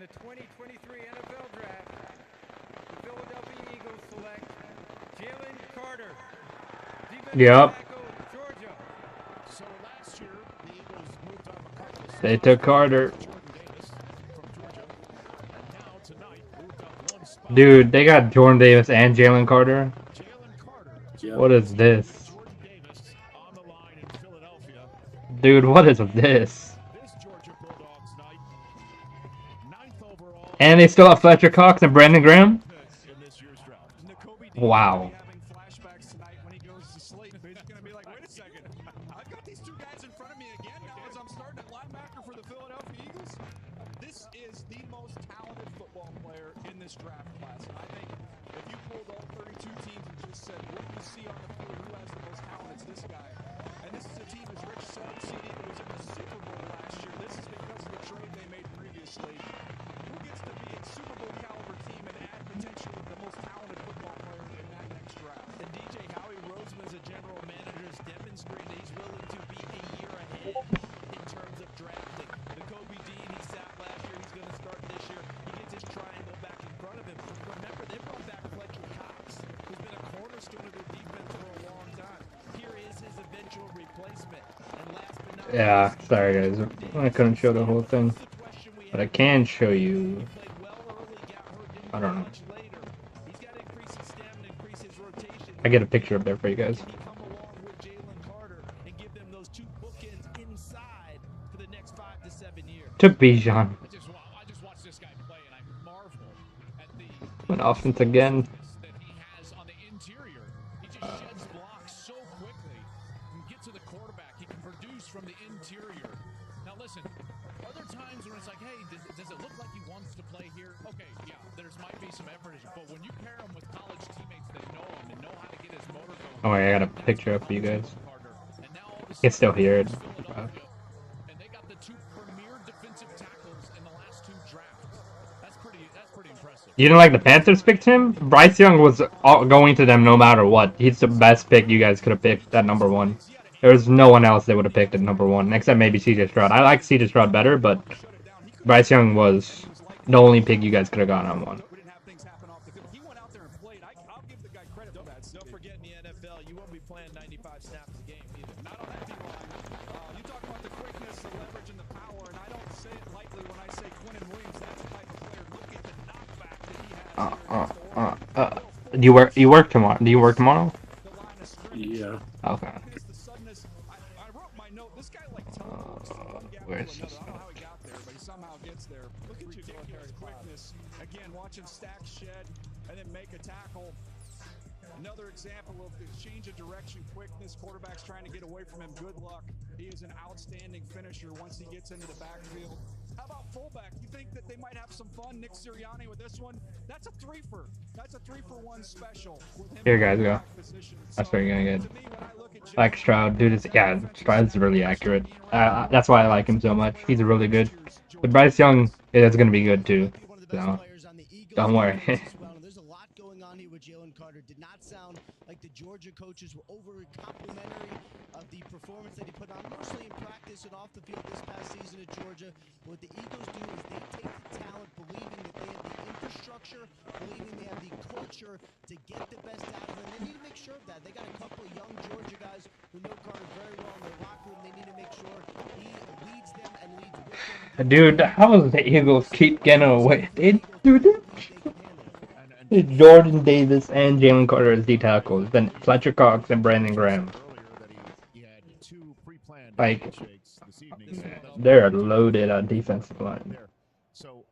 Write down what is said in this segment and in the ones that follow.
the 2023 NFL Draft, the Philadelphia Eagles select Jalen Carter, defensive tackle, Georgia. So last year, the Eagles moved on a couple of They took Carter. Jordan Davis from Georgia, and now tonight moved up one spot. Dude, they got Jordan Davis and Jalen Carter. Jalen Carter. What is this? Jordan Davis on the line in Philadelphia. Dude, what is this? This Georgia Bulldogs night, 9th overall. And they still have Fletcher Cox and Brandon Graham? In this year's draft. Wow. Having flashbacks tonight when he goes to sleep. He's going to be like, wait a second. I've got these two guys in front of me again now as I'm starting at linebacker for the Philadelphia Eagles. This is the most talented football player in this draft class. And I think if you pulled all 32 teams and just said, what do you see on the field? Who has the most talent? It's this guy. And this is a team, as Rich said, CD, that was in the Super Bowl last year. This is because of the trade they made previously. Who gets to be a Super Bowl caliber team and add potentially the most talented football player in that next draft? And DJ Howie Roseman, as a general manager, has demonstrated he's willing to be a year ahead in terms of drafting. The Kobe Dean, he sat last year, he's going to start this year. He gets his triangle back in front of him. Remember, they brought back Fletcher Cox, who's been a cornerstone of their defense for a long time. Here is his eventual replacement. And last but not Yeah, sorry guys. I couldn't show the whole thing. But I can show you. I don't know. I get a picture up there for you guys. Took Bijan. I just watched this guy play, and I marvel at the Went offense again. that he has on the interior. He just sheds blocks so quickly. He can get to the quarterback. He can produce from the interior. Now listen, other times when it's like, hey, does it look like he wants to play here? Okay, yeah, there's might be some effort, but when you pair him with college teammates that know him and know how to get his motor going. Oh wait, I got a picture up for you guys. And now all of a It's still here. Philadelphia, and they got the two premier defensive tackles in the last two drafts. That's pretty impressive. You didn't like the Panthers picked him? Bryce Young was going to them no matter what. He's the best pick you guys could have picked at number 1. There's no one else they would have picked at number 1, except maybe CJ Stroud. I like CJ Stroud better, but Bryce Young was the only pick you guys could have gotten on 1. We didn't have things happen off the field. He went out there and played. I'll give the guy credit for that. Don't forget in the NFL, you won't be playing 95 snaps a game either. Not on that D-line. You talk about the quickness, the leverage, and the power, and I don't say it lightly when I say Quinnen Williams. That's the type of player. Look at the knockback that he has. Do you work tomorrow? Do you work tomorrow? Yeah. Okay. The suddenness. I wrote my note. This guy like teleports from one gap where to is another. this I don't know how he got there, but he somehow gets there. Look at ridiculous quickness. Again, watching Stack shed and then make a tackle. Another example of the change of direction, quickness. Quarterback's trying to get away from him. Good luck. He is an outstanding finisher once he gets into the backfield. How about fullback? You think that they might have some fun? Nick Sirianni with this one? That's a threefer. That's a 3-for-1 special. Here, guys, go. That's what you're gonna get. Like Stroud, dude. Stroud's really accurate. That's why I like him so much. He's really good. But Bryce Young is gonna be good too. So don't worry. There's a lot going on here with Jalen Carter. Did not sound like the Georgia coaches were over complimentary of the performance that he put on, mostly in practice and off the field this past season at Georgia. What the Eagles do is they take the talent, believing that they have the infrastructure, believing they have the culture to get the best out of them. They need to make sure of that. They got a couple of young Georgia guys who know Carter very well in their locker room. They need to make sure he leads them and leads with them. Dude, how does the Eagles keep getting away? Jordan Davis and Jalen Carter as D tackles, then Fletcher Cox and Brandon Graham. Like, they're loaded on defensive line. So,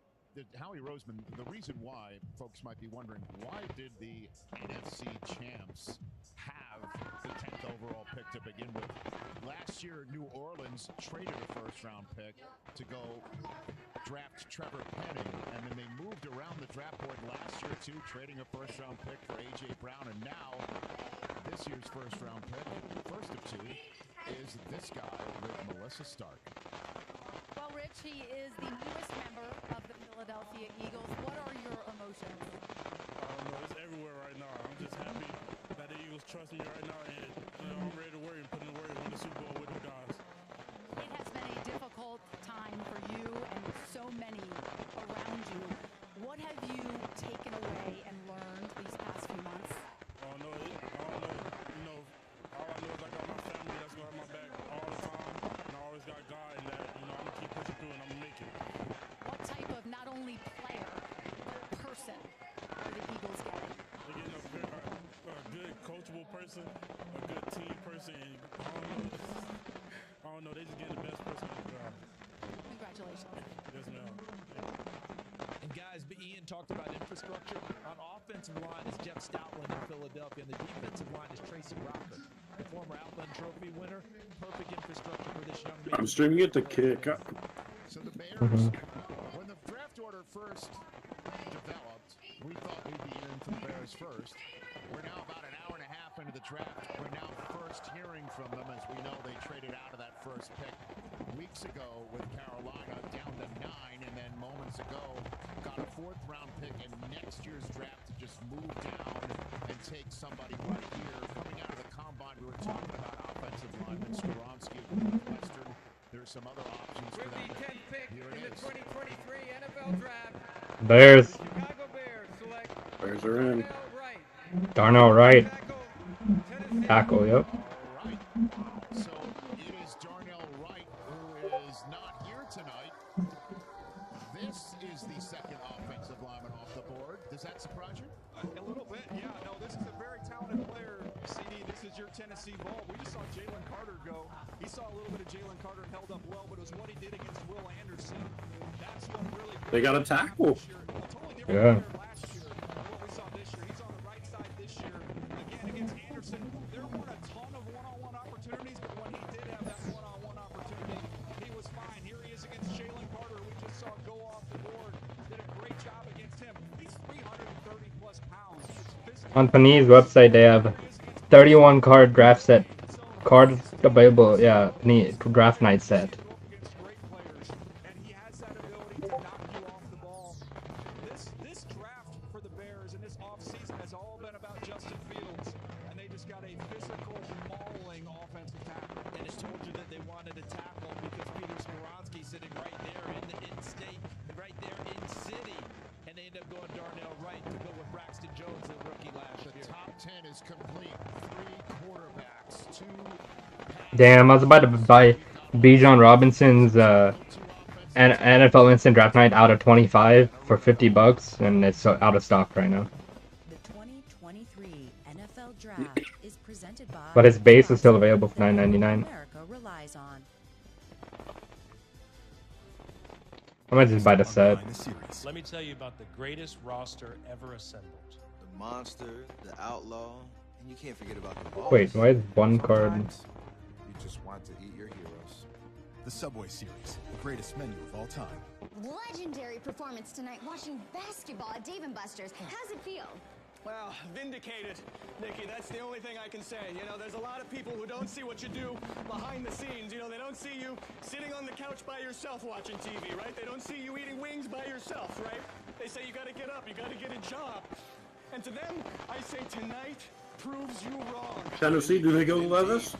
Howie Roseman, the reason why folks might be wondering, why did the NFC champs have the 10th overall pick to begin with? Last year, New Orleans traded a first-round pick to go draft Trevor Penning, and then they moved around the draft board last year, too, trading a first-round pick for A.J. Brown, and now this year's first-round pick, first of 2, is this guy with Melissa Stark. Well, Rich, he is the newest member of the Philadelphia Eagles. What are your emotions? It's everywhere right now. I'm just happy that the Eagles trust me right now, and I'm ready to work and put in the work and win the Super Bowl with the guys. It has been a difficult time for you and so many around person, a good team person, and I don't know, they just getting the best person on the job. Congratulations. Yes, ma'am. And guys, Ian talked about infrastructure. On offensive line is Jeff Stoutland in Philadelphia, and the defensive line is Tracy Rocker, the former Outland Trophy winner. Perfect infrastructure for this young man. I'm streaming it to kick. So the Bears, when the draft order first developed, we thought we'd be hearing from the Bears first. We're now about an hour and a half into the draft. We're now first hearing from them as we know they traded out of that first pick weeks ago with Carolina down to 9, and then moments ago got a 4th-round pick in next year's draft to just move down and take somebody right here. Coming out of the combine, we were talking about offensive lineman Skoronski of Northwestern. There's some other options for With them. the 10th pick Here in it the is. 2023 NFL Draft, Bears. Chicago Bears select Bears are in. Darnell Wright, Darnell Wright. tackle, Tennessee. Tackle, yep. All right. So it is Darnell Wright who is not here tonight. This is the second offensive lineman off the board. Does that surprise you? A little bit, yeah. No, this is a very talented player, CD. This is your Tennessee ball. We just saw Jalen Carter go. He saw a little bit of Jalen Carter and held up well, but it was what he did against Will Anderson. That's what really. They got a tackle. Totally different Yeah. player last year than what we saw this year. He's on the right side this year. Again, against Anderson, there weren't a ton of one-on-one opportunities, but when he did have that one-on-one opportunity, he was fine. Here he is against Jalen Carter. We just saw go off the board. Did a great job against him. He's 330-plus pounds. He's physical. On Panini's website, they have 31 card draft set. Card available, yeah, Panini draft night set. Against great players, and he has that ability to knock you off the ball. This draft for the Bears and this offseason has all been about Justin Fields, and they just got a physical, mauling offensive tackle. And it told you that they wanted a tackle because Peter Skoronski sitting right there in state, right there in city. And they end up going Darnell Wright to go with Braxton Jones, the rookie last The year. top 10 is complete. 3 quarterbacks, 2 Damn, I was about to buy Bijan Robinson's NFL Instant Draft Night out of 25 for $50, and it's out of stock right now. The 2023 NFL Draft is presented by But his base is still available for $9.99. America relies on. I might just buy the set. Let me tell you about the greatest roster ever assembled. The monster, the outlaw, and you can't forget about the boss. Wait, why is one card? Sometimes you just want to eat your heroes. The Subway Series, the greatest menu of all time. Legendary performance tonight watching basketball at Dave & Buster's. How's it feel? Well, vindicated, Nikki. That's the only thing I can say. You know, there's a lot of people who don't see what you do behind the scenes. You know, they don't see you sitting on the couch by yourself watching TV, right? They don't see you eating wings by yourself, right? They say you gotta get up, you gotta get a job. And to them, I say tonight proves you wrong. Tennessee, do they go Levis?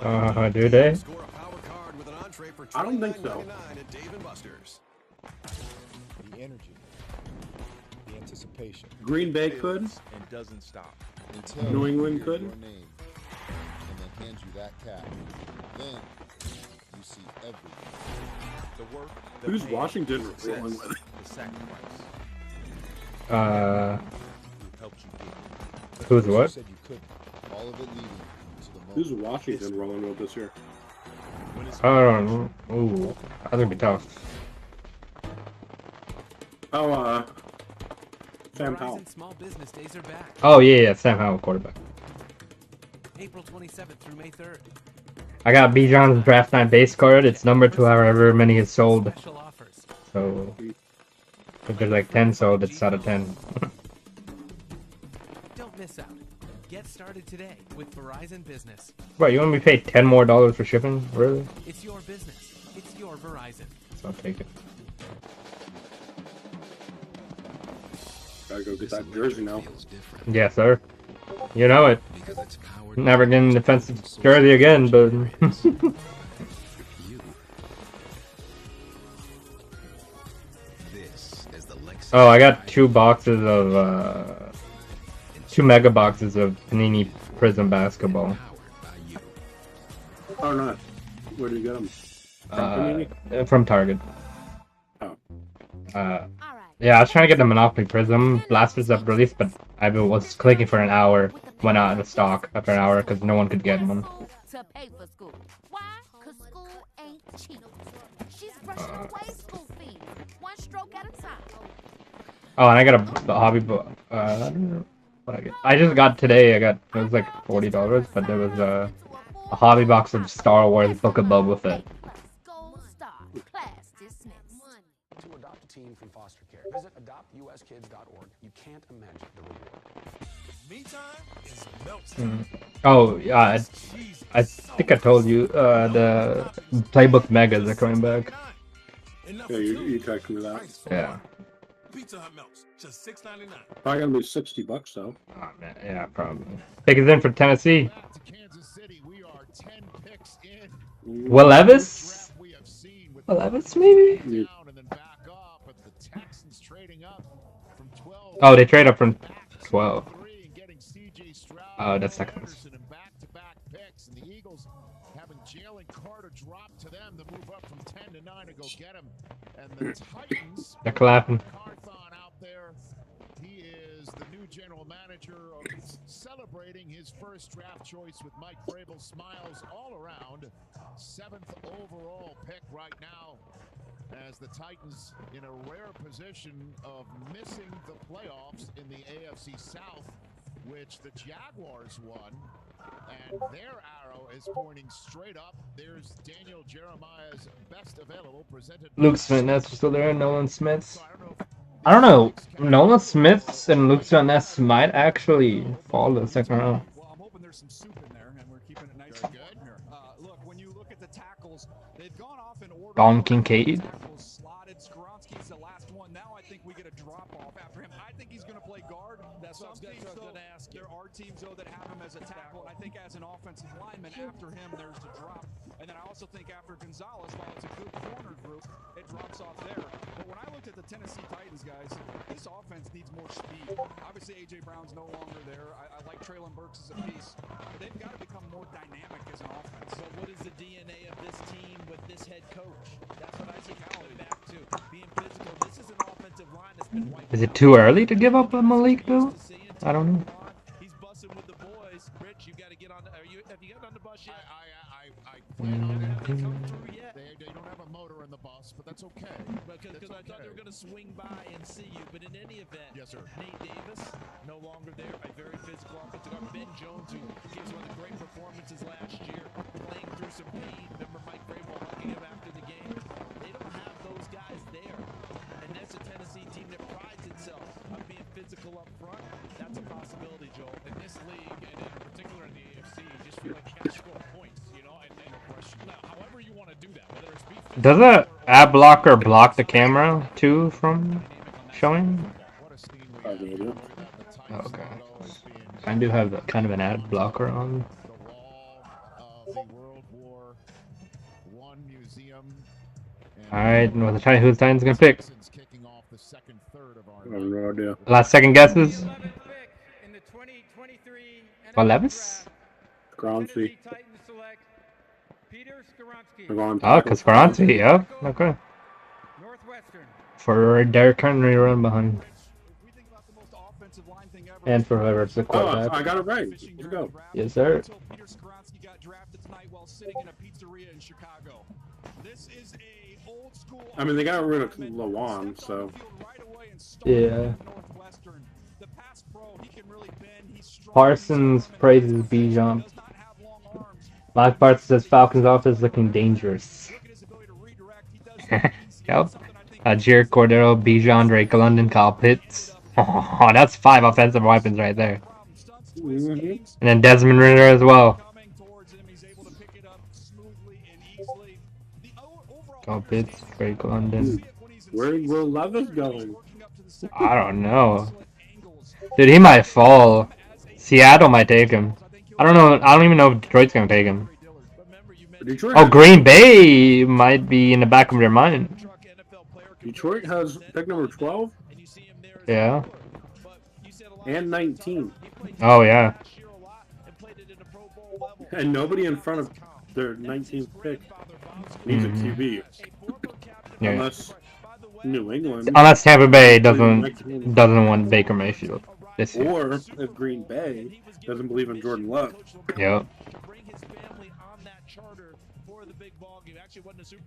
Do they? Score a power card with an entree for I don't think so. $29.99 at Dave & Buster's. The energy, the anticipation. Green Bay could. And doesn't stop until New you England hear could. your name and then hands you that cap. Then you see everything. The work. Who's Washington rolling with? The sacrifice. Helped you get it. Who's what? You said you couldn't. All of it leading to the moment. Who's Washington rolling with this year? I don't know. Ooh, that's gonna be tough. Oh, Sam Howell. Small business days are back. Oh yeah, Sam Howell, quarterback. April 27th through May 3rd. I got Bijan's draft night base card. It's numbered to however many is sold. Special offers. So if there's like 10 sold, it's out of 10. Don't miss out. Get started today with Verizon Business. Right, you want me to pay $10 more for shipping? Really? It's your business. It's your Verizon. So I'll take it. Gotta go get that jersey now. Yes, sir. You know it. Never getting defensive jersey again, but. Oh, I got 2 boxes of 2 mega boxes of Panini Prism basketball. Oh, nice. Where do you get them? From Target. Oh. Yeah, I was trying to get the Monopoly Prism blasters up released, but I was clicking for an hour went out of stock after an hour because no one could get one. To pay for school. Why? Cause school ain't cheap. She's brushing away school fees, one stroke at a time. Oh, and I got a hobby book. I don't know what I get. I just got today. It was like $40, but there was a hobby box of Star Wars Book of Boba Fett. Class dismissed. To adopt a teen from foster care, visit adoptuskids.org. You can't imagine the reward. Me time is milk. Oh yeah, I think I told you the Playbook Megas are coming back. Yeah, you texted me that. Yeah. Pizza Hut melts, just $6.99. Probably gonna be $60 though. Oh, man, yeah, probably. Pick is in for Tennessee. Will Levis? Will Levis maybe? Yeah. Oh, they trade up from 12. Oh, that's Texans. And the Eagles having Jalen Carter drop to them to move up from 10 to 9 to go get him. And the Titans, They're clapping. Carthon out there. He is the new general manager of celebrating his first draft choice with Mike Vrabel. Smiles all around. 7th overall pick right now, as the Titans in a rare position of missing the playoffs in the AFC South, which the Jaguars won, and their arrow is pointing straight up. There's Daniel Jeremiah's best available, presented Luke Smith Ness is still there. Nolan Smith. I don't know. Nolan Smiths and Luke Smith Ness might actually fall to the second round. Well, I'm hoping there's some soup in there, and we're keeping it nice and good here. Look, when you look at the tackles, they've gone off in order. Don Kincaid. Slotted. Skoronski's the last one. Now I think we get a drop off after him. I think he's going to play guard. Some teams, though, there are teams though that have him as a tackle. I think as an offensive lineman, after him, there's the drop. And then I also think after Gonzalez, while it's a good corner group, it drops off there. But when I looked at the Tennessee Titans, guys, this offense needs more speed. Obviously, A.J. Brown's no longer there. I like Traylon Burks as a piece. But they've got to become more dynamic as an offense. So what is the DNA of this team with this head coach? That's what I see coming back to. Being physical. This is an offensive line that's been wiped. Is it too early to give up on Malik though? I don't know. He's bussing with the boys. Rich, you got to get on. Have you gotten on the bus yet? I plan on it. They don't have a motor in the bus, but that's okay. Because I thought they were going to swing by and see you. But in any event, yes, sir. Nate Davis, no longer there. A very physical offensive guard. Ben Jones, who gives one of the great performances last year, playing through some pain. Remember Mike Vrabel hugging him after the game? They don't have those guys there. And that's a Tennessee team that prides itself on being physical up front. That's a possibility, Joel. In this league, and in particular in the AFC, you just feel like you got to score points, you know, and however you want to do that, whether it's Does the ad blocker block the camera too from showing? Okay. I do have kind of an ad blocker on. Alright, who's the Titans gonna pick? No idea. Last second guesses? Oh, Levis? Skoronski. Oh, Skoronski, yeah, okay. For Derrick Henry run behind. And for whoever's the quarterback. I got it right. Let's go. Yes, sir. Peter Skoronski got drafted tonight while sitting in a pizzeria in Chicago. This is a old school. I mean, they got rid of Lawan, so. Yeah. Parsons praises Bijan. Mike Parsons says Falcons offense looking dangerous. Yep. Jared Cordero, Bijan, Drake London, Kyle Pitts. Oh, that's 5 offensive weapons right there. And then Desmond Ridder as well. Kyle Pitts, Drake London. Where will Levis going? I don't know. Dude, he might fall. Seattle might take him. I don't know. I don't even know if Detroit's gonna take him. Oh, Green Bay might be in the back of their mind. Detroit has pick number 12. Yeah. And 19. Oh yeah. And nobody in front of their 19th pick needs a QB. Yeah. Unless New England. Unless Tampa Bay doesn't want Baker Mayfield. this year. Or if Green Bay doesn't believe in Jordan Love. Yep.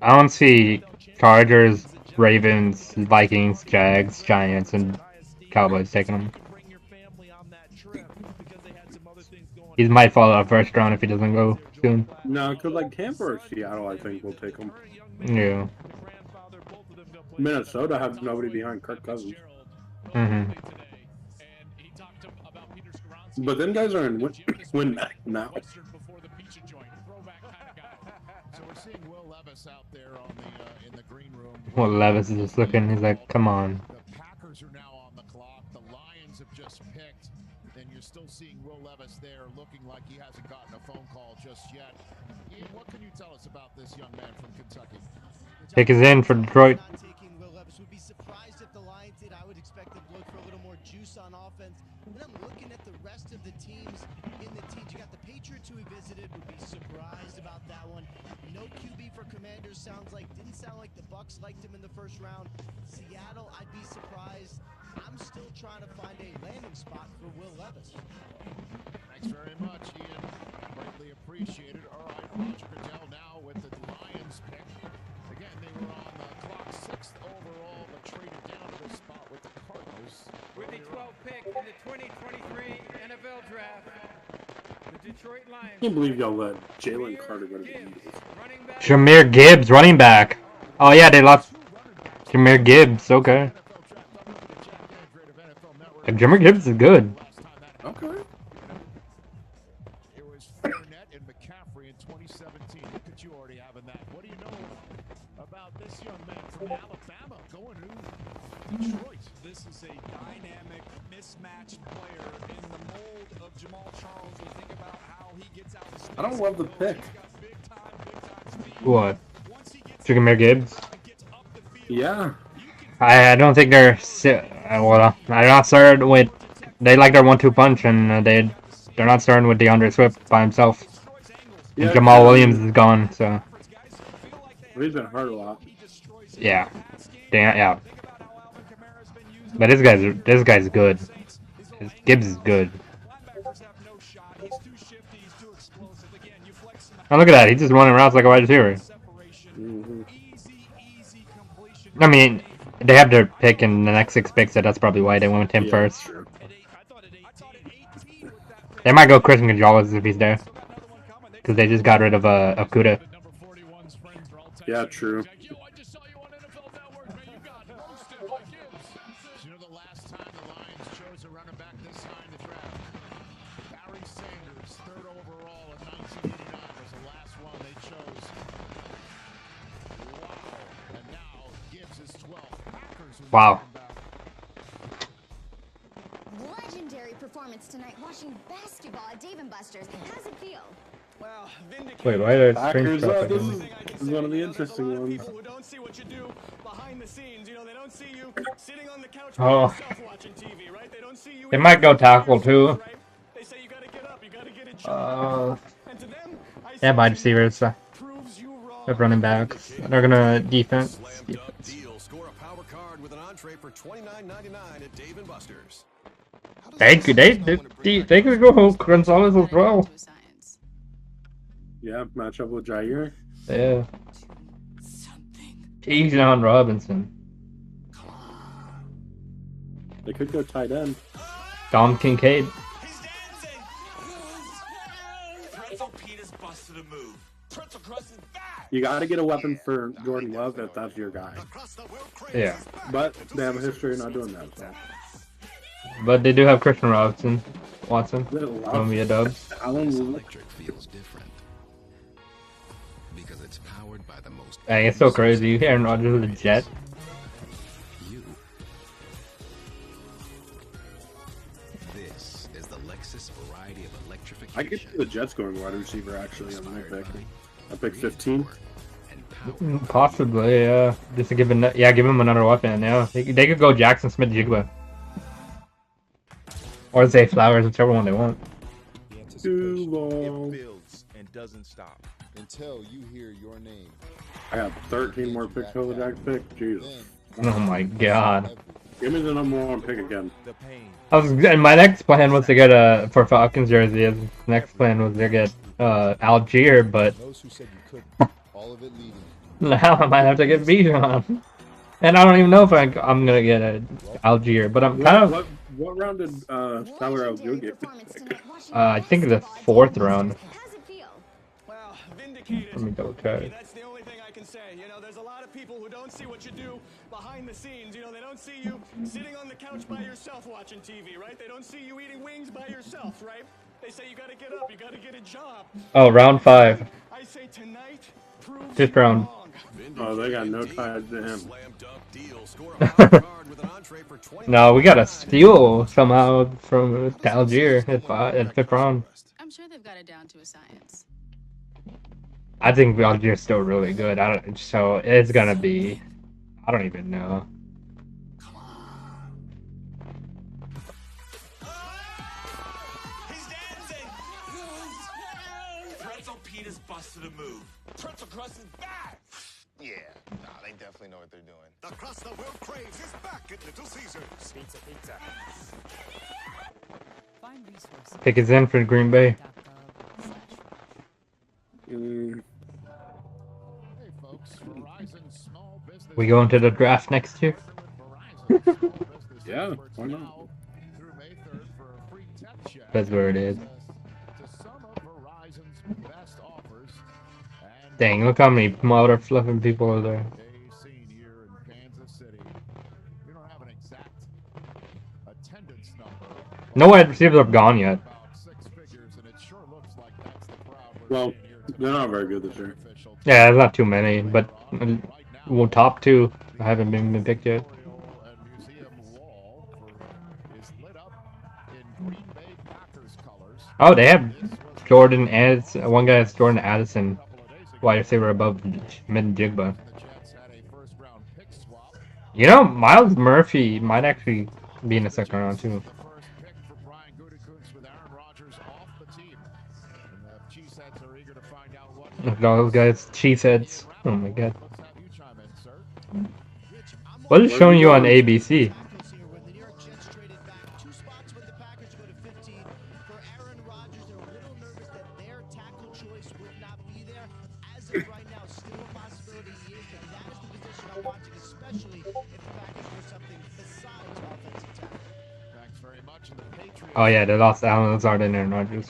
I don't see Chargers, Ravens, Vikings, Jags, Giants, and Cowboys taking him. He might fall out first round if he doesn't go soon. No, because like Tampa or Seattle, I think will take him. Yeah. Minnesota has nobody behind Kirk Cousins. Mm-hmm. But them guys are in win now. So we're seeing Will Levis out there on the in the green room. Well, Levis is just looking. He's like, "Come on." The Packers are now on the clock. The Lions have just picked, and you're still seeing Will Levis there, looking like he hasn't gotten a phone call just yet. Ian, what can you tell us about this young man from Kentucky? Pick is in for Detroit. Would be surprised if the Lions did. I would expect them to look for a little more juice on offense. And I'm looking at the rest of the teams in the teams. You got the Patriots who we visited. Would be surprised about that one. No QB for Commanders. Didn't sound like the Bucs liked him in the first round. Seattle, I'd be surprised. I'm still trying to find a landing spot for Will Levis. Thanks very much, Ian. Greatly appreciated. All right, Roger Goodell now with the Lions pick. Again, they were on the clock 6th overall, but traded down to the spot with the Cardinals. With the 12th pick in the 2023 NFL Draft, the Detroit Lions. I can't believe y'all let Jalen Carter go to the Eagles. Jahmyr Gibbs, running back. Oh yeah, they lost Jahmyr Gibbs. Okay. Jahmyr Gibbs is good. Okay. It was Fournette and McCaffrey in 2017. Look at you already having that. What do you know about this young man from Alabama going to Detroit? This is a dynamic, mismatched player in the mold of Jamal Charles. We think about how he gets out of space. I don't love the pick. What? Jahmyr Gibbs? Yeah. I don't think they're well. They're not starting with. They like their 1-2 punch, and they're not starting with DeAndre Swift by himself. And Yeah, Jamal Williams is gone, so. He's been hurt a lot. Yeah. Yeah. But this guy's good. Gibbs is good. Oh, look at that. He's just running routes like a wide receiver. I mean, they have their pick in the next 6 picks, so that's probably why they went with him first. Sure. They might go Christian Gonzalez if he's there. Because they just got rid of Kuda. Yeah, true. You know the last time the Lions chose a running back this high in the draft? Barry Sanders, 3rd overall in 1989 was the last one they chose. Wow. And now Gibbs is 12th. Packers are Wow. Legendary performance tonight watching basketball at Dave & Buster's. How's it feel? Well, Wait, why did I Packers, screenshot this is one of the interesting ones. People who don't see what you do behind the scenes, they don't see you sitting on the couch by Oh. yourself watching TV, right? They don't see you. They might go tackle too. They say you gotta get up, you gotta get a job. And to them, Yeah, wide receivers. They're running backs. They're gonna defense. Deal. Score a power card with an entree for $29.99 at Dave & Buster's. They could go Gonzalez as well. Yeah, match up with Jair. Yeah. Bijan Robinson. They could go tight end. Dom Kincaid. You got to get a weapon for Jordan Love if that's your guy. Yeah. But they have a history of not doing that. So. But they do have Christian Watson. Columbia Dubs. Electric feels different because it's powered by the most. Dang, it's so crazy. Aaron Rodgers with a jet. This is the Lexus variety of electrification. I could see the Jets going wide receiver actually on my pick. I picked 15. Possibly, yeah. Just to give him another weapon. Yeah, they could go Jackson Smith-Jigba. Or Zay Flowers, whichever one they want. Too long. It builds and doesn't stop until you hear your name. I got 13 more picks over Jack's pick. Jesus. Oh my god. Give me the number 1 pick again. And my next plan was to get a for Falcons jersey. The next plan was to get Algier, but Those who said you couldn't, all of it leading. now I might have to get Bijan. And I don't even know if I'm gonna get an Algier, but I'm kind of. What round did Tyler Algier get? I think the 4th round. Well, vindicated. Let me double check. That's the only thing I can say. You know, there's a lot of people who don't see what you do behind the scenes. You know, they don't see you sitting on the couch by yourself watching TV, right? They don't see you eating wings by yourself, right? They say you gotta get up, you gotta get a job. Oh, round 5. I say tonight, prove 5th round. Oh, they got no ties to him. No, we got a steal somehow from Algier at 5th round. I'm sure they've got it down to a science. I think Algier's still really good. So it's gonna be. I don't even know. Pretzel Pete is busted a move. Pretzel crust is back. Yeah, nah, they definitely know what they're doing. The crust the world craves is back at Little Caesars. Pizza, pizza. Find resources. Pick is in for Green Bay. We go into the draft next year. Yeah, why not? That's where it is. Dang, look how many mother fluffing people are there. No wide receivers have gone yet. Well, they're not very good this year. Yeah, there's not too many, but well, top 2 haven't been picked yet. Oh, they have Jordan Addis. One guy is Jordan Addison, wide receiver above Mid-Jigba. You know, Miles Murphy might actually be in the 2nd round too. Look at all those guys, cheeseheads. Oh my god. What is showing you on ABC? Oh yeah, they lost Allen Lazard and Aaron Rodgers.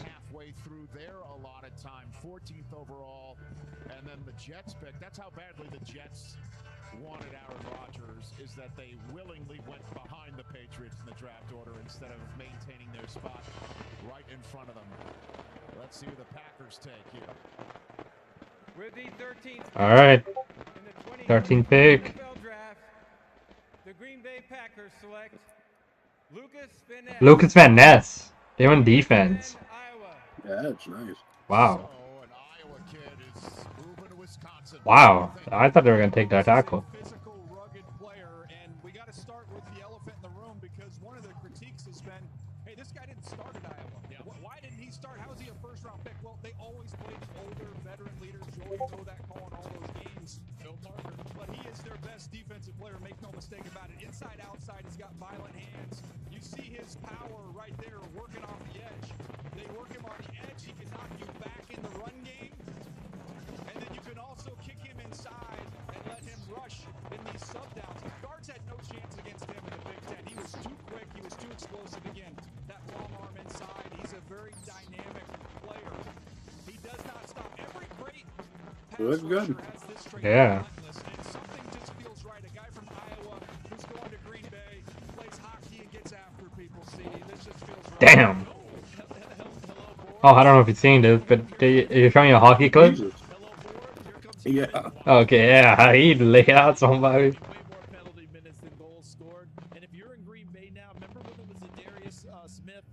Jets pick. That's how badly the Jets wanted Aaron Rodgers, is that they willingly went behind the Patriots in the draft order instead of maintaining their spot right in front of them. Let's see who the Packers take here. With the 13th All right, 13th pick. NFL draft, the Green Bay Packers select Lucas Van Ness, even defense. Yeah, that's nice. Wow. Wow, I thought they were going to take that tackle. Physical, rugged player, and we got to start with the elephant in the room because one of the critiques has been, hey, this guy didn't start at Iowa. Yeah. Why didn't he start? How is he a first-round pick? Well, they always played older, veteran leaders. You always know that calling all those games. Phil Parker. But he is their best defensive player, make no mistake about it. Inside, outside, he's got violent hands. You see his power right there working off the edge. They work him on the edge. He can knock you back in the run game. And then you can also kick him inside and let him rush in these sub-downs. Guards had no chance against him in the Big Ten. He was too quick. He was too explosive. Again, that long arm inside. He's a very dynamic player. He does not stop. Every great pass rusher has this trait. Yeah. And something just feels right. A guy from Iowa who's going to Green Bay, plays hockey and gets after people. See, this just feels right. Damn. Oh, I don't know if you've seen this, but you're showing a hockey clip? Yeah. Okay, yeah, he laid out somebody. Way more penalty minutes than goals scored. And if you're in Green Bay now, remember when it was a Darius Smith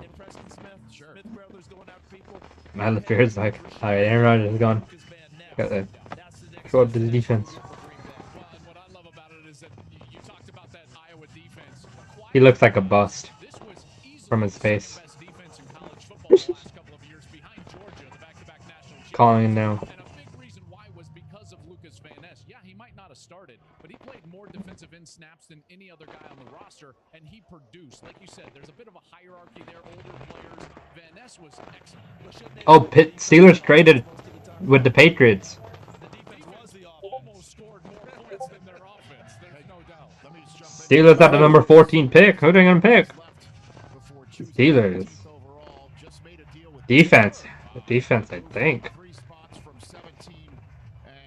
and Preston Smith? Sure. Smith brothers going after people. Man, the fear's like, alright, Aaron Rodgers is gone. Got that. Show up to the defense. He looks like a bust from his face. Calling him now. Started, but he played more more defensive end snaps than any other guy on the roster, and he produced. Like you said, there's a bit of a hierarchy there, older players. Van Ness was excellent. Oh, Steelers traded with the Patriots. Almost scored more points than their offense. There's no doubt. Steelers had the number 14 pick. Who are they gonna pick? Steelers. Defense. The defense, I think.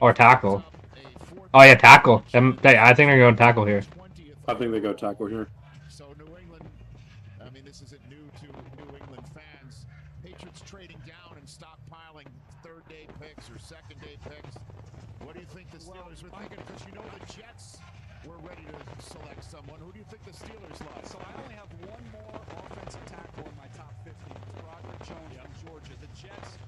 Or tackle. Oh yeah, tackle. I think they're going tackle here. I think they go tackle here. So New England, I mean, this isn't new to New England fans. Patriots trading down and stockpiling third-day picks or second-day picks. What do you think the Steelers were thinking? Because you know the Jets were ready to select someone. Who do you think the Steelers like? So I only have one more offensive tackle in my top 50. It's Roderick Jones from Georgia. The Jets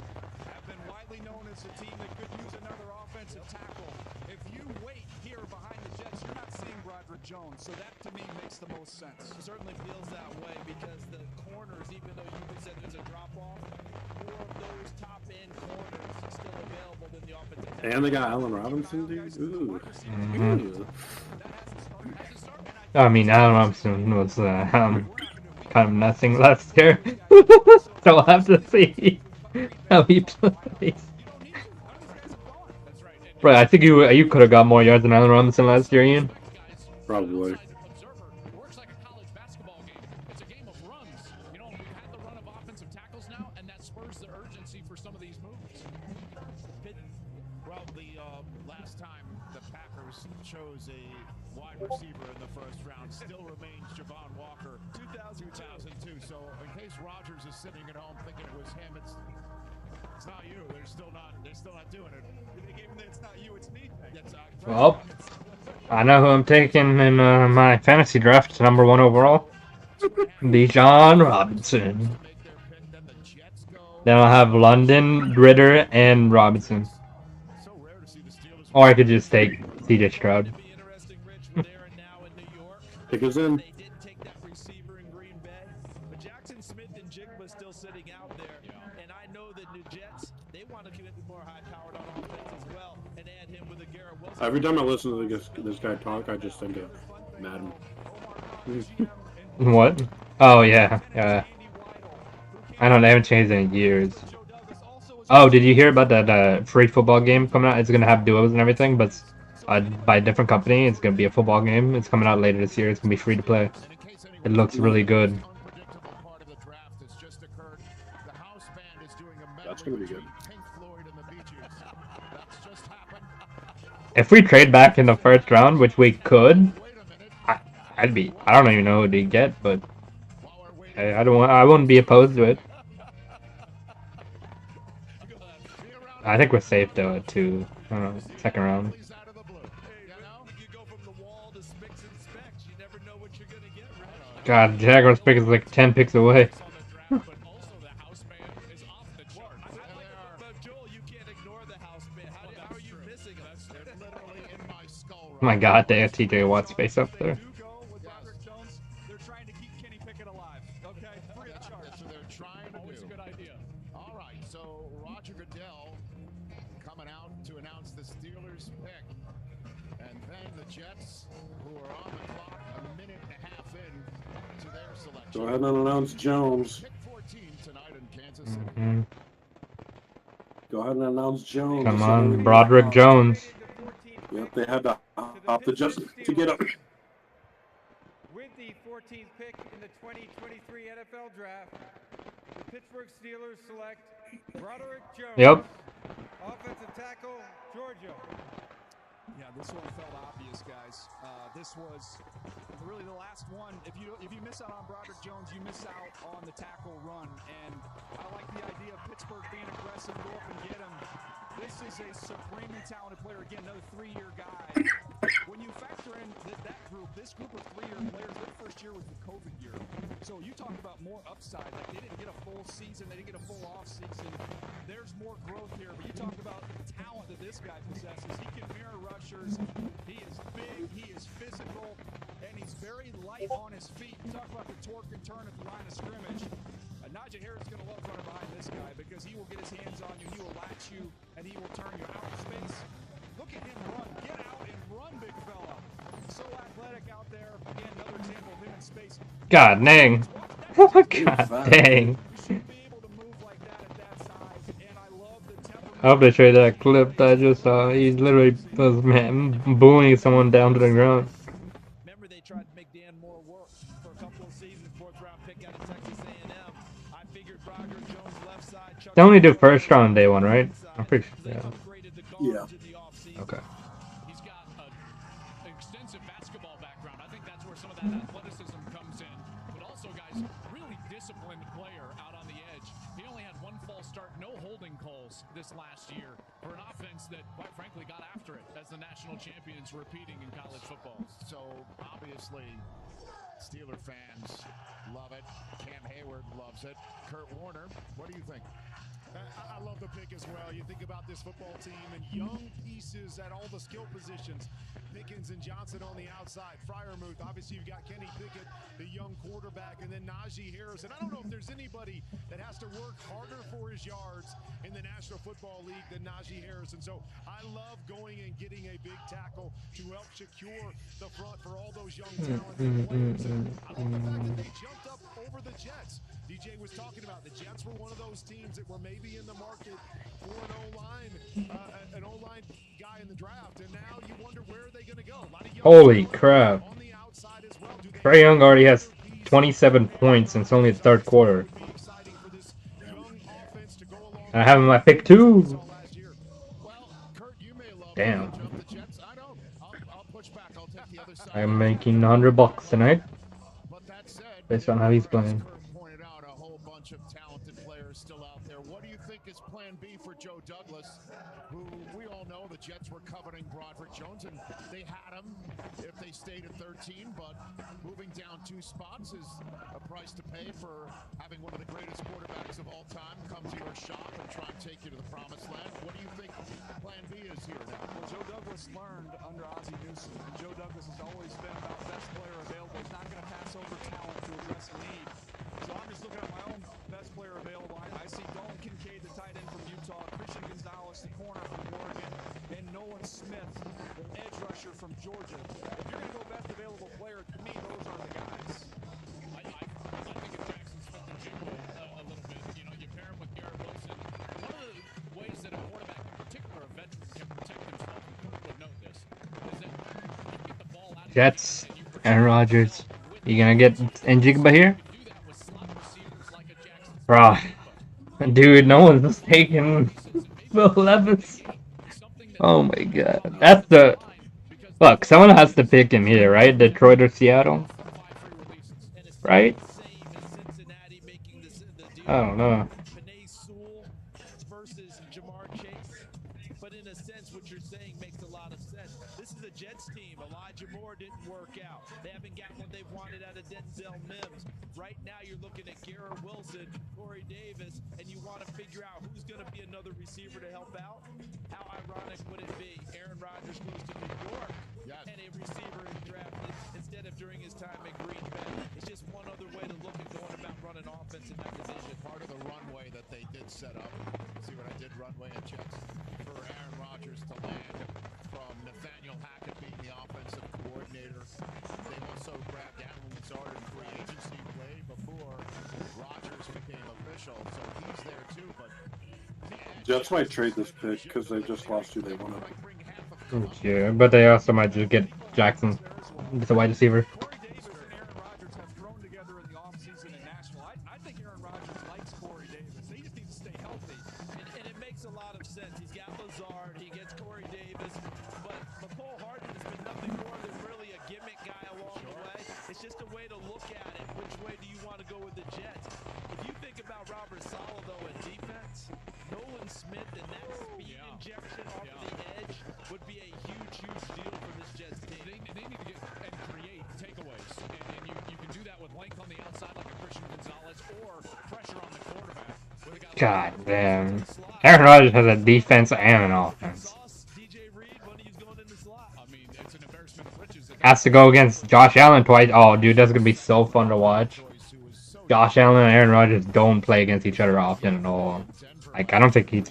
have been widely known as a team that could use another offensive tackle. If you wait here behind the Jets, you're not seeing Roderick Jones. So that, to me, makes the most sense. It certainly feels that way because the corners, even though you said there's a drop-off, more of those top-end corners still available than the offensive tackle. And they got Allen Robinson, dude. Ooh. Mm-hmm. I mean, Allen Robinson was kind of nothing last year. So we'll have to see how he plays. Bro, I think you could have got more yards than Allen Robinson last year, Ian. Probably. Well, the last time the Packers chose a wide receiver in the first round still remains Javon Walker, 2002. So in case Rodgers is sitting at home thinking it was him, it's not you. They're still not doing it. They gave him the "it's not you, it's me" thing. Well, I know who I'm taking in my fantasy draft, number 1 overall. Bijan Robinson. Then I'll have London, Ritter, and Robinson. Or I could just take CJ Stroud. Pick us in. Every time I listen to this guy talk, I just think of Madden. What? Oh yeah, yeah. I don't know, they haven't changed in years. Oh, did you hear about that free football game coming out? It's gonna have duos and everything, but by a different company. It's gonna be a football game. It's coming out later this year. It's gonna be free to play. It looks really good. That's gonna be good. If we trade back in the first round, which we could, I don't even know who to get, but I wouldn't be opposed to it. I think we're safe though at 2, I don't know, second round. God, Jaguars pick is like 10 picks away. Oh my God, they have TJ Watt's face up there. Go ahead and announce Jones. Mm-hmm. Go ahead and announce Jones. Come on, Broderick Jones. Yep, they had to hop the just to get up. With the 14th pick in the 2023 NFL Draft, the Pittsburgh Steelers select Broderick Jones. Yep. Offensive tackle, Georgia. Yeah, this one felt obvious, guys. This was really the last one. If you miss out on Broderick Jones, you miss out on the tackle run. And I like the idea of Pittsburgh being aggressive, go up and get him. This is a supremely talented player. Again, another 3-year guy. When you factor in this group of 3-year players, their first year was the COVID year. So you talk about more upside. Like they didn't get a full season. They didn't get a full off season. There's more growth here. But you talk about the talent that this guy possesses. He can mirror rushers. He is big. He is physical. And he's very light on his feet. You talk about the torque and turn at the line of scrimmage. Najee Harris is going to love running behind this guy because he will get his hands on you, he will latch you, and he will turn you out of space. Look at him run. Get out and run, big fella. so athletic out there. Again, another example of him in space. God dang. God dang. I hope they show that clip that I just saw. He literally was bullying someone down to the ground. Remember, they tried to make Dan Moore work for a couple of seasons. 4th round pick out of Texas A&M. I figured Roger Jones left side. They only do first round day one, right? I'm pretty sure. Yeah. Okay. He's got an extensive basketball background. I think that's where some of that athleticism comes in. But also, guys, really disciplined player out on the edge. He only had one false start, no holding calls this last year for an offense that, quite frankly, got after it as the national champions repeating in college football. So, obviously, Steeler fans love it. Cam Hayward loves it. Kurt Warner, what do you think? I love the pick as well. You think about this football team and young pieces at all the skill positions. Pickens and Johnson on the outside. Freiermuth, obviously you've got Kenny Pickett, the young quarterback, and then Najee Harris. And I don't know if there's anybody that has to work harder for his yards in the National Football League than Najee Harris. And so I love going and getting a big tackle to help secure the front for all those young talented players. And I love the fact that they jumped up over the Jets. DJ was talking about the Jets were one of those teams that were maybe in the market for an O-line guy in the draft, and now you wonder where are they going to go. Holy crap. Trae Young already has 27 points and it's only the third quarter. I have him at pick 2. Damn. I'm making $100 tonight based on how he's playing. What do you think is plan B for Joe Douglas, who we all know the Jets were coveting Broderick Jones, and they had him if they stayed at 13, but moving down 2 spots is a price to pay for having one of the greatest quarterbacks of all time come to your shop and try and take you to the promised land. What do you think plan B is here now? Well, Joe Douglas learned under Ozzie Newsome, and Joe Douglas has always been about best player available. He's not going to pass over talent to address a need. So I'm just looking at my own best player available. I see Dalton Kincaid, the tight end from Utah, Christian Gonzalez, the corner from Oregon, and Nolan Smith, the edge rusher from Georgia. If you're going to go best available player, to me, those are the guys. I think of Jackson Smith and Jigba a little bit. You know, you pair him with Garrett Wilson. One of the ways that a quarterback, in particular a veteran, can protect himself, and Kurt would know this, is that you get the ball out of Jets, Aaron Rodgers. You gonna get Njigba here? Bro, dude, no one's just taking Will Levis. Oh my god. That's the... Look, someone has to pick him here, right? Detroit or Seattle? Right? I don't know. But in a sense, what you're saying makes a lot of sense. This is a Jets team. Elijah Moore didn't work out. They haven't got what they wanted out of Denzel Mims. Right now, you're looking at Garrett Wilson, Corey Davis, and you want to figure out who's going to be another receiver to help out. How ironic would it be? Aaron Rodgers goes to New York and a receiver is drafted instead of during his time at Green Bay. It's just one other way to look at going about running offense in that division. Part of the runway that they did set up. See what I did? Runway and Jets for Aaron Rodgers to land from Nathaniel Hackett being the offensive coordinator. They also grabbed Alan Lazard in free agency way before Rodgers became official, so he's there too. But Jets might trade this pick because they just lost who they wanted. Yeah, but they also might just get Jackson, the wide receiver. I think Aaron Rodgers likes Corey Davis. He just needs to stay healthy. And it makes a lot of sense. He's got Lazard, he gets Corey Davis, but McCole Hardman has been nothing more than really a gimmick guy along the way. It's just a way to look at it. Which way do you want to go with the Jets? If you think about Robert Saleh, though, in defense, Nolan Smith and that speed injection off of the edge would be a huge, huge deal for this Jets team. They need to get and create takeaways, and you can do that with length on the outside like a Christian Gonzalez or pressure on the quarterback. God damn. Aaron Rodgers has a defense and an offense. Has to go against Josh Allen twice. Oh, dude, that's gonna be so fun to watch. Josh Allen and Aaron Rodgers don't play against each other often at all. Like, I don't think he's...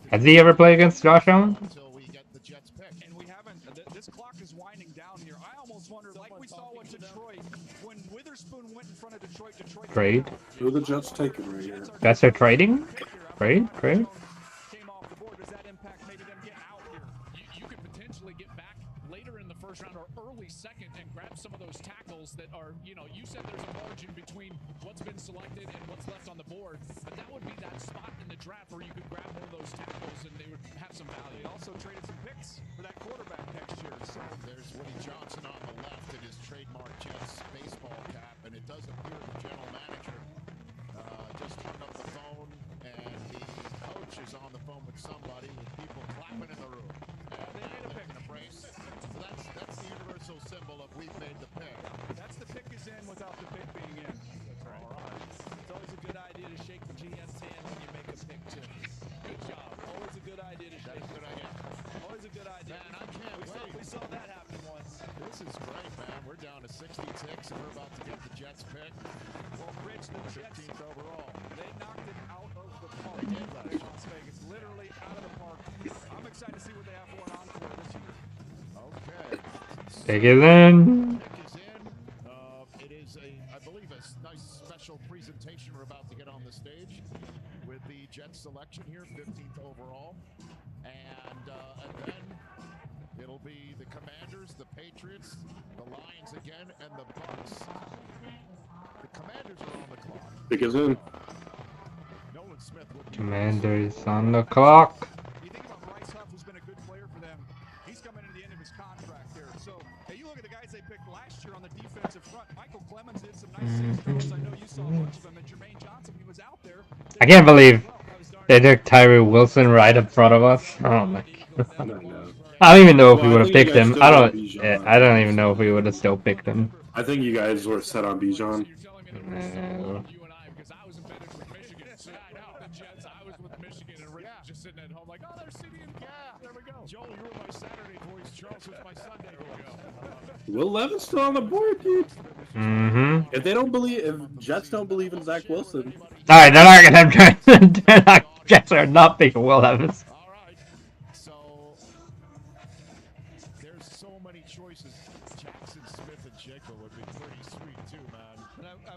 Has he ever played against Josh Allen? And we haven't. This clock is winding down here. I almost When Witherspoon went in front of Detroit, Trade. Who are the Jets taking right here? Jets are trading? Trade? Trade? came off the board. Does that impact maybe them getting out here? You could potentially get back later in the first round or early second and grab some of those tackles that are, you said there's a margin between what's been selected and what's left on the board, but that would be that spot in the draft where you could grab one of those tackles and they would have some value. They also traded some picks for that quarterback next year. So there's Woody Johnson on the left in his trademark Jets baseball cap, and it does appear the general manager just hung up the phone, and the coach is on the phone with somebody, with people clapping in the room. And they made a pick and a brace. So that's the universal symbol of we've made the pick. That's the pick is in without the pick being in. That's right. All right. It's always a good idea to shake the GM's hand when you make a pick, too. Good job. Always a good idea to shake. That's a good idea. Always a good idea. Man, I can't wait. We saw that happen once. This is great, man. We're down to 60 ticks, and we're about to get the Jets pick. Well, Rich, the Jets 15th overall. They knocked it out of the park. They did last year. Las Vegas, literally out of the park. I'm excited to see what they have going on for this year. Okay. Pick is in. Pick is in. It is I believe, a nice special presentation we're about to get on the stage with the Jets selection here, 15th overall, and then it'll be the Commanders, the Patriots, the Lions again, and the Bucs. The Commanders are on the clock. Pick is in. Nolan Smith will be Commanders on the clock. You think about Bryce Huff, who's been a good player for them. He's coming to the end of his contract here. So, hey, you look at the guys they picked last year on the defensive front. Michael Clemens did some nice saves throws. I know you saw a bunch of them. And Jermaine Johnson, he was out there. I can't believe they took Tyree Wilson right in front of us. Oh my god. I don't even know if we would have picked him. I don't even know if we would have still picked him. I think you guys were set on Bijan. No. Just sitting at home like, oh, there's CD and there we go. Joel, you were my Saturday voice. Charles was my Sunday voice. Will Levis still on the board, dude? Mm-hmm. If Jets don't believe in Zach Wilson. Alright, they're not gonna have Jets are not picking Will Levis. All right. So there's so many choices. Jackson Smith and Jigba would be pretty sweet too, man. I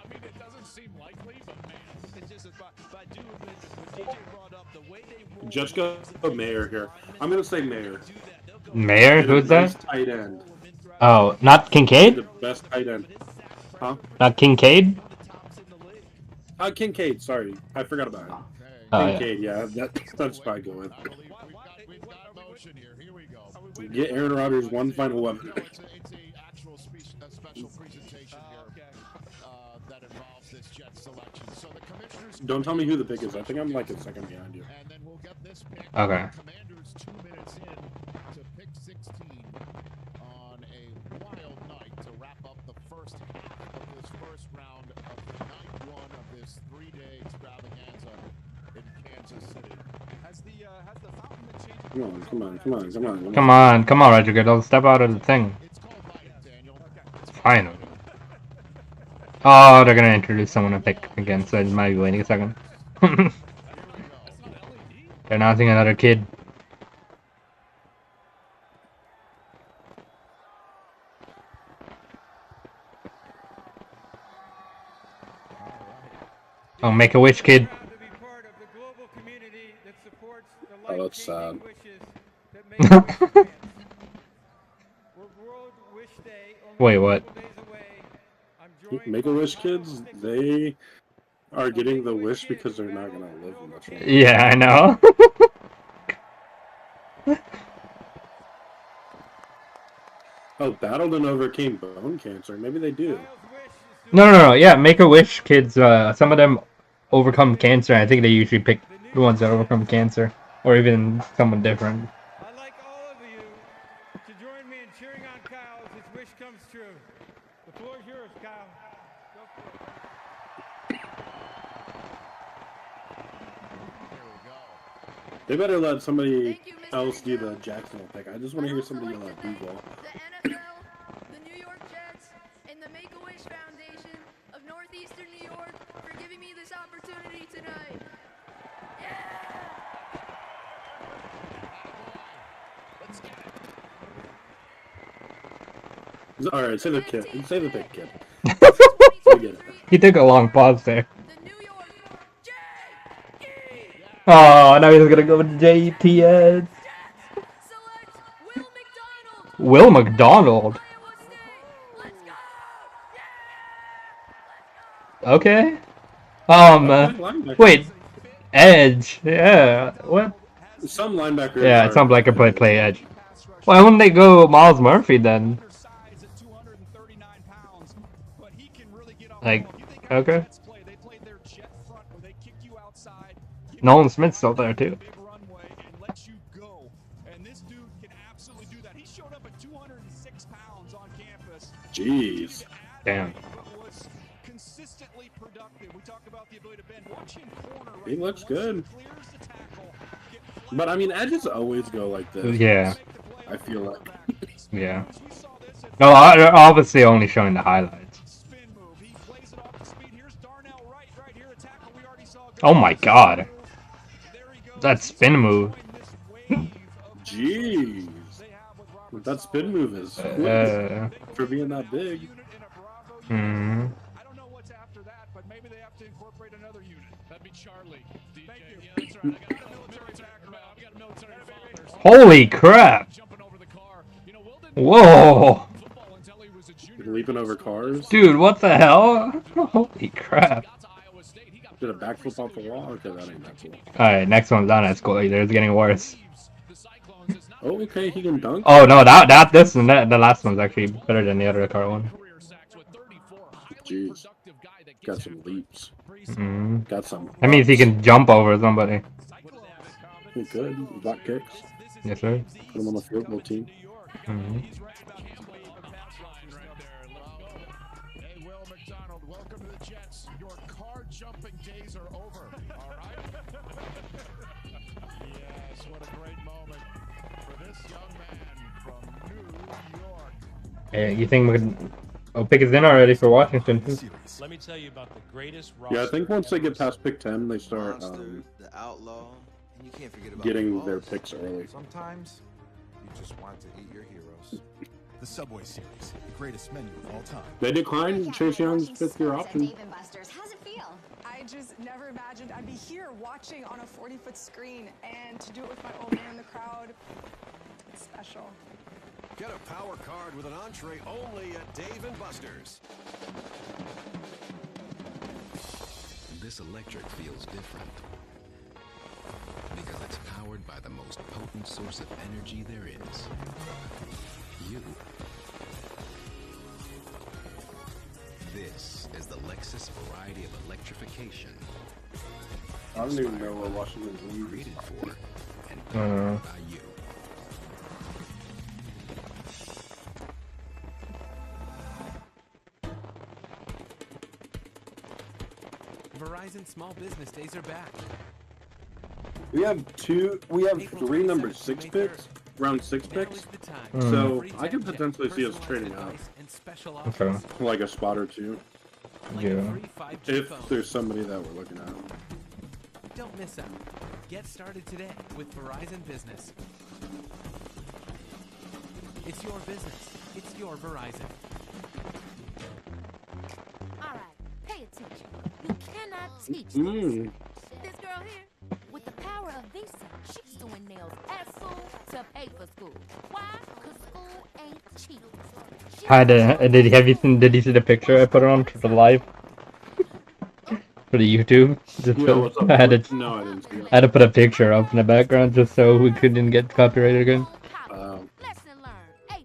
mean, it doesn't seem likely, but man, it's just but I do admit what DJ brought up, the way they roll. Just go Mayer here. I'm gonna say Mayer. Mayer? Who's that? Tight end. Oh, not Kincaid? The best tight end. Huh? Not Kincaid? Kincaid, sorry. I forgot about it. Oh, Kincaid, yeah. That's probably going. We've got motion here. Here we go. Get Aaron Rodgers one final weapon. It's a actual special presentation here that involves this Jet selection. So the Commissioners. Don't tell me who the pick is. I think I'm like a second behind you. And then we'll get this pick. Okay. Commanders 2 minutes in to pick 16 on a wild night to wrap up the first half of this first round of night one of this 3-day extravaganza in Kansas City. Has the fountain been changed? Come on, Roger Goodell. Step out of the thing. Finally. Oh, they're gonna introduce someone to pick again, so I might be waiting a second. They're announcing another kid. Oh, Make-A-Wish kid. Oh, that's sad. Wait, what? Make-A-Wish kids, they are getting the wish because they're not gonna live much longer. Yeah, I know. Oh, battled and overcame bone cancer. Maybe they do. No. Yeah, Make-A-Wish kids, some of them overcome cancer. I think they usually pick the ones that overcome cancer. Or even someone different. I'd like all of you to join me in cheering on Kyle as his wish comes true. The floor is yours, Kyle. Go for it. They better let somebody else do the Jacksonville pick. I just want to hear somebody yell at Google. The NFL, the New York Jets, and the Make-A-Wish Foundation of Northeastern New York for giving me this opportunity tonight. All right, say the kid. Say the pick, kid. He took a long pause there. Oh, now he's gonna go with JTS. Will McDonald. Okay. Wait. Edge. Yeah. What? Some linebackers. Yeah, some linebacker play edge. Why wouldn't they go Miles Murphy then? Like, okay. Nolan Smith's still there too. Jeez. Damn. He looks good. But I mean, edges always go like this. Yeah. I feel like. Yeah. No, obviously only showing the highlights. Oh my god. That spin move. Jeez. That spin move is for being that big. Hmm. Holy crap! Whoa! Leaping over cars? Dude, what the hell? Holy crap. Did a backflip off the wall? Okay, that ain't that cool. Alright, next one's not as cool either. It's getting worse. Oh, okay, he can dunk. Oh no, the last one's actually better than the other car one. Jeez. Got some leaps. Mm. Got some. That means he can jump over somebody. He could. Back kicks. Yes, sir. Put him on the field goal team. Mm-hmm. Hey, Will McDonald, welcome to the Jets. Your car jumping days are over. All right. Yes, what a great moment for this young man from New York. Hey, you think we could... Oh, pick is in already for Washington too. Let me tell you about the greatest Yeah, I think once they get past pick 10, they start the outlaw, and you can't forget about getting their picks early. Sometimes you just want to eat your heroes. The Subway Series, the greatest menu of all time. They declined Chase Young's fifth-year option. Dave and Buster's, how's it feel? I just never imagined I'd be here watching on a 40-foot screen, and to do it with my old man in the crowd, it's special. Get a power card with an entree only at Dave & Buster's. This electric feels different because it's powered by the most potent source of energy there is. You. This is the Lexus variety of electrification. I don't even know what Washington's league created for and powered by you. Verizon small business days are back. We have three number 6 picks, round 6 picks. So I can potentially see us trading out. Okay. Like a spot or two. Yeah. If there's somebody that we're looking at. Don't miss out. Get started today with Verizon Business. It's your business. It's your Verizon. All right, pay attention. You cannot teach this. This girl here, with the power of Visa, she's doing nails at school to pay for school. Why? Because school ain't cheap. Did you see the picture I put on for the live? For the YouTube? Just Yeah, so what's up? I had to, No, I didn't see it. I had to put a picture up in the background just so we couldn't get copyrighted again. Lesson learned. A+,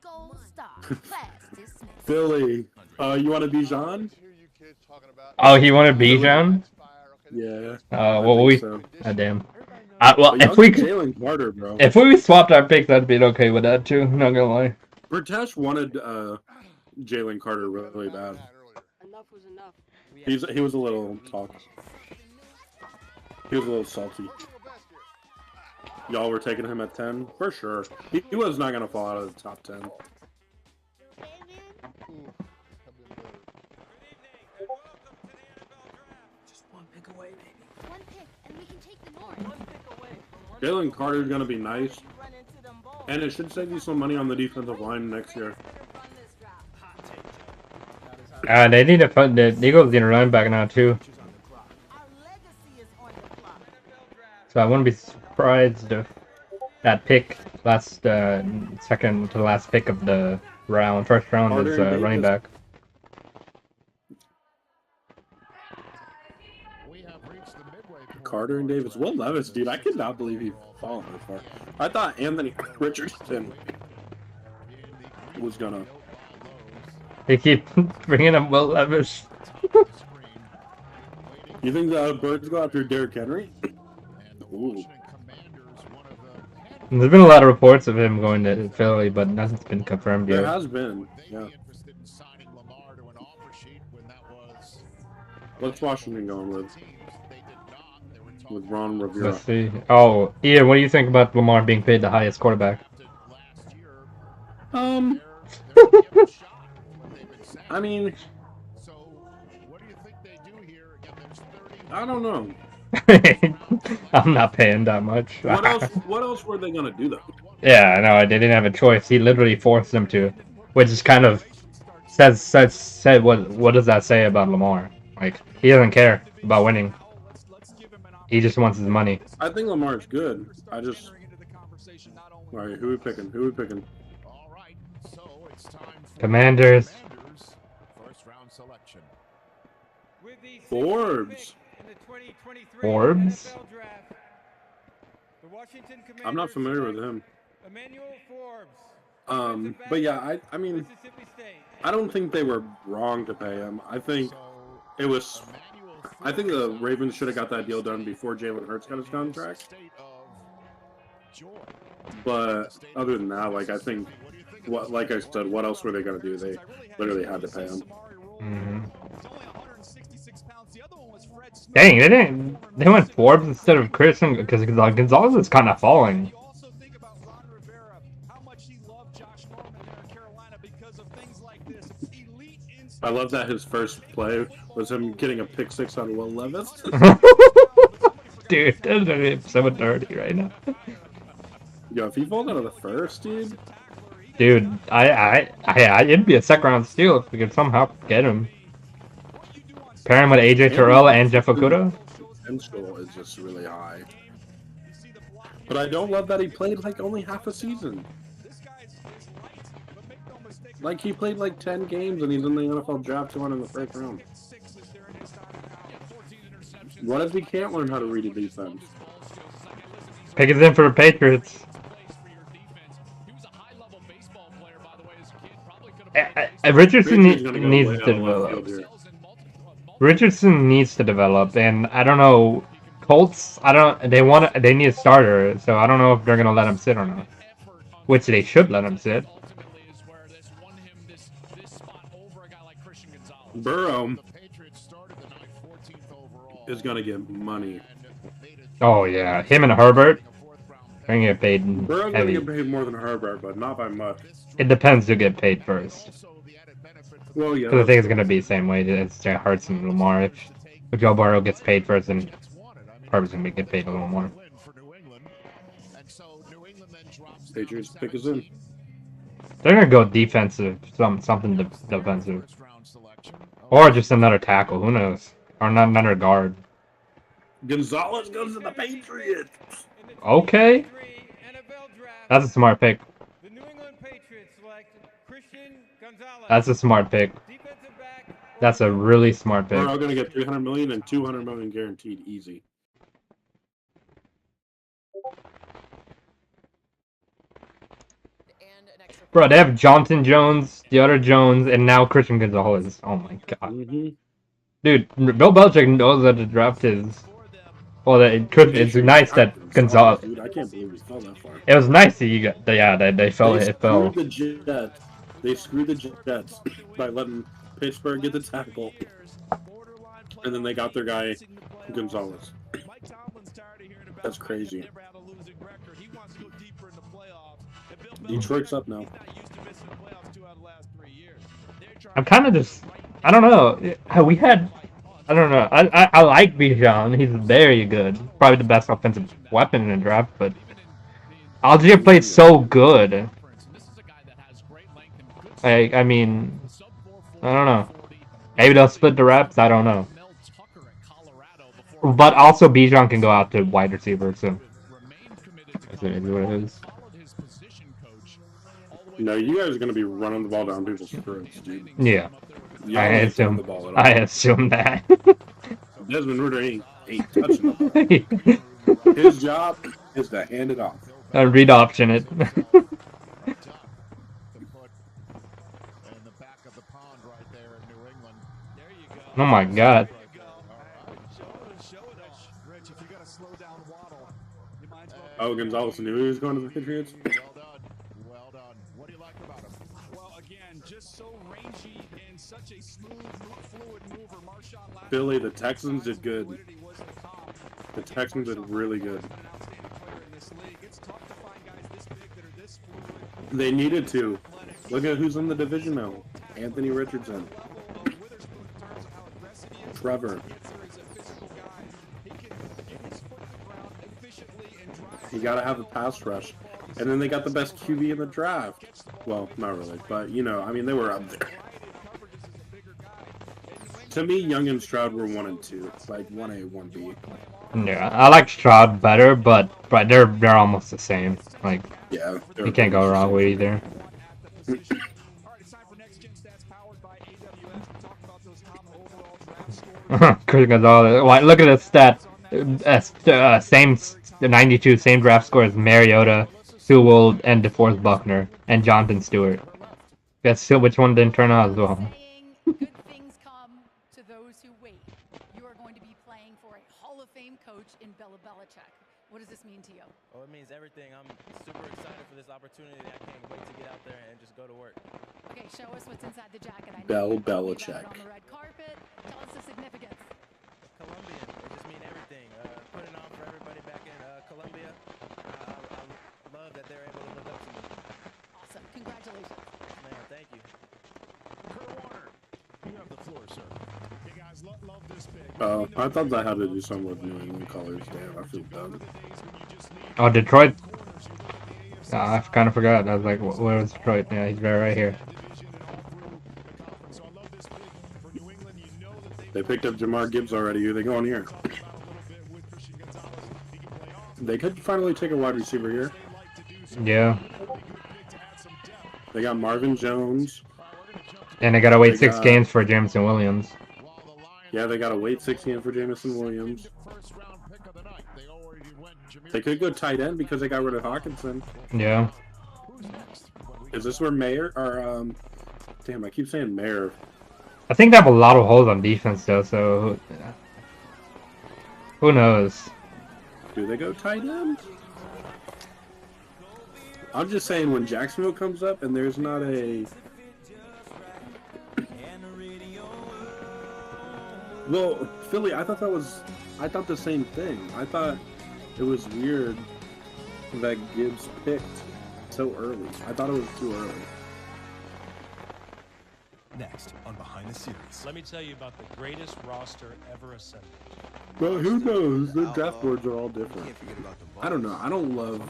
gold star. Class dismissed. Philly, you want to be Jean? Oh, he wanted Bijan? Yeah. Well, we... so. Ah, damn. Well, if we could... Jalen Carter, bro. If we swapped our picks, I'd be okay with that too, not gonna lie. Bertesh wanted Jalen Carter really bad. Enough was enough. He was a little talk. He was a little salty. Y'all were taking him at 10? For sure. He was not going to fall out of the top 10. Just one pick away, baby. One pick, and we can take the north. One pick away from Jalen Carter's going to be nice. And it should save you some money on the defensive line next year. They need to fund the Eagles need a running back now too. So I wouldn't be surprised if that pick last second to last pick of the round, first round is running back. Carter and Davis. Will Levis, dude, I could not believe he fallen that far. I thought Anthony Richardson was gonna. They keep bringing up Will Levis. You think the Birds go after Derrick Henry? Ooh. There's been a lot of reports of him going to Philly, but nothing's been confirmed yet. There has been, yeah. What's Washington going with? With Ron Rivera. Let's see. Oh, Ian, what do you think about Lamar being paid the highest quarterback? I mean, I don't know. I'm not paying that much. What else were they gonna do though? Yeah, I know. They didn't have a choice. He literally forced them to, which is kind of said what does that say about Lamar? Like, he doesn't care about winning. He just wants his money. I think Lamar's good. I just. All right, who we picking? Who we picking? Commanders. Forbes. Forbes? I'm not familiar with him. But yeah, I mean, I don't think they were wrong to pay him. I think it was. I think the Ravens should have got that deal done before Jalen Hurts got his contract. But other than that, like I think, like I said, what else were they gonna do? They literally had to pay him. Mm-hmm. Dang, they went Forbes instead of Christian because Gonzalez is kind of falling. I love that his first play was him getting a pick six on Will Levis. Dude, that's so dirty right now. Yo, if he falls out of the first, dude. Dude, it'd be a second round steal if we could somehow get him. Pair him with AJ Terrell and Jeff Okuda. Potential is just really high. But I don't love that he played like only half a season. Like he played like 10 games and he's in the NFL draft one in the first round. What if he can't learn how to read a defense? Pick it in for the Patriots. Richardson needs to develop. Richardson needs to develop, and I don't know. Colts, they need a starter, so I don't know if they're gonna let him sit or not. Which they should let him sit. Burrow is gonna get money. Oh yeah, him and Herbert, they're gonna get paid Burrow's heavy. gonna get paid more than Herbert, but not by much. It depends who get paid first. Well, yeah. Because I think it's gonna be the same way. It's Hurts and Lamar. If Joe Burrow gets paid first, then Herbert's gonna get paid a little more. Patriots pick us in. They're gonna go defensive, something defensive, or just another tackle. Who knows? Or not another guard. Gonzalez goes to the Patriots. Okay, that's a smart pick. That's a smart pick. That's a really smart pick. We're all gonna get $300 million and $200 million guaranteed, easy. Bro, they have Jonathan Jones, the other Jones, and now Christian Gonzalez. Oh my god. Mm-hmm. Dude, Bill Belichick knows that the draft is. Well, it's nice that Gonzalez. Dude, I can't believe we fell that far. It was nice that you got. Yeah, they fell. It fell. They screwed the Jets by letting Pittsburgh get the tackle, and then they got their guy Gonzalez. That's crazy. Detroit's up now. I'm kind of just. I don't know. We had. I don't know. I like Bijan. He's very good. Probably the best offensive weapon in the draft, but Algier played so good. I mean, I don't know. Maybe they'll split the reps. I don't know. But also, Bijan can go out to wide receiver, so it is what it is. No, you guys are going to be running the ball down people's throats, dude. Yeah, Y'all I ain't throwing assume. the ball at all. I assume that. Desmond Ridder ain't touching the ball. His job is to hand it off. Read option it. Oh my God. Oh, Gonzalez knew he was going to the Patriots. Well done. What do you like about him? Well, again, just so rangy and such a smooth, fluid mover. Marshawn Philly, the Texans did good. The Texans did really good. They needed to. Look at who's in the division now. Anthony Richardson. Trevor. You gotta have a pass rush. And then they got the best QB in the draft. Well, not really, but you know, I mean, they were up there. To me, Young and Stroud were 1 and 2, like 1A, 1B. Yeah, I like Stroud better, but they're almost the same. Like, yeah, you can't go wrong with either. Chris Gonzalez. Well, look at the stat. Same 92, same draft score as Mariota, Sewell, and DeForest Buckner, and Jonathan Stewart. Guess which one didn't turn out as well. Good things come to those who wait. You are going to be playing for a Hall of Fame coach in Belichick. What does this mean to you? Oh, it means everything. I'm super excited for this opportunity. I can't wait to get out there and just go to work. Okay, show us what's inside the jacket. I Belichick. On the red carpet. Tell us the significance. Colombian. It just means everything. Putting on for everybody back in Colombia. I love that they're able to look up to me. Awesome. Congratulations. Man, thank you. Kurt Warner, you have the floor, sir. Hey guys, love this pick. I thought that had to do something with New England colors. Damn, I feel dumb. Oh, Detroit. I kind of forgot. I was like, where was Detroit? Yeah, he's right here. They picked up Jamar Gibbs already. Who are they going here? They could finally take a wide receiver here. Yeah. They got Marvin Jones. And they gotta wait 6 games for Jameson Williams. Yeah, they gotta wait 6 games for Jameson Williams. They could go tight end because they got rid of Hawkinson. Yeah. Is this where Mayer or damn, I keep saying Mayer. I think they have a lot of holes on defense though, so who knows? Do they go tight end? I'm just saying when Jacksonville comes up and there's not a well, Philly, I thought the same thing. I thought it was weird that Gibbs picked so early. I thought it was too early. Next on Behind the Series. Let me tell you about the greatest roster ever assembled. Well, who knows? The draft boards are all different. I don't know. I don't love,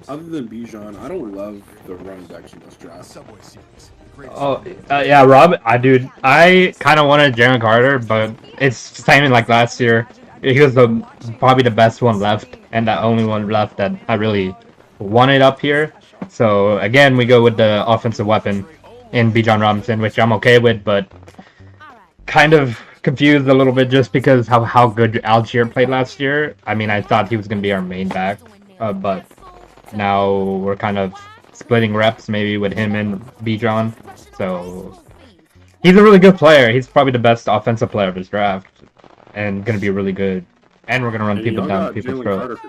other than Bijan, I don't love the running backs in this draft. Subway Series. Oh, yeah, Rob, I kind of wanted Jalen Carter, but it's same like last year. He was probably the best one left, and the only one left that I really wanted up here. So, again, we go with the offensive weapon in Bijan Robinson, which I'm okay with, but kind of confused a little bit just because how good Algier played last year. I mean, I thought he was going to be our main back, but now we're kind of splitting reps maybe with him and Bijan. So he's a really good player. He's probably the best offensive player of his draft and going to be really good. And we're going to run people down people's throats.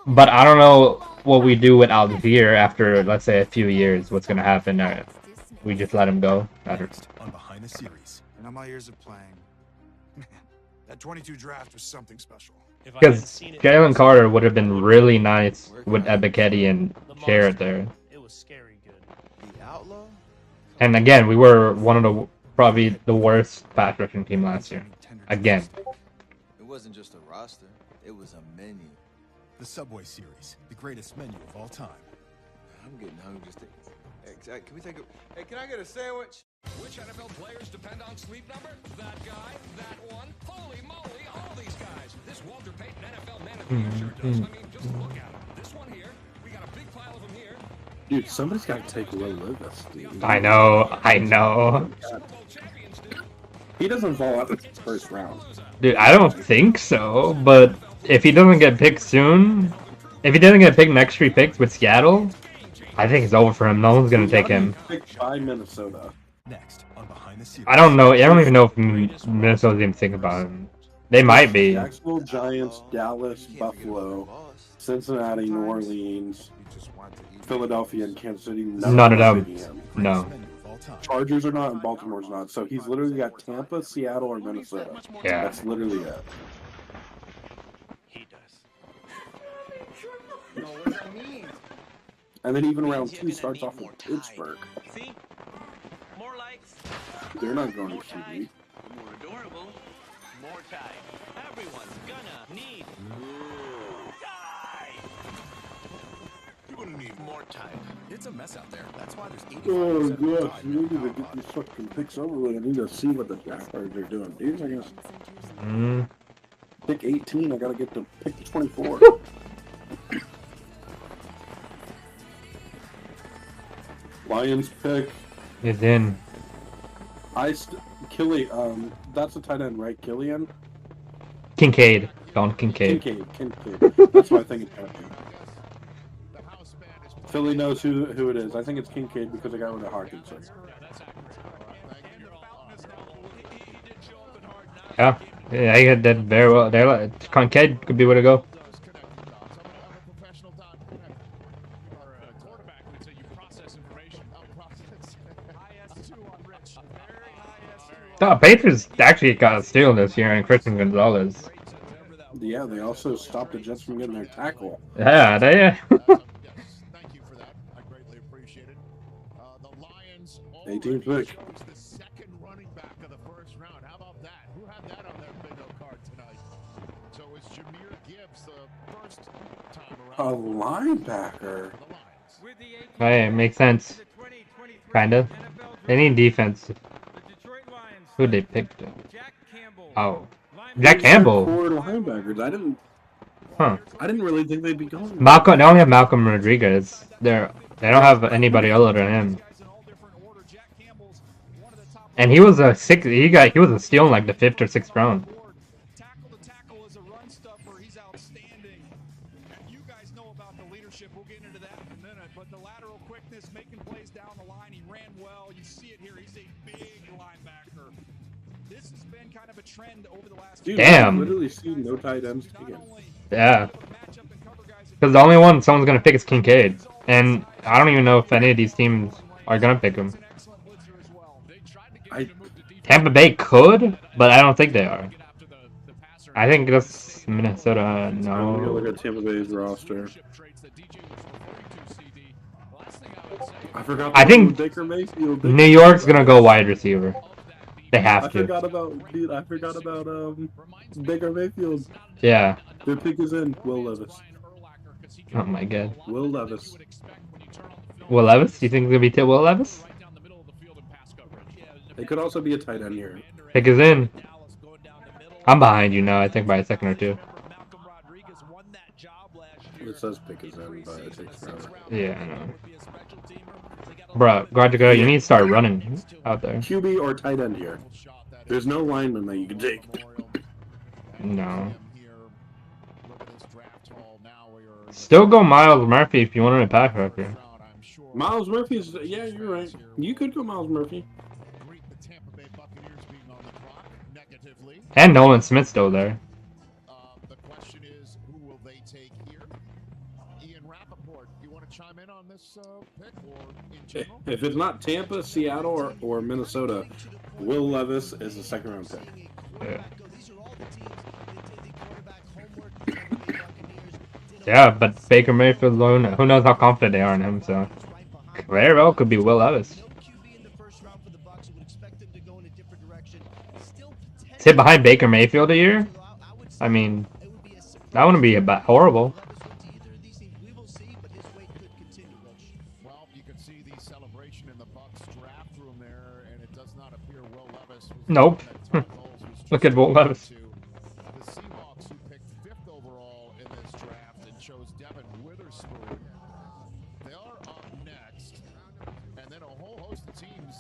But I don't know what we do with Algier after, let's say, a few years. What's going to happen? We just let him go. Next on Behind the Series. In all my years of playing, man, that 22 draft was something special. Because Jalen Carter would have been really nice with Ebiketie and Jarrett there. It was scary good. The Outlaw? And again, we were one of the probably the worst pass rushing team last year. Again. It wasn't just a roster, it was a menu. The Subway Series, the greatest menu of all time. I'm getting hungry just to... Hey, can we take a... Hey, can I get a sandwich? Which NFL players depend on Sleep Number? That guy, that one. Holy moly, all these guys. This Walter Payton NFL man of the year sure does. I mean, just look at him. This one here, we got a big pile of them here. Dude, somebody's got to take Will Levis, dude. I know. He doesn't fall out of the first round. Dude, I don't think so, but if he doesn't get picked soon, if he doesn't get picked next 3 picks with Seattle, I think it's over for him. No one's gonna take him. Picked by Minnesota. Next, on Behind the Scenes. I don't know. I don't even know if Minnesota's even thinking about him. They might be. Jacksonville, Giants, Dallas, Buffalo, Cincinnati, New Orleans, Philadelphia, and Kansas City. None of them. No. Chargers are not, and Baltimore's not. So he's literally got Tampa, Seattle, or Minnesota. Yeah. That's literally it. He does. No, what does that mean? And then even round 2 starts off with Pittsburgh. See? More likes. They're not going to QB. More adorable. More time. Everyone's gonna need time. You're gonna need more time. It's a mess out there. That's why there's 85% Oh, of the gosh. We need to get these fucking picks over with. I need to see what the Jaguars are doing. Dude, I guess. Pick 18. I got to get to pick 24. Lions pick. He's in. That's a tight end, right? Killian? Kincaid. Don Kincaid. Kincaid. That's what I think it's going to be. Philly knows who it is. I think it's Kincaid because I got rid of Hawkinson. Yeah. Yeah, he did very well. Kincaid could be where to go. The Patriots actually got a steal this year in Christian Gonzalez. Yeah, they also stopped the Jets from getting their tackle. Yeah, they. 18th pick. A linebacker. Hey, it makes sense. Kinda. They need defense. Who they picked? Oh, Jack Campbell. 4 linebackers. I didn't really think they'd be going. Malcolm. They only have Malcolm Rodriguez. They don't have anybody other than him. And he was a he was a steal in like the 5th or 6th round. Dude, Damn. I literally see no tight ends taken. Yeah. Because the only one someone's gonna pick is Kincaid, and I don't even know if any of these teams are gonna pick him. Tampa Bay could, but I don't think they are. I think that's Minnesota. I'm gonna No. look at Tampa Bay's roster. I forgot. I think Baker Mayfield. New York's gonna go wide receiver. They have I to. forgot about Baker Mayfield. Yeah. Their pick is in. Will Levis. Oh my god. Will Levis. Will Levis? You think it's gonna be Will Levis? It could also be a tight end here. Pick is in. I'm behind you now. I think by a second or two. It says pick is in, but it takes forever. Yeah, I know. Bruh, Guardiga, you need to start running out there. QB or tight end here. There's no lineman that you can take. No. Still go Miles Murphy if you wanted a pass rusher. Miles Murphy's, yeah, you're right. You could go Miles Murphy. And Nolan Smith's still there. The question is, who will they take here? Ian Rappaport, you want to chime in on this pick or in general? If it's not Tampa, Seattle, or Minnesota, Will Levis is a second-round pick. Yeah. Yeah, but Baker Mayfield, who knows how confident they are in him, so very well could be Will Levis. Sit behind Baker Mayfield a year? I mean, that wouldn't be horrible. Well, you can see the celebration in the Bucs draft room there, and it does not appear Will Levis Nope. Look at Will Levis. The Seahawks, who picked 5th overall in this draft and chose Devin Witherspoon. They are up next. And then a whole host of teams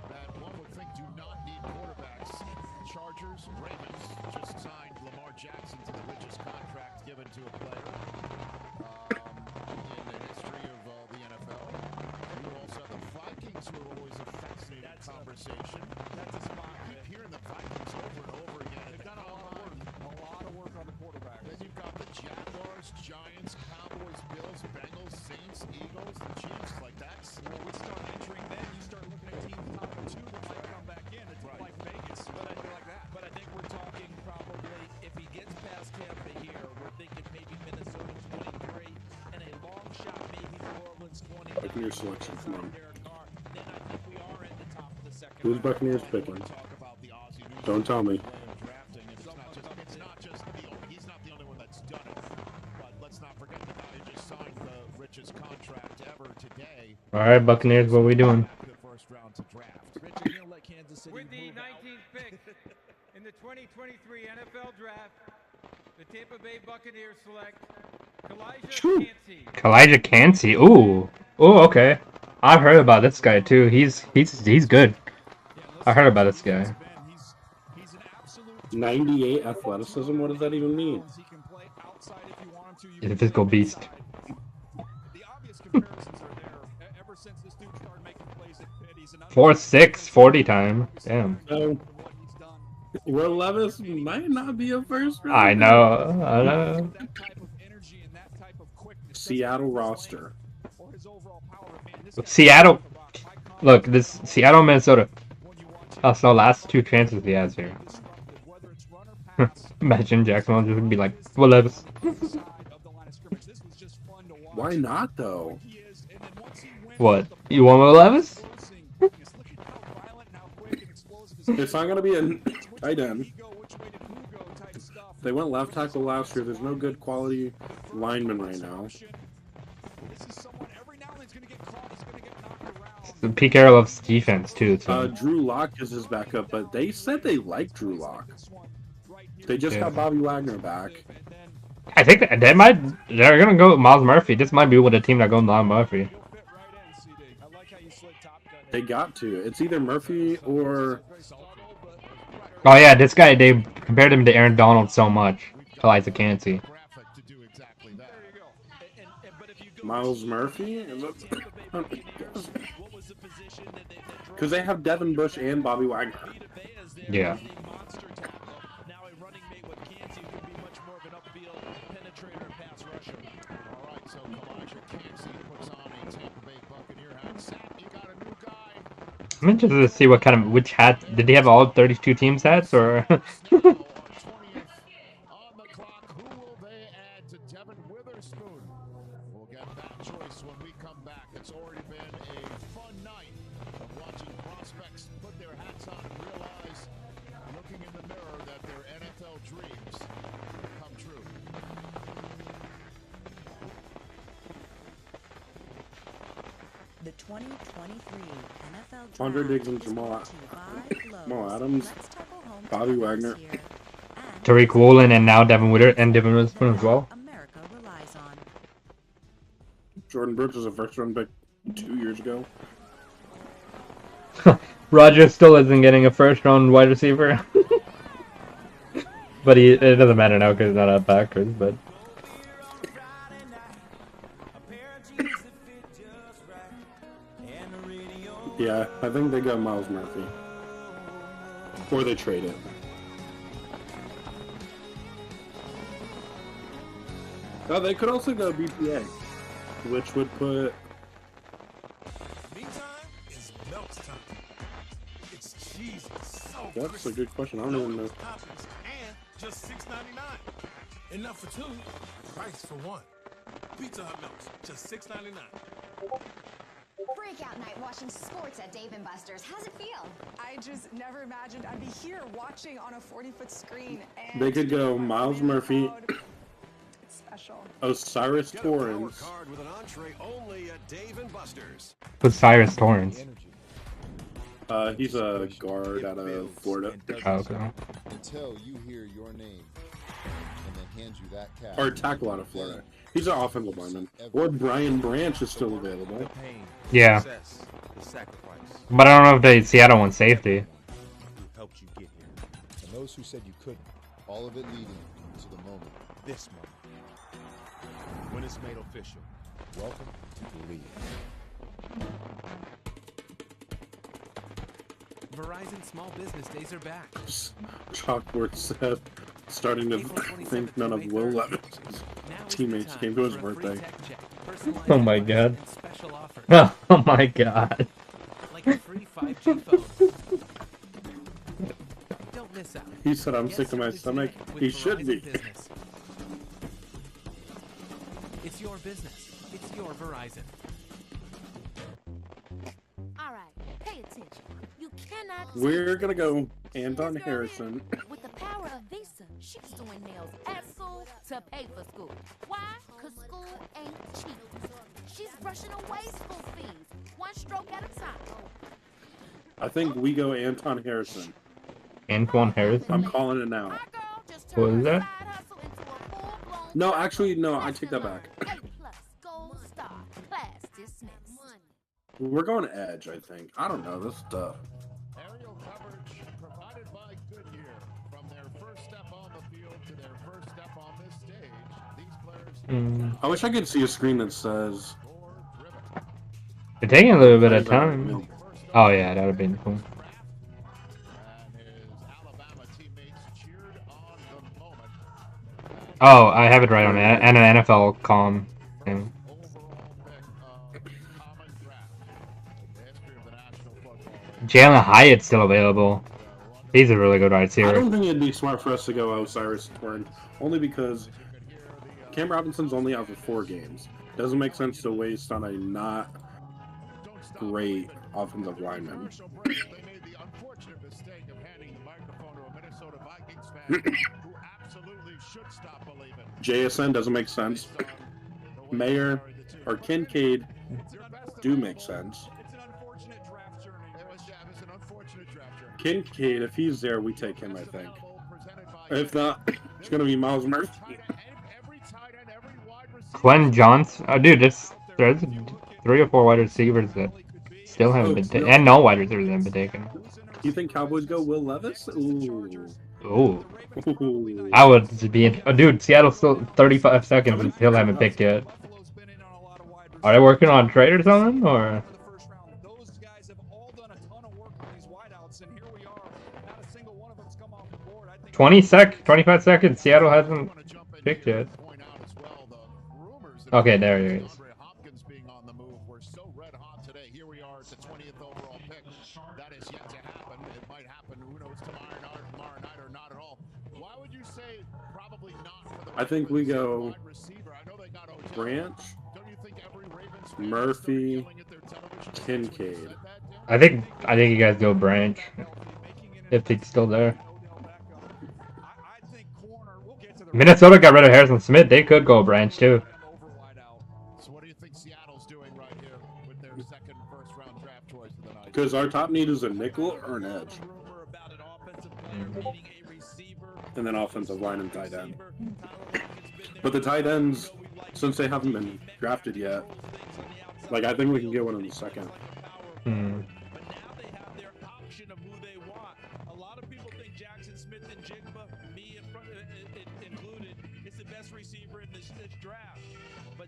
that one would think do not need quarterbacks. Chargers, Ravens just signed Lamar Jackson to the richest contract given to a player in the history of the NFL. You also have the Vikings, who are always a fascinating conversation. That's a spot. I keep hearing the Vikings over and over again. They've done a lot of work on the quarterback. Then you've got the Jaguars, Giants, Cowboys, Bills, Bengals, Saints, Eagles, the Chiefs. Like that's when we start entering. Then you start looking at teams top 2 that might come back in. It's like Vegas, but I do like that. But I think we're talking probably if he gets past Tampa here, we're thinking maybe Minnesota 23 and a long shot maybe New Orleans 20. Buccaneers selection from him. Then I think we are at the top of the second. Who's Buccaneers picking? Don't tell me. It's not just he's not the only one that's done it. But let's not forget the guy who just signed the richest contract ever today. All right, Buccaneers, what are we doing? The first round to draft. With the 19th pick in the 2023 NFL Draft, the Tampa Bay Buccaneers select Elijah Cansey. Ooh, okay. I've heard about this guy too. He's good. I heard about this guy. 98 athleticism. What does that even mean? He's a physical beast. 4'6", 40 time. Damn. Will Levis might not be a first round. I know. Seattle roster. Seattle. Look, this Seattle, Minnesota. That's the last 2 chances he has here. Imagine Jackson will just be like, Will Levis. Why not though? What? You want Will Levis? It's not gonna be a tight end. They went left tackle last year. There's no good quality lineman right now. Pete Carroll loves defense too. So. Drew Lock is his backup, but they said they like Drew Lock. They just got Bobby Wagner back. I think they're gonna go with Miles Murphy. This might be with a team that goes Miles Murphy. They got to. It's either Murphy or. Oh yeah, this guy, they compared him to Aaron Donald so much. Elijah Cansey. Miles Murphy? Because they have Devin Bush and Bobby Wagner. Yeah. I'm interested to see which hat did he have all 32 teams hats or We'll get that choice when we come back. It's already been a fun night of watching prospects put their hats on and realize, looking in the mirror, that their NFL dreams come true. The 2023 NFL Draft. Andre Diggs and Jamal Adams, Bobby Wagner, Tariq Woolen, and now Devin Witherspoon as well. Jordan Brooks was a first-round pick 2 years ago. Rodgers still isn't getting a first-round wide receiver, but it doesn't matter now because he's not at Packers. But yeah, I think they got Miles Murphy, or they trade it. Oh, they could also go BPA, which would put. Meantime, it's melt time. It's cheesy, so That's a good question. I don't even know. And just $6.99. Enough for 2, price for 1. Pizza Hut melts, just $6.99. Breakout night watching sports at Dave & Buster's. How's it feel? I just never imagined I'd be here watching on a 40-foot screen. And They could go Miles Murphy, it's special. Osiris Torrance, Card with an entree only at Dave & Buster's. Osiris Torrance. He's a guard out of Florida. Okay. Until you hear your name and then hand you that cap. Or tackle out of Florida. He's an offensive lineman. Or Brian Branch is still available. Yeah. But I don't know if the Seattle wants safety. Who helped you get here. And those who said you couldn't. All of it leading to the moment. This moment. When it's made official. Welcome to the league. Verizon small business days are back. Chalkboard said, starting to think none of Will Levis's teammates came to his birthday. Oh my god. Oh my god. Like a free 5G phone. Don't miss out. He said, I'm sick to my stomach. He should be. It's your business. It's your Verizon. Alright, pay attention. You cannot. We're gonna go Anton Harrison. With the power of Visa, she's doing nails at school to pay for school. Why? Cause school ain't cheap. She's brushing away school fees, one stroke at a time. I think we go Anton Harrison. Antoine Harrison? I'm calling it now. What is that? No, actually, no, I take that back. Gold star, class dismissed. We're going Edge, I think. I don't know, this stuff. Aerial coverage provided by Goodyear. From their first step on the field to their first step on this stage, these players... I wish I could see a screen that says... They're taking a little bit of time. Oh yeah, that would have been cool. Oh, I have it right on it. And an NFL comm thing. Jalen Hyatt's still available. He's a really good wide I receiver. don't think it'd be smart for us to go Osiris Torn, only because Cam Robinson's only out for 4 games. Doesn't make sense to waste on a not great offensive lineman. JSN doesn't make sense. Mayer or Kincaid do make sense. Kincaid, if he's there, we take him, I think. If not, it's going to be Miles Murphy. Glenn Johnson. Oh, dude, there's 3 or 4 wide receivers that still haven't been taken. And no wide receivers haven't been taken. You think Cowboys go Will Levis? Ooh. Ooh. I would be... Oh, dude, Seattle's still 35 seconds and still haven't picked yet. Are they working on a trade or something? Or... 25 seconds. Seattle hasn't picked yet. Okay, there he is. I think we go Branch, Murphy, Kincaid. I think you guys go Branch if he's still there. Minnesota got rid of Harrison Smith. They could go Branch too. So what do you think Seattle's doing right here with their second first-round draft choice of the night? Because our top need is a nickel or an edge. And then offensive line and tight end. But the tight ends, since they haven't been drafted yet, like I think we can get one in the second.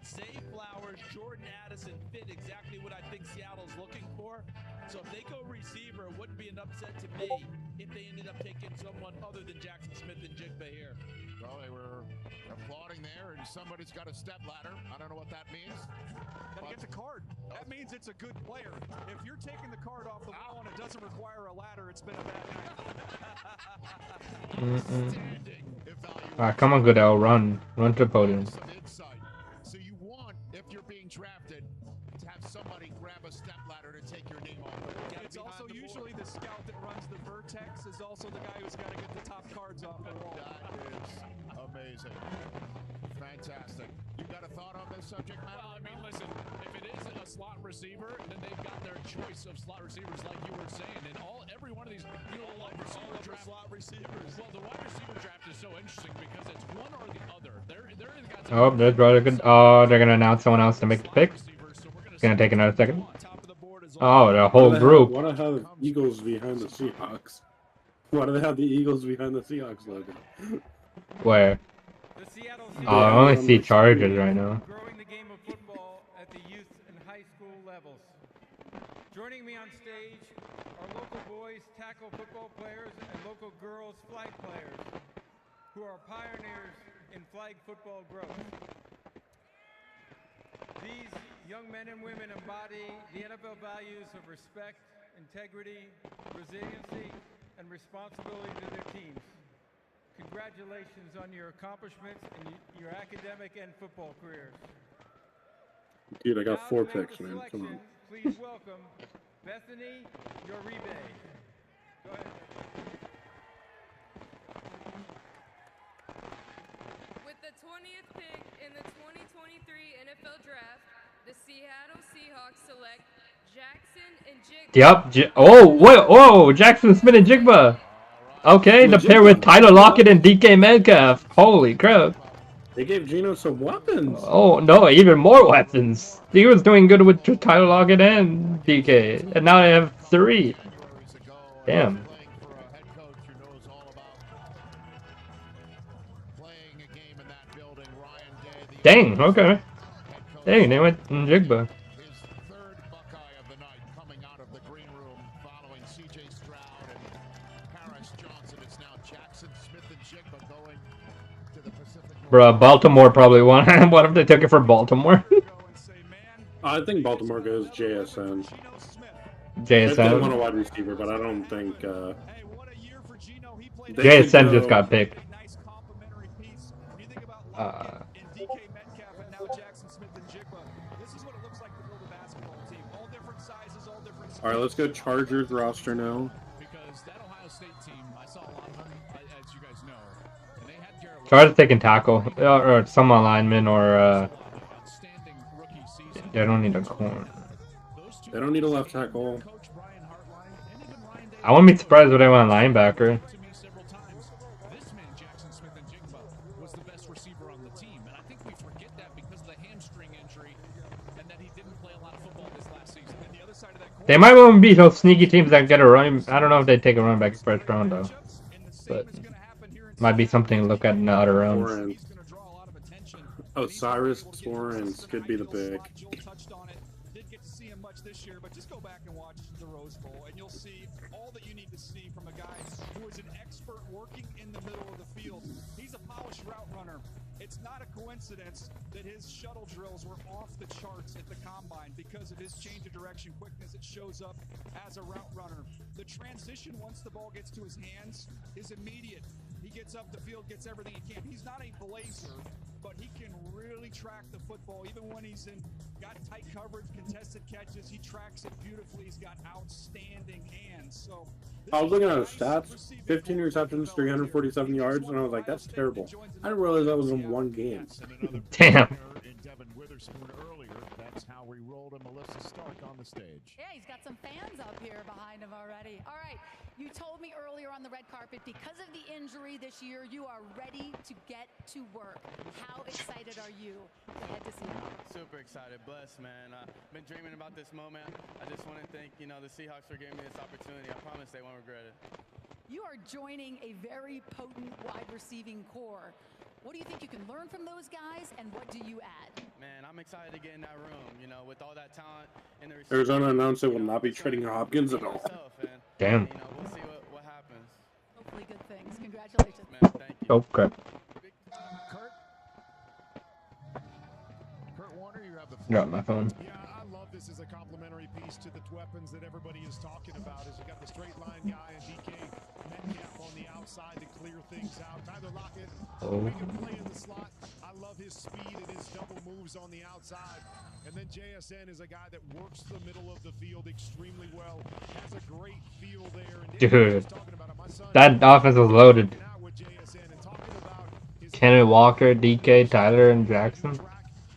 Zay Flowers, Jordan Addison fit exactly what I think Seattle's looking for. So if they go receiver, it wouldn't be an upset to me if they ended up taking someone other than Jackson Smith and Jigba here. Well, they were applauding there, and somebody's got a step ladder. I don't know what that means. Gotta get the card. That means it's a good player. If you're taking the card off the wall and it doesn't require a ladder, it's been a bad night. Alright, come on, Goodell. Run to the podium. So you want, if you're being drafted, to have somebody grab a step ladder to take your name off. It's also usually the scout that runs the vertex is also the guy who just got to get the top cards off the wall. That is amazing. Fantastic. You got a thought on this subject matter? Well, I mean, listen, if it is a slot receiver, then they've got their choice of slot receivers, like you were saying. And every one of these, you know, wide receiver draft, slot receivers. Well, the wide receiver draft is so interesting because it's one or the other. They're the guys. Oh, that's really good. Oh, they're gonna announce someone else to make the pick. It's gonna take another second. Oh, the whole group. Why do they have Eagles behind the Seahawks? Why do they have the Eagles behind the Seahawks logo? Where? Oh, I only see Chargers right now. Growing the game of football at the youth and high school levels. Joining me on stage are local boys tackle football players and local girls flag players who are pioneers in flag football growth. These young men and women embody the NFL values of respect, integrity, resiliency, and responsibility to their teams. Congratulations on your accomplishments in your academic and football careers. Dude, I got 4 picks, man. Come on. Please welcome Bethany Uribe. Go ahead. With the 20th pick in the 2023 NFL Draft, the Seattle Seahawks select Jackson and Jigba. Yep. Oh, whoa, Jackson Smith and Jigba. Okay, the pair with Tyler Lockett and DK Metcalf. Holy crap. They gave Geno some weapons. Oh, no, even more weapons. He was doing good with Tyler Lockett and DK. And now they have 3. Damn. Dang, okay. Dang, they went in Jigba. Bruh, Baltimore probably won. What if they took it for Baltimore? I think Baltimore goes JSN. JSN? They want a wide receiver, but I don't think... JSN just got picked. Alright, let's go Chargers roster now. Chargers taking tackle, or some lineman, or they don't need a corner. They don't need a left tackle. I wouldn't be surprised if they went linebacker. They might want to be those sneaky teams that get a run. I don't know if they take a run back first round though, but might be something to look at in the other rounds. Osiris Torrance could be the pick. Didn't get to see him much this year, but just go back and watch the Rose Bowl, and you'll see all that you need to see from a guy who is an expert working in the middle of the field. He's a polished route runner. It's not a coincidence that his shuttle drills were off the charts at the combine because of his change of direction quickness. It shows up as a route runner. The transition once the ball gets to his hands is immediate. He gets up the field, gets everything he can. He's not a blazer, but he can really track the football. Even when he's got tight coverage, contested catches, he tracks it beautifully. He's got outstanding hands. So I was looking at his stats, 15 receptions, 347 yards, and I was like, that's terrible. I didn't realize that was in one game. Damn. That's how we rolled a Melissa Stark on the stage. Yeah, he's got some fans up here behind him already. All right, you told me earlier on the red carpet, because of the injury this year, you are ready to get to work. How excited are you to head to Seattle? Super excited, blessed, man. Been dreaming about this moment. I just want to thank, the Seahawks for giving me this opportunity. I promise they won't regret it. You are joining a very potent wide receiving core. What do you think you can learn from those guys, and what do you add? Man, I'm excited to get in that room, with all that talent. And Arizona announced it will not be trading Hopkins at all. Damn. We'll see what happens. Hopefully good things. Congratulations. Man, thank you. Oh, crap. Kurt Warner, you have the floor. Dropped my phone. Yeah, I love this as a complimentary piece to the weapons that everybody is talking about. Is you got the straight line guy and DK Metcalf on the outside to clear things out. Tyler Lockett, he can play in the slot. I love his speed and his double moves on the outside. And then JSN is a guy that works the middle of the field extremely well. Has a great feel there. And Dude. talking about That offense was loaded. Kenneth Walker, DK, Tyler, and Jackson.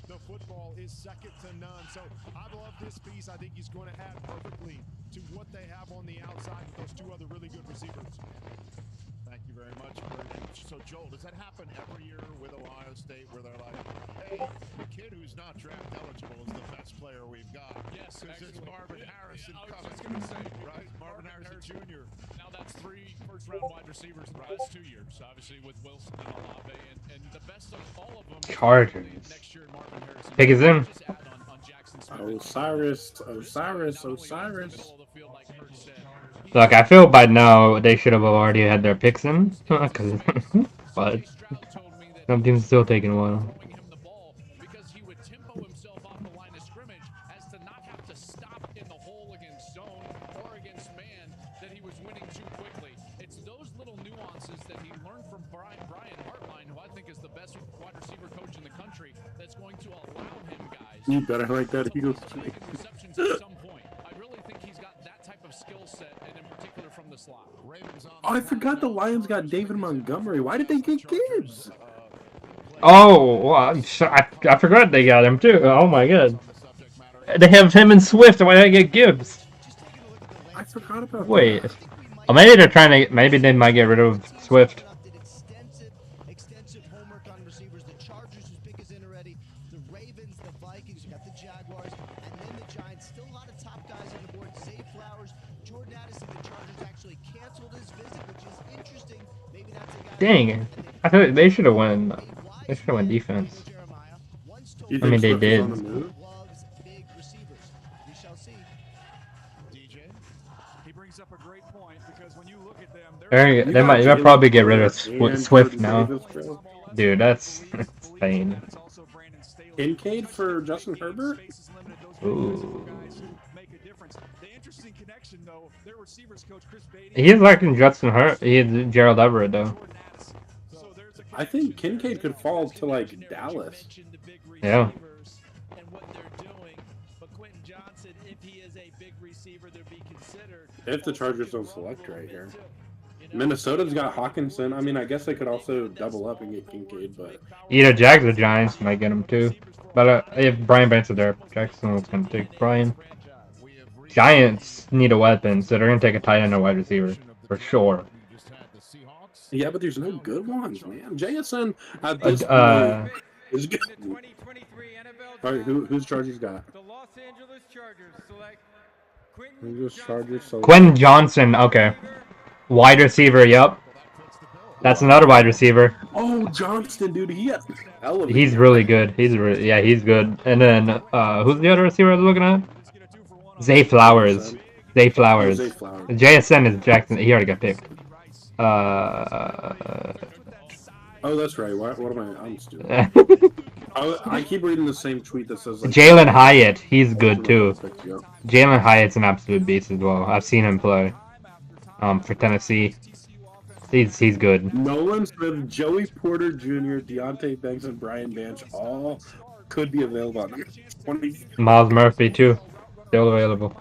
The football is second to none. So I love this piece. I think he's going to add perfectly to what they have on the outside with those two other really good receivers. Thank you very much. So, Joel, does that happen every year with Ohio State where they're like, hey, the kid who's not draft eligible is the best player we've got? Yes, because it's Marvin Harrison I was coming. just going to say, Right? Marvin Harrison Jr. Now that's 3 first-round wide receivers in the last 2 years, obviously with Wilson and Olave, and the best of all of them. Chargers. Pick is in. Osiris. Look, I feel by now they should have already had their picks in, but some teams still taking a while. Because he would tempo himself off the line of scrimmage as to not have to stop in the hole against zone or against man that he was winning too quickly. It's those little nuances that he learned from Brian Hartline, who I think is the best wide receiver coach in the country, that's going to allow him, guys. You better like that Eagles. Receptions at some point. I really think he's got that type of skill set, and in particular from the slot. Oh, I forgot the Lions got David Montgomery. Why did they get Gibbs? Oh, well, I forgot they got him too. Oh my god. They have him and Swift. Why did I get Gibbs? I forgot about Wait. Oh, maybe they're trying to. Maybe they might get rid of Swift. Extensive homework on receivers. The Chargers, whose pick is in already. The Ravens, the Vikings, you got the Jaguars, and then the Giants. Still a lot of top guys on the board. Zay Flowers, Jordan Addison. The Chargers actually canceled his visit, which is interesting. Maybe that's a guy. Dang. I thought they should have won. They should have won defense. I mean, they did. They might probably get rid of Swift now. Dude, that's insane. Kincaid for Justin Herbert? Ooh. He's like in Justin Herbert. He's Gerald Everett though. I think Kincaid could fall to like Dallas. Yeah. If the Chargers don't select right here. Minnesota's got Hawkinson. I mean, I guess they could also double up and get Kincaid, but Either Jags or Giants might get him too. But if Brian Benson there, Jackson was going to take Brian. Giants need a weapon, so they're going to take a tight end or wide receiver for sure. Yeah, but there's no good ones, man. JSN at this point is good. All right, who's Chargers got? The Los Angeles Chargers select Who's Chargers select? Quentin Johnson, okay. Wide receiver, yup. That's another wide receiver. Oh, Johnston, dude, He's really good. He's good. And then who's the other receiver I was looking at? Zay Flowers. Zay Flowers. JSN is Jackson. He already got picked. Oh, that's right. What am I? I'm stupid. I keep reading the same tweet that says like, Jalen Hyatt. He's good too. Jalen Hyatt's an absolute beast as well. I've seen him play. For Tennessee. He's good. Nolan Smith, Joey Porter Jr., Deontay Banks, and Brian Banch all could be available on 20. Miles Murphy too. Still available.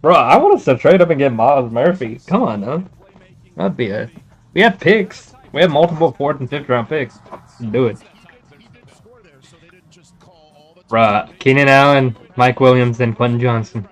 Bro, I want us to trade up and get Miles Murphy. Come on, man. That'd be it. We have picks. We have multiple 4th and 5th round picks. Let's do it. Bruh, Keenan Allen, Mike Williams, and Quentin Johnson.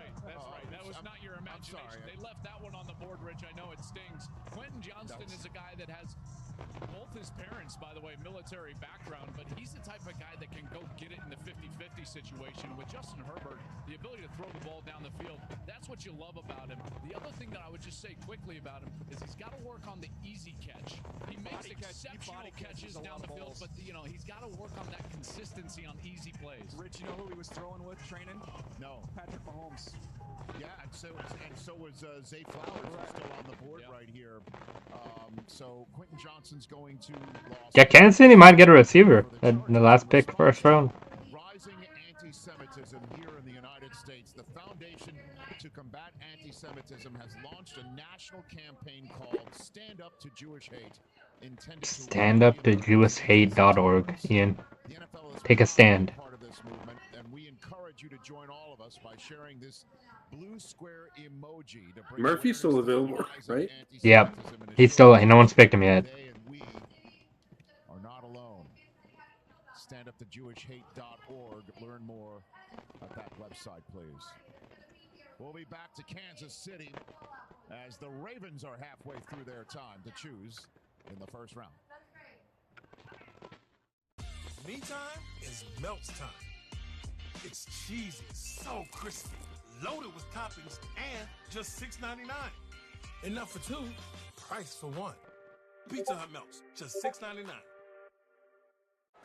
Situation with Justin Herbert, the ability to throw the ball down the field, that's what you love about him. The other thing that I would just say quickly about him is he's got to work on the easy catch. He makes exceptional catches down the field, but you know, he's got to work on that consistency on easy plays. Rich, you know who he was throwing with training? No. Patrick Mahomes. Yeah, and so was Zay Flowers still on the board right here. So Quentin Johnson's going to Yeah, Kansas City might get a receiver at the last pick, first round. Anti-Semitism here in the United States. The Foundation to Combat Anti-Semitism has launched a national campaign called Stand Up to Jewish Hate. Stand up to JewishHate.org, Ian. Take a stand. And we encourage you to join all of us by sharing this blue square emoji. Murphy's still available, right? Yep. He's still, no one's picked him yet. We are not alone. Stand up to JewishHate.org. Learn more at that website, please. We'll be back to Kansas City as the Ravens are halfway through their time to choose in the first round. Me time is Melts time. It's cheesy, so crispy, loaded with toppings, and just $6.99. Enough for two, price for one. Pizza Hut Melts, just $6.99.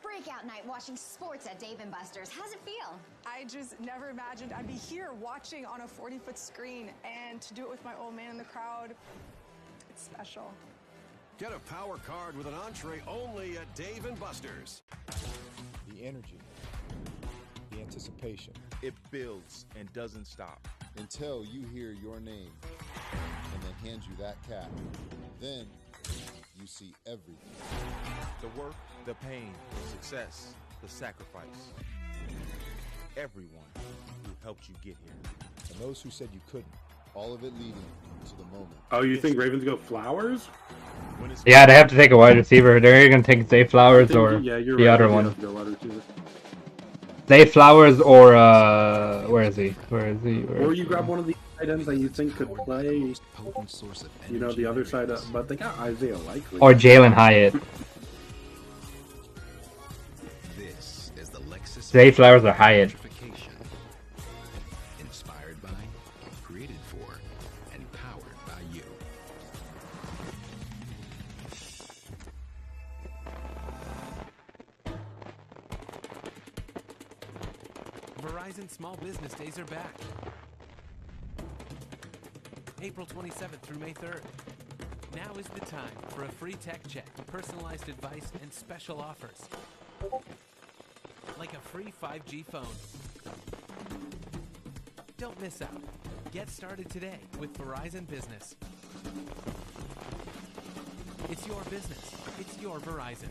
Breakout night watching sports at Dave & Buster's. How's it feel? I just never imagined I'd be here watching on a 40-foot screen, and to do it with my old man in the crowd, it's special. Get a power card with an entree only at Dave & Buster's. The energy, the anticipation. It builds and doesn't stop. Until you hear your name and they hand you that cap. Then you see everything. The work, the pain, the success, the sacrifice. Everyone who helped you get here. And those who said you couldn't. All of it leading to the moment. Oh, you think Ravens go Flowers? Yeah, they have to take a wide receiver. They're either going to take Zay Flowers or the other one. Zay Flowers or, where is he? Or you grab one of the tight ends that you think could play, you know, the other side of, but they got Isaiah Likely. Or Jalen Hyatt. This is the Lexus Zay Flowers or Hyatt. Inspired by, created for, and powered by you. Verizon Small Business Days are back. April 27th through May 3rd. Now is the time for a free tech check, personalized advice, and special offers. Like a free 5G phone. Don't miss out. Get started today with Verizon Business. It's your business. It's your Verizon.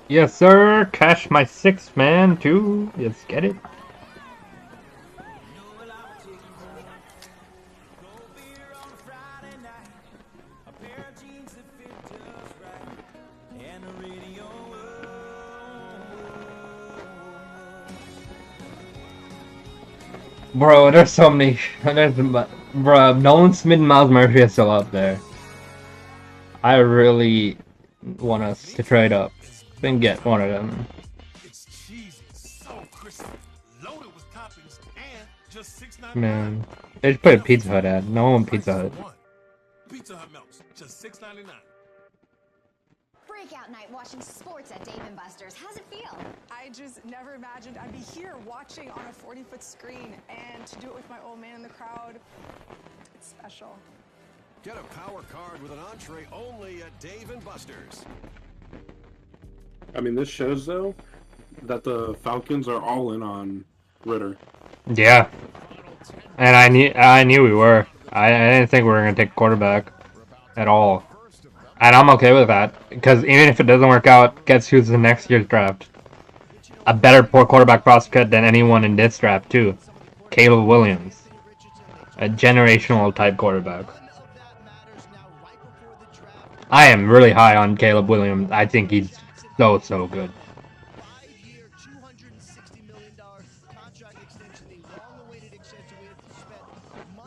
Yes, sir. Cash my 6 man too. Let's get it. Bro, there's so many. Bro, Nolan Smith and Miles Murphy are still up there. I really want us to trade up and get one of them. It's cheesy, so crispy, loaded with toppings, and just $6.99. Man, they just put a Pizza Hut ad. No one Pizza Hut. Pizza Hut Melts, just $6.99. Breakout night watching sports at Dave & Buster's. How's it feel? I just never imagined I'd be here watching on a 40-foot screen, and to do it with my old man in the crowd, it's special. Get a power card with an entree only at Dave & Buster's. I mean, this shows, though, that the Falcons are all in on Ritter. Yeah. And I knew we were. I didn't think we were going to take a quarterback at all. And I'm okay with that, because even if it doesn't work out, guess who's in next year's draft? A better quarterback prospect than anyone in this draft, too. Caleb Williams. A generational type quarterback. I am really high on Caleb Williams. I think he's so good.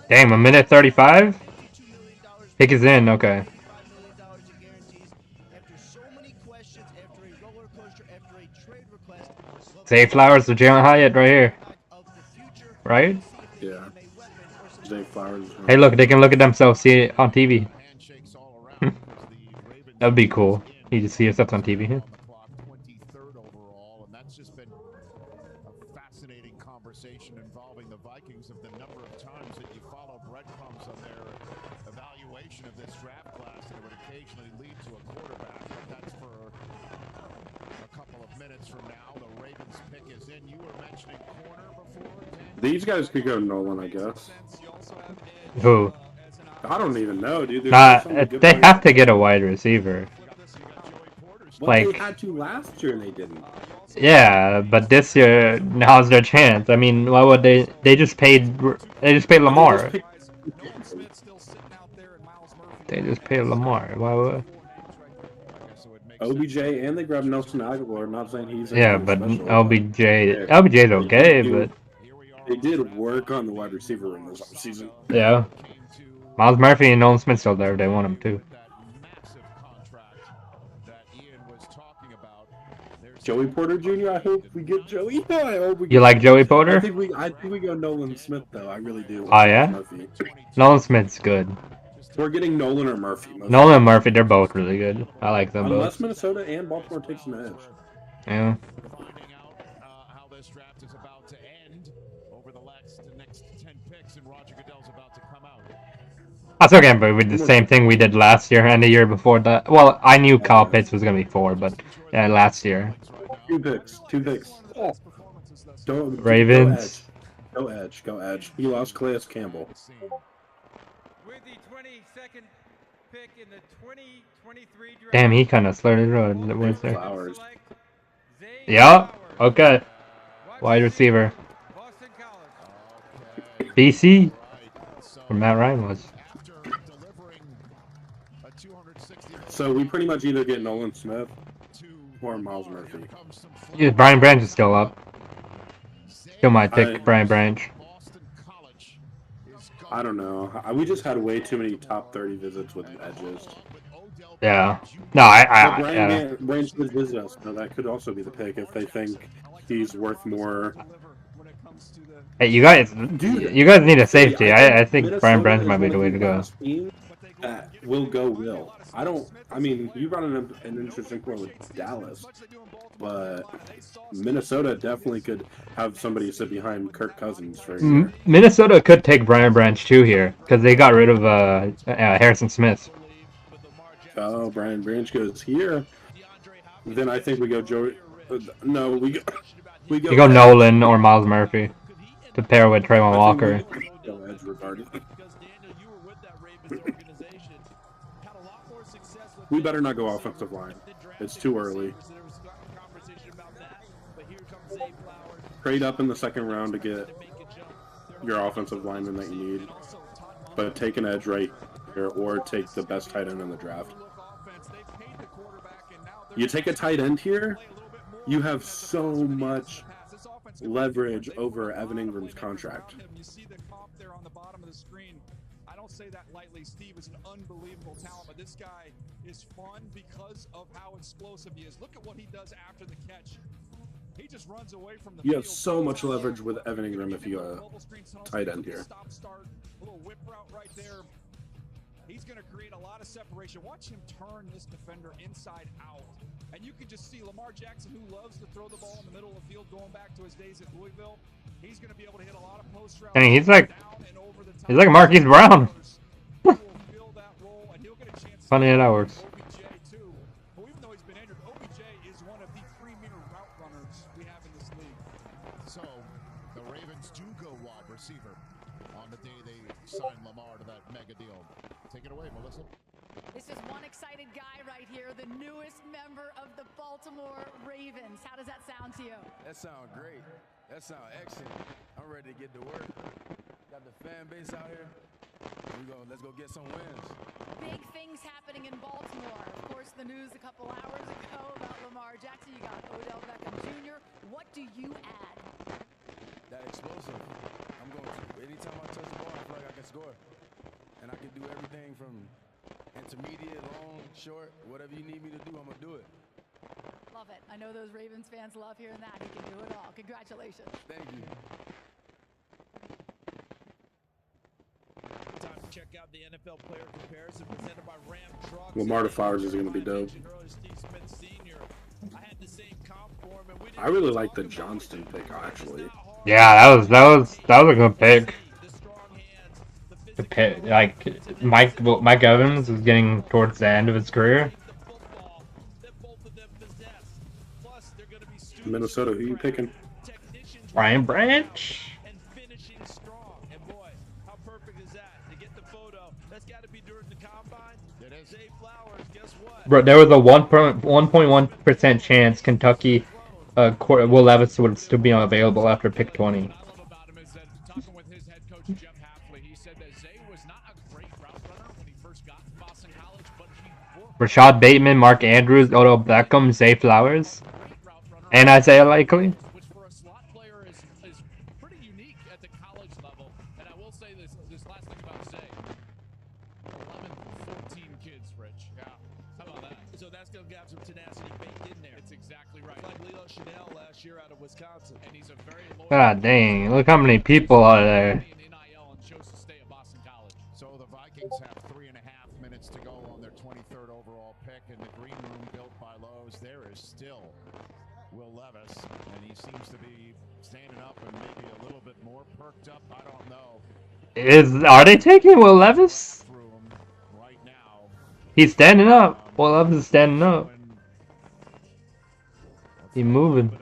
Damn, a minute 35? Pick is in, okay. Zay Flowers or Jalen Hyatt right here. Right? Yeah. Zay Flowers. Hey, look, they can look at themselves, see it on TV. That would be cool. You just see yourself on TV here. 23rd overall, and that's just been a fascinating conversation involving the Vikings of the number of times that you follow breadcrumbs on their evaluation of this draft class, and it would occasionally lead to a quarterback. But that's for a couple of minutes from now. The Ravens pick is in. You were mentioning corner before. These guys could go Nolan, I guess. Who? I don't even know, dude. Nah, they have to get a wide receiver. Well, they had to last year and they didn't. Yeah, but this year, now's their chance. I mean, why would they? They just paid Lamar. They just paid Lamar. Why would? OBJ and they grabbed Nelson Aguilar. Not saying he's Yeah, but special, LBJ's okay, but they did work on the wide receiver room this season. yeah, Miles Murphy and Nolan Smith still there. They want him too. Joey Porter Jr. I hope we get Joey. I hope we. You like Joey Porter? I think we go Nolan Smith though. I really do. Oh yeah, Murphy. Nolan Smith's good. We're getting Nolan or Murphy. Nolan and Murphy, they're both really good. I like them Unless both. Minnesota and Baltimore takes an edge. Yeah. How this draft is about to end over the next 10 picks, and Roger Goodell's about to come out. I still can't believe we did the same thing we did last year and the year before that. Well, I knew Kyle Pitts was gonna be 4, but yeah, last year. 2 picks. Oh. Ravens. Go edge. He lost Calais Campbell. With the 22nd pick in the 2023 draft. Damn, he kind of slurred his road. Where's there? Flowers. Yeah. Okay. Wide receiver. BC. Where Matt Ryan was. So we pretty much either get Nolan Smith or Miles Murphy. Yeah, Brian Branch is still up. Still might pick Brian Branch. I don't know. We just had way too many top 30 visits with edges. Yeah. No, I Brian Branch did visit us. No, that could also be the pick if they think he's worth more. Hey, you guys need a safety. I think Brian Branch might be the way to go. That will go Will. I mean, you brought in an interesting point with Dallas, but Minnesota definitely could have somebody sit behind Kirk Cousins for a year. Minnesota could take Brian Branch too here because they got rid of Harrison Smith. Oh, Brian Branch goes here. Then I think we go Joey. No, we go Nolan or Miles Murphy to pair with Trayvon Walker. Go edge regardless. We better not go offensive line. It's too early. Trade up in the second round to get your offensive lineman that you need. But take an edge right here or take the best tight end in the draft. You take a tight end here, you have so much leverage over Evan Ingram's contract. You see the comp there on the bottom of the screen. I don't say that lightly. Steve is an unbelievable talent, but this guy is fun because of how explosive he is. Look at what he does after the catch. He just runs away from the You have so much leverage with Evan Ingram if you tight end here. Stop start, little whip route right there. He's going to create a lot of separation. Watch him turn this defender inside out. And you can just see Lamar Jackson, who loves to throw the ball in the middle of the field, going back to his days at Louisville. He's going to be able to hit a lot of post routes. I mean, he's like Marquise Brown. Funny how that works. So the Ravens do go wide receiver on the day they sign Lamar to that mega deal. Take it away, Melissa. This is one excited guy right here, the newest member of the Baltimore Ravens. How does that sound to you? That sounds great. That sounds excellent. I'm ready to get to work. Got the fan base out here. Let's go get some wins. Big things happening in Baltimore. Of course, the news a couple hours ago about Lamar Jackson. You got Odell Beckham Jr. What do you add? That explosive. I'm going to. Anytime I touch the ball, I feel like I can score. And I can do everything from intermediate, long, short, whatever you need me to do, I'm going to do it. Love it. I know those Ravens fans love hearing that. He can do it all. Congratulations. Thank you. Time to check out the NFL player comparison presented by Ram Trucks. Lamar Flowers is going to be dope. I really like the Johnston pick, actually. Yeah, that was a good pick. The pick, like Mike Evans is getting towards the end of his career. Minnesota, who you picking? Brian Branch. Zay Flowers, guess what? Bro, there was a 1.1% chance Kentucky Will Levis would still be available after pick 20. Talking with his head coach Jeff Hafley, he said that Zay was not a great route runner when he first got to Boston College, but he worked. Rashad Bateman, Mark Andrews, Odell Beckham, Zay Flowers, and Isaiah Likely. Which for a slot player is pretty unique at the college level. And I will say this last thing about Zay. 11, 14 kids, Rich. Yeah. How about that? So that's going to have some tenacity baked in there. It's exactly right. It's like Leo Chanel last year out of Wisconsin. And he's a very loyal. God dang, look how many people are there. So the Vikings have 3.5 minutes to go on their 23rd overall pick in the green room built by Lowe's. There is still Will Levis, and he seems to be standing up and maybe a little bit more perked up. I don't know. Are they taking Will Levis? He's standing up. Will Levis is standing up. He's moving.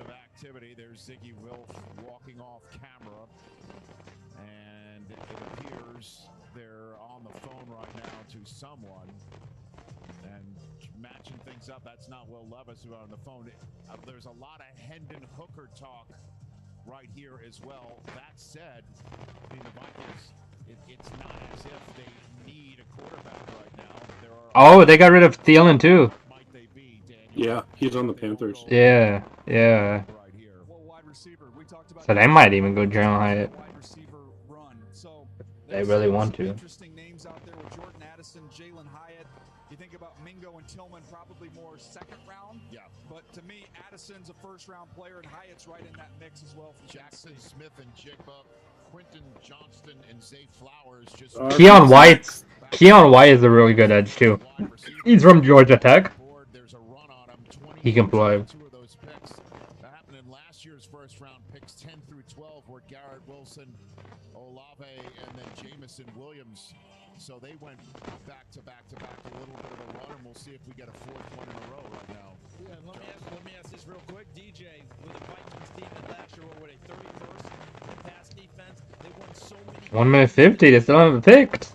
There's Ziggy Wilf walking off camera, and it appears they're on the phone right now to someone and matching things up. That's not Will Levis who's on the phone. There's a lot of Hendon Hooker talk right here as well. That said, the Vikings, it's not as if they need a quarterback right now. Oh, they got rid of Thielen too. Yeah, he's on the Panthers. Yeah. So they might even go Jalen Hyatt. They really want to. Interesting names out there with Jordan Addison, Jalen Hyatt. You think about Mingo and Tillman, probably more second round. Yeah. But to me, Addison's a first-round player, and Hyatt's right in that mix as well. For Jackson Smith and Jigba, Quentin Johnston, and Zay Flowers. Just Keon White is a really good edge too. He's from Georgia Tech. He can play. That happened in last year's first-round picks, 10 through 12, were Garrett Wilson, Olave, and then Jamison Williams. So they went back to back to back, a little bit of a run, and we'll see if we get a fourth one in a row right now. Yeah, let me ask this real quick. DJ, with the Vikings team that last year, what were they, 31st pass defense? They won so many. 1 minute 50. They still haven't picked.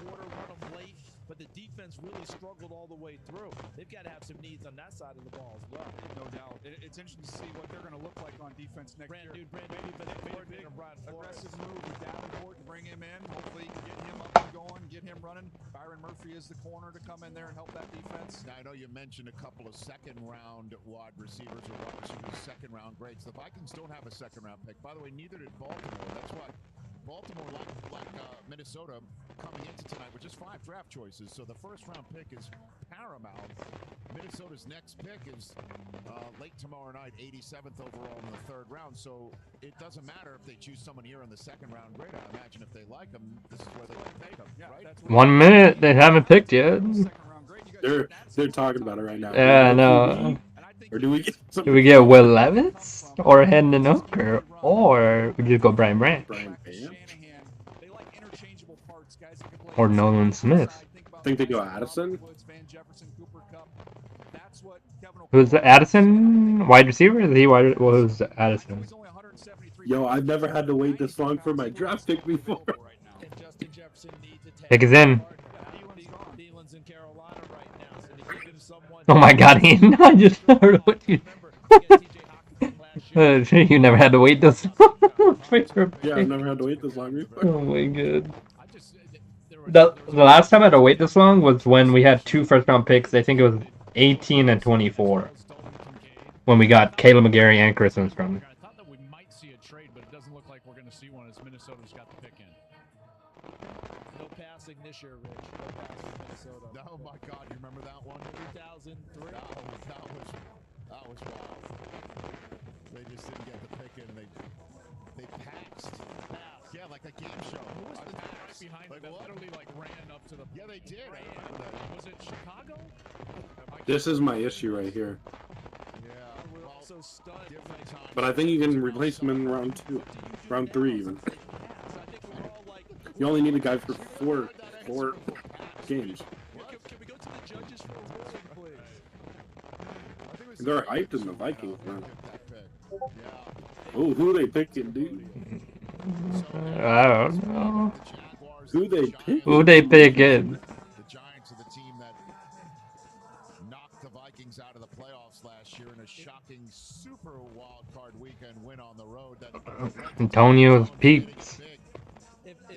But the defense really struggled all the way through. They've got to have some needs on that side of the ball as well. No doubt. It's interesting to see what they're going to look like on defense next year. Brand new coordinator, Brian Flores. Aggressive move with Davenport to bring him in. Hopefully get him up and going, get him running. Byron Murphy is the corner to come in there and help that defense. Now, I know you mentioned a couple of second-round wide receivers or wide receivers, second-round grades. The Vikings don't have a second-round pick. By the way, neither did Baltimore. That's why Baltimore, like Minnesota, coming into tonight with just 5 draft choices. So the first-round pick is paramount. Minnesota's next pick is late tomorrow night, 87th overall in the 3rd round. So it doesn't matter if they choose someone here in the 2nd-round grade. I imagine if they like them, this is where they want to take them, right? 1 minute. They haven't picked yet. They're talking about it right now. Yeah, I know. Or do we get Will Levis or Hendon Hooker, or we just go Brian Branch or Nolan Smith? I think they go Addison. Who's Addison? Wide receiver? Is he wide? Who's Addison? Yo, I've never had to wait this long for my draft pick before. Pick is in. Oh my god, I just heard what you... You never had to wait this long. Yeah, I've never had to wait this long before. Oh my god. The last time I had to wait this long was when we had 2 first-round picks. I think it was 18 and 24. When we got Caleb McGarry and Chris Armstrong. I thought that we might see a trade, but it doesn't look like we're going to see one as Minnesota's got the pick in. No passing this year, Rich. No passing Minnesota. Oh my God, you remember that one? 2003. That was wild. They just didn't get the pick in. They passed. Yeah, like a game show. Who was the guy right behind them that literally ran up to the... Yeah, they did. Was it Chicago? This is my issue right here. But I think you can replace him in round 3 even. You only need a guy for four games. They're hyped in the Vikings, man. Oh, who they picking, dude? I don't know. Who they picking? Who they picking? The Giants are the team that win on the road. That Antonio's peaks.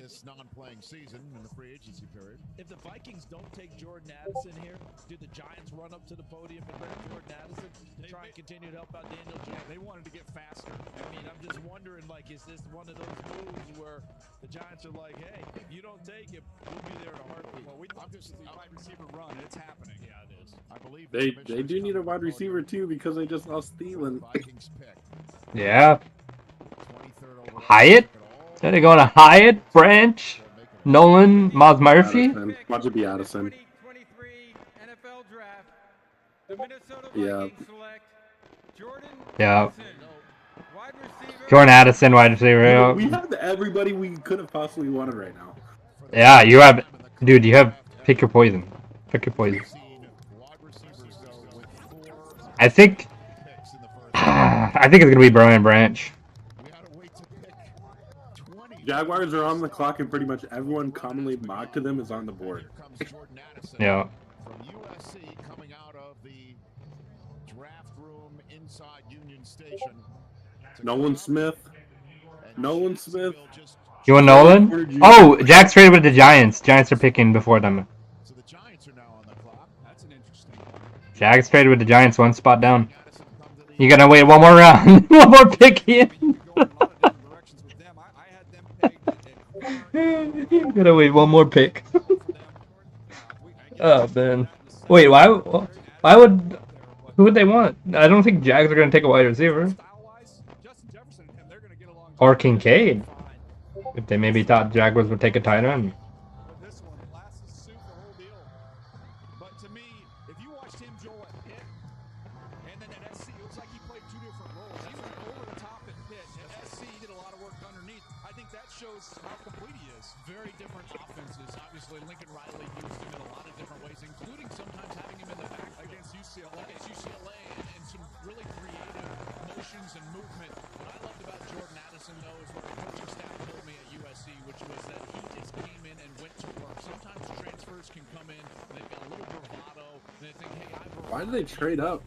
this non-playing season in the free agency period. If the Vikings don't take Jordan Addison here, do the Giants run up to the podium and bring Jordan Addison to try and continue to help out Daniel Jones? They wanted to get faster. I mean, I'm just wondering, like, is this one of those moves where the Giants are like, hey, if you don't take it, we'll be there in a heartbeat. Well, we talked this wide receiver run. It's happening. Yeah, it is. I believe They do need a wide receiver too because they just lost Thielen. Yeah. Hyatt? Are they going to Hyatt, Branch, Nolan, Miles Murphy? Watch it be Addison. Yeah. Yeah. Jordan Addison, wide receiver. Yeah. We have everybody we could have possibly wanted right now. Yeah, you have, dude. You have pick your poison. Pick your poison. I think it's gonna be Brian Branch. Jaguars are on the clock, and pretty much everyone commonly mocked to them is on the board. Yeah. From USC coming out of the draft room inside Union Station. Nolan Smith. Nolan Smith. You want Nolan? Oh, Jack's traded with the Giants. Giants are picking before them. So the Giants are now on the clock. That's an interesting one. Jack's traded with the Giants, one spot down. You gotta wait one more round, one more pick in. You gotta wait one more pick. Oh man. Wait, why would? Who would they want? I don't think Jags are gonna take a wide receiver. Or Kincaid. If they maybe thought Jaguars would take a tight end. But to me, if you watched him, Joel, at Pitt, and then at SC, it looks like he played two different roles. He was over the top at Pitt, and SC did a lot of work underneath. I think that shows how complete he is. Very different offenses. Obviously, Lincoln Riley used him in a lot of different ways, including sometimes having him in the back against UCLA. And some really creative motions and movement. What I loved about Jordan Addison, though, is what the coaching staff told me at USC, which was that he just came in and went to work. Sometimes transfers can come in, and they've got a little bravado, and they think, hey, Why did they trade up?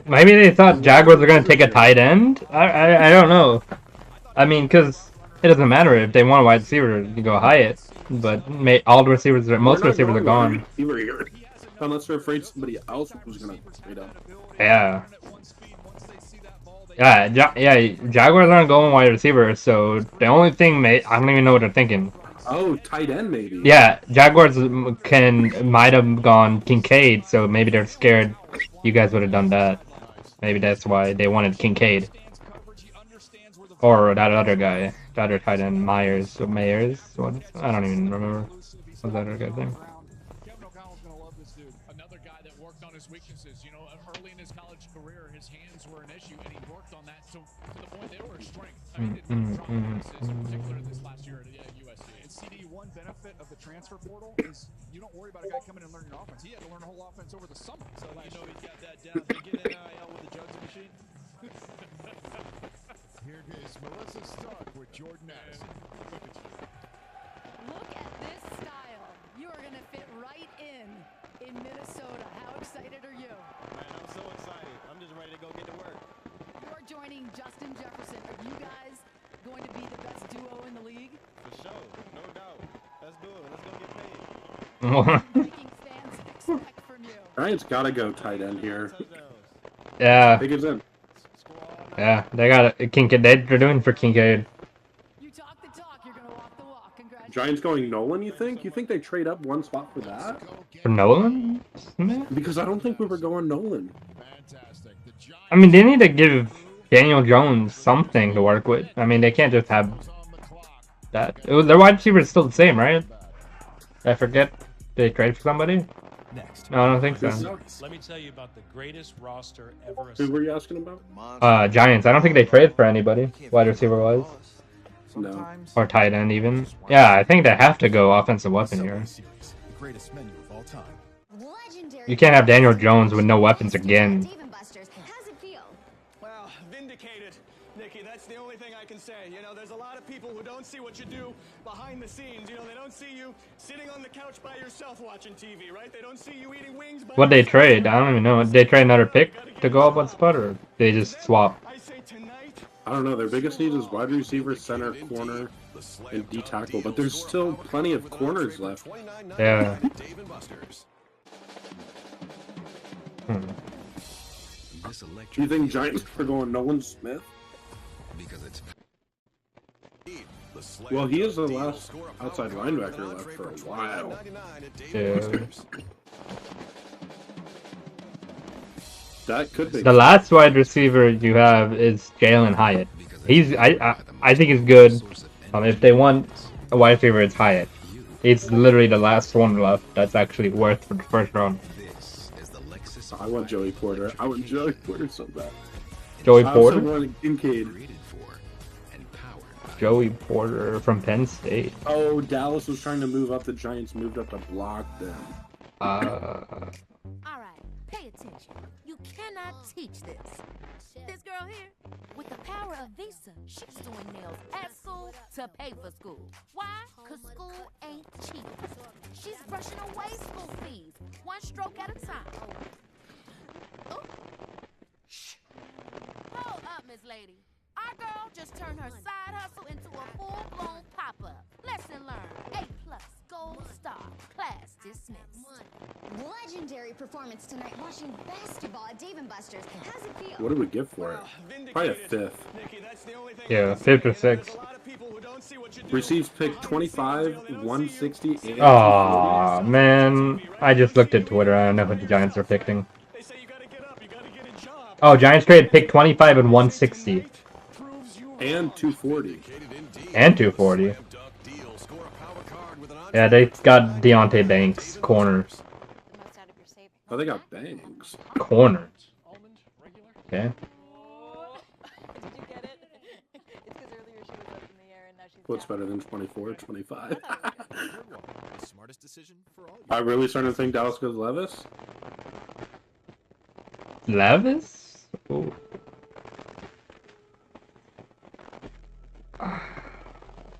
Maybe they thought Jaguars were gonna take a tight end. I don't know. I mean, because it doesn't matter if they want a wide receiver, you go Hyatt. But all the receivers, most receivers are gone. Unless they're afraid somebody else was gonna trade up. Yeah. Yeah, Jaguars aren't going wide receiver, so the only thing, I don't even know what they're thinking. Oh, tight end maybe. Yeah, Jaguars might have gone Kincaid, so maybe they're scared you guys would have done that. Maybe that's why they wanted Kincaid. Or that other guy, the other tight end, Myers. What? I don't even remember. What's that other guy's name? another guy that worked on his weaknesses. You know, early in his college career, his hands were an issue, and he worked on that to the point they were a strength. I mean, in particular this last year at USC. And CD, one benefit of the transfer portal is you don't worry about a guy coming in and learning your offense. He had to learn a whole offense over the summer. So you know he's got that down. Did he get NIL with the Jones machine? Here is Melissa Stark with Jordan Addison. Look at this style. You are going to fit right in Minnesota. How excited are you? Man, I'm so excited. I'm just ready to go get to work. You're joining Justin Jefferson. Are you guys going to be the best duo in the league? For sure. No doubt. Let's do it. Let's go get paid. Vikings fans expect from you. Giants gotta go tight end here. Yeah. Pickens in. Yeah, they got it. Kincaid. They're doing for Kincaid. You talk the talk, you're going to walk the walk. Congratulations. Giants going Nolan, you think? You think they trade up one spot for that? For Nolan? Because I don't think we were going Nolan. I mean, they need to give Daniel Jones something to work with. I mean, they can't just have that. Their wide receiver is still the same, right? I forget. Did they trade for somebody? Next. No, I don't think so. Let me tell you about the greatest roster ever. Who were you asking about? Giants. I don't think they traded for anybody, wide receiver wise. No. Or tight end even. Yeah, I think they have to go offensive weapon here. Greatest menu of all time. You can't have Daniel Jones with no weapons again. Well, vindicated, Nikki. That's the only thing I can say. You know, there's a lot of people who don't see what you do behind the scenes. You know, they don't see you sitting on the couch by yourself watching TV, right? They don't see you eating wings by What they trade? I don't even know. Did they trade another pick to go up one spot, or they just swap? I say tonight I don't know. Their biggest need is wide receiver, center, corner, and D tackle, but there's still plenty of corners left. Yeah. Do you think Giants are going Nolan Smith? Because it's Well, he is the last outside linebacker left for a while. Yeah. That could be. The last wide receiver you have is Jalen Hyatt. I think he's good. If they want a wide receiver, it's Hyatt. He's literally the last one left that's actually worth for the first round. I want Joey Porter. I want Joey Porter so bad. Joey I Porter? also want Kincaid. Joey Porter from Penn State. Oh, Dallas was trying to move up. The Giants moved up to block them. All right, pay attention. You cannot teach this. This girl here, with the power of Visa, she's doing nails at school to pay for school. Why? Because school ain't cheap. She's brushing away school fees, one stroke at a time. Oh. Shh. Hold up, Miss Lady. Our girl just turned her side hustle into a full-blown pop-up. Lesson learned. A+, gold star, class dismissed. Legendary performance tonight watching basketball at Dave & Buster's. How's it feel? What do we get for it? Probably a fifth. Yeah, 5th or 6th. Receives pick 25, 160, and Aw, man. I just looked at Twitter. I don't know what the Giants are picking. Oh, Giants traded pick 25 and 160. And 240. And 240. Yeah, they got Deontay Banks, corner. Oh, they got Banks. Corner. Okay. What's better than 24, 25? Smartest decision for all. I really starting to think Dallas goes Levis. Levis? Ooh.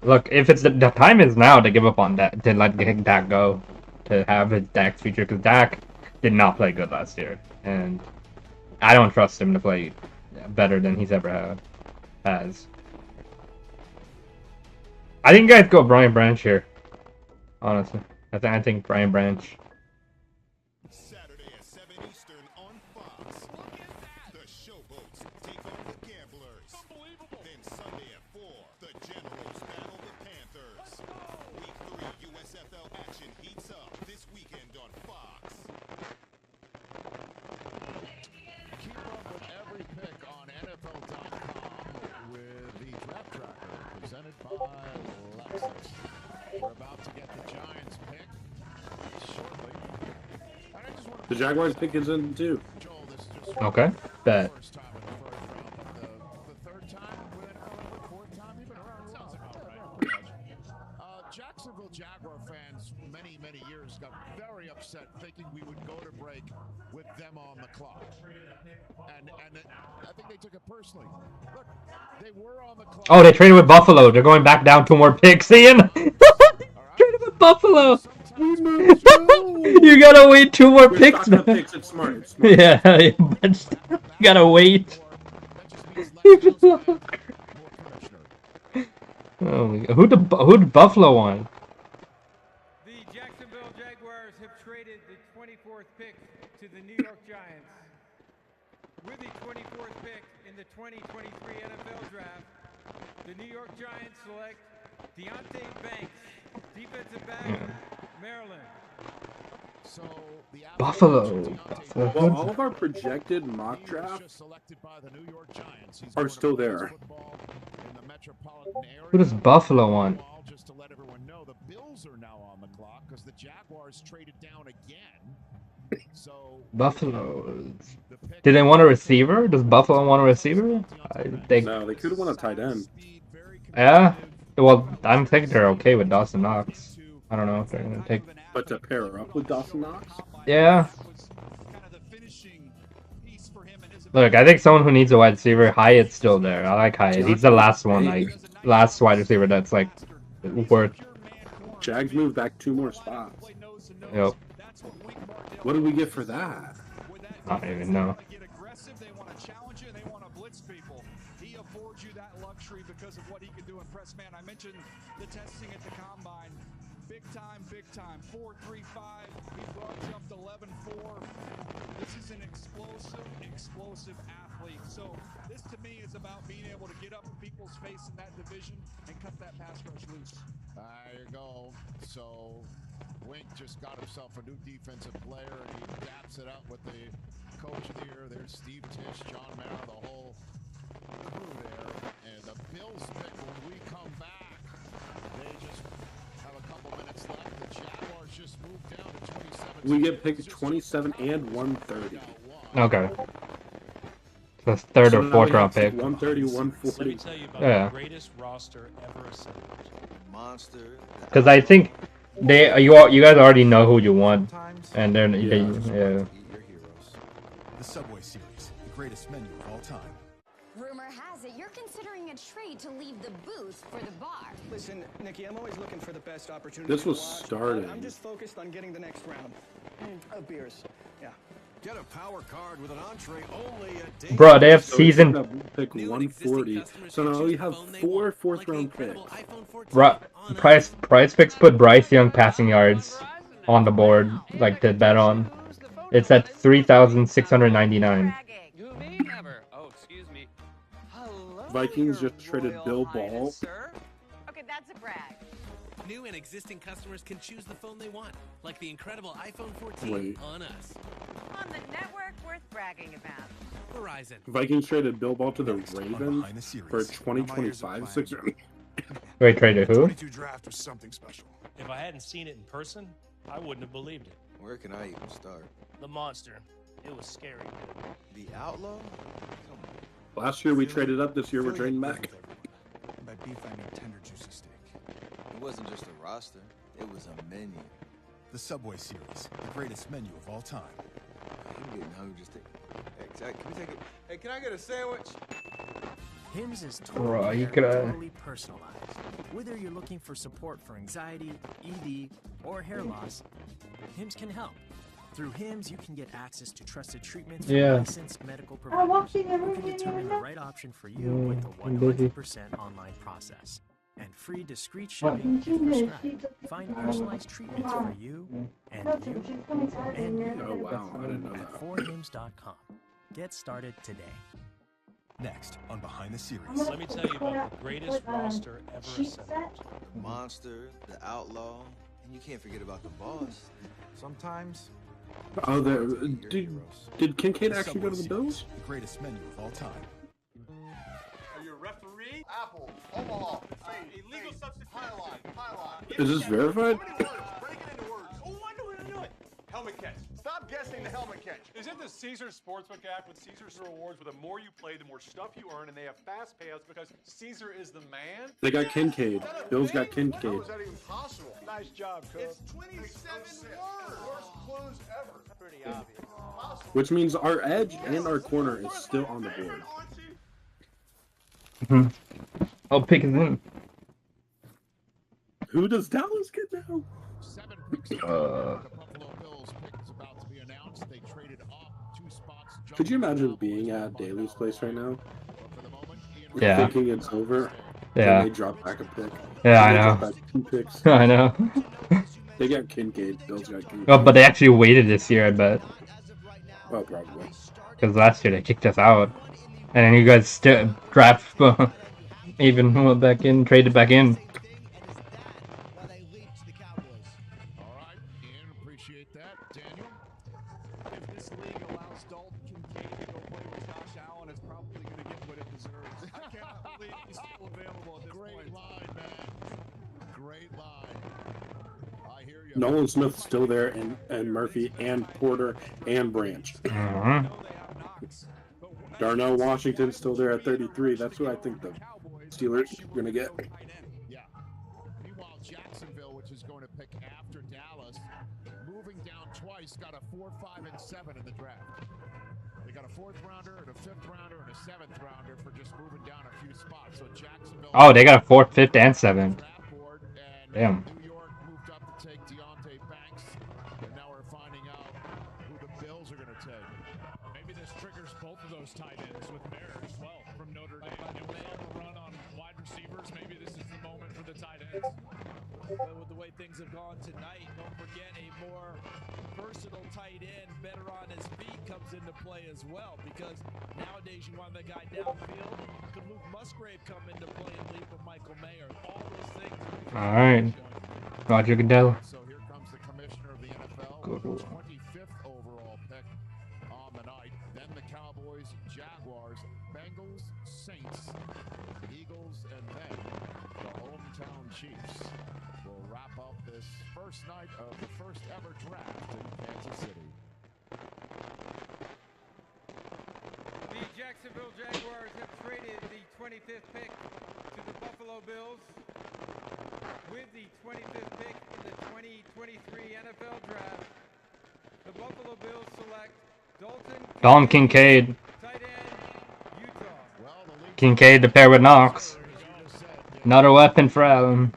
Look, if it's the time is now to give up on that, to let Dak go, to have his Dak's future, because Dak did not play good last year, and I don't trust him to play better than he's ever has. I think you guys go Brian Branch here, honestly. I think Brian Branch. Saturday at 7 Eastern on Fox. The Showboats take on the Gamblers. Unbelievable. Then Sunday at 4, the Generals battle the Panthers. Week 3 USFL action heats up this weekend on Fox. Keep up with every pick on NFL.com with the Draft Tracker presented by Lexus. We're about to get the Giants pick shortly. The Jaguars pick is in too. Okay, bet. Jacksonville Jaguar fans many years got very upset thinking we would go to break with them on the clock. And I think they took it personally. Look, they were on the clock. Oh, they traded with Buffalo. They're going back down 2 more picks. Ian! Traded with Buffalo! You gotta wait 2 more picks now. It's smart. It's smart. Yeah, but you gotta wait. Oh my God. Who'd Buffalo want? The Jacksonville Jaguars have traded the 24th pick to the New York Giants. With the 24th pick in the 2023 NFL Draft, the New York Giants select Deontay Banks, defensive back, Maryland. Buffalo. Well, all of our projected mock drafts are still there. Who does Buffalo want? Just to let everyone know, the Bills are now on the clock because the Jaguars traded down again. So Buffalo. Did they want a receiver? Does Buffalo want a receiver? No, they could have won a tight end. Yeah. Well, I think they're okay with Dawson Knox. I don't know if they're gonna take. But to pair her up with Dawson Knox? Yeah. Look, I think someone who needs a wide receiver, Hyatt's still there. I like Hyatt. He's the last one, like last wide receiver that's like worth. Jags moved back 2 more spots. Yep. What did we get for that? I don't even know. because of what he can do in press man. I mentioned the testing at the combine. Big time, big time. 4.35. He broad jumped 11.4. This is an explosive athlete. So this to me is about being able to get up in people's face in that division and cut that pass rush loose. There you go. So Wink just got himself a new defensive player, and he daps it up with the coach of the year. There's Steve Tisch, John Mara, the whole crew there. And the Bills pick when we come back. They just have a couple minutes left. The Jaguars just moved down to 27. We get picked 27 and 130. Okay. The third or fourth round pick. 130, 140. Let me tell you about Yeah. the greatest roster ever assembled. Monster. Because I think you guys already know who you want, and then yeah. The Subway Series, the greatest menu of all time. Rumor has it you're considering a trade to leave the booth for the bar. Listen, Nikki, I'm always looking for the best opportunity. This was to watch. started. I'm just focused on getting the next round of beers. Yeah. Get a power card with an entree only at Dave. Bro, they have season. Pick 140. So now we have 4 fourth-round picks. Price Picks put Bryce Young passing yards on the board, like to bet on. It's at 3,699. Oh, excuse me. Vikings just traded Bill Ball. Okay, that's a brag. New and existing customers can choose the phone they want, like the incredible iPhone 14 Wait. on us. On the network worth bragging about. Verizon. Vikings traded Bill Ball to the Ravens for a 2025 6th. Wait, traded who? 22 draft was something special. If I hadn't seen it in person, I wouldn't have believed it. Where can I even start? The monster. It was scary. The outlaw? Last year we traded up. This year we're trading back. By beef, I mean tender, juicy steak. It wasn't just a roster. It was a menu. The Subway Series, the greatest menu of all time. I'm getting hungry just thinking. Hey, can we take it? Hey, can I get a sandwich? Hims is Bro, totally, you could, totally personalized. Whether you're looking for support for anxiety, ED, or hair loss, Hims can help. Through Hims, you can get access to trusted treatments from licensed medical providers who can determine the right option for you with a 100% online process. And free discreet shipping if prescribed. Find personalized treatments for you and you and you Oh wow, I didn't know at that. 4hims.com. Get started today. Next on Behind the Series. Let me tell you about the greatest roster ever assembled. The monster, the outlaw, and you can't forget about the boss. Sometimes. Oh, did Kincaid actually go to the Bills? The greatest menu of all time. Are you a referee? Apple, Omaha, illegal substance. Highline. Is this verified? Break it into words. Oh, I know it. Helmet catch. Stop guessing the helmet catch. Isn't the Caesars Sportsbook app with Caesars rewards where the more you play, the more stuff you earn, and they have fast payouts because Caesar is the man? They got Kincaid. Bills got Kincaid. How is that even possible? Nice job, Coach. It's 27 words. Worst clues ever. Pretty obvious. Which means our edge and our corner is still on the board. I'll pick it in. Who does Dallas get now? Could you imagine being at Daly's place right now? Yeah. Thinking it's over. Yeah. And they drop back a pick. Yeah, I They know. drop back 2 picks. I know. They got Kincaid. Bills got Kincaid. Oh, but they actually waited this year, I bet. Oh, probably. Because last year they kicked us out. And then you guys still draft even went back in, traded back in. Appreciate that, Daniel. If this league allows Dalton Kincaid to go play with Josh Allen, it's probably going to get what it deserves. I cannot believe he's still available at this point. Great line, man. Great line. I hear you. Nolan Smith's still there, and Murphy, and Porter, and Branch. Darnell Washington's still there at 33. That's what I think the Steelers are going to get. Yeah. Meanwhile, Jacksonville, which is going to pick after Dallas, moving down twice, got a 4, 5, and 7 in the draft. They got a 4th rounder, and a 5th rounder, and a 7th rounder for just moving down a few spots. So Jacksonville. Oh, they got a 4th, 5th, and 7th. Damn. New York moved up to take Deontay Banks, and now we're finding out who the Bills are going to take. Maybe this triggers both of those tight ends with Bear as well from Notre Dame. And we have a run on wide receiver the tight ends. But with the way things have gone tonight, don't forget a more versatile tight end, better on his feet, comes into play as well. Because nowadays you want the guy downfield. Could Luke Musgrave come into play and lead with Michael Mayer? All those things. All right. Roger Goodell. So here comes the commissioner of the NFL, Good. 25th overall pick on the night. Then the Cowboys, Jaguars, Bengals, Saints, Eagles, and then the hometown Chiefs will wrap up this first night of the first ever draft in Kansas City. The Jacksonville Jaguars have traded the 25th pick to the Buffalo Bills. With the 25th pick in the 2023 NFL Draft, the Buffalo Bills select Dalton Kincaid. tight end, Utah. Kincaid to pair with Knox. Another weapon for Allen.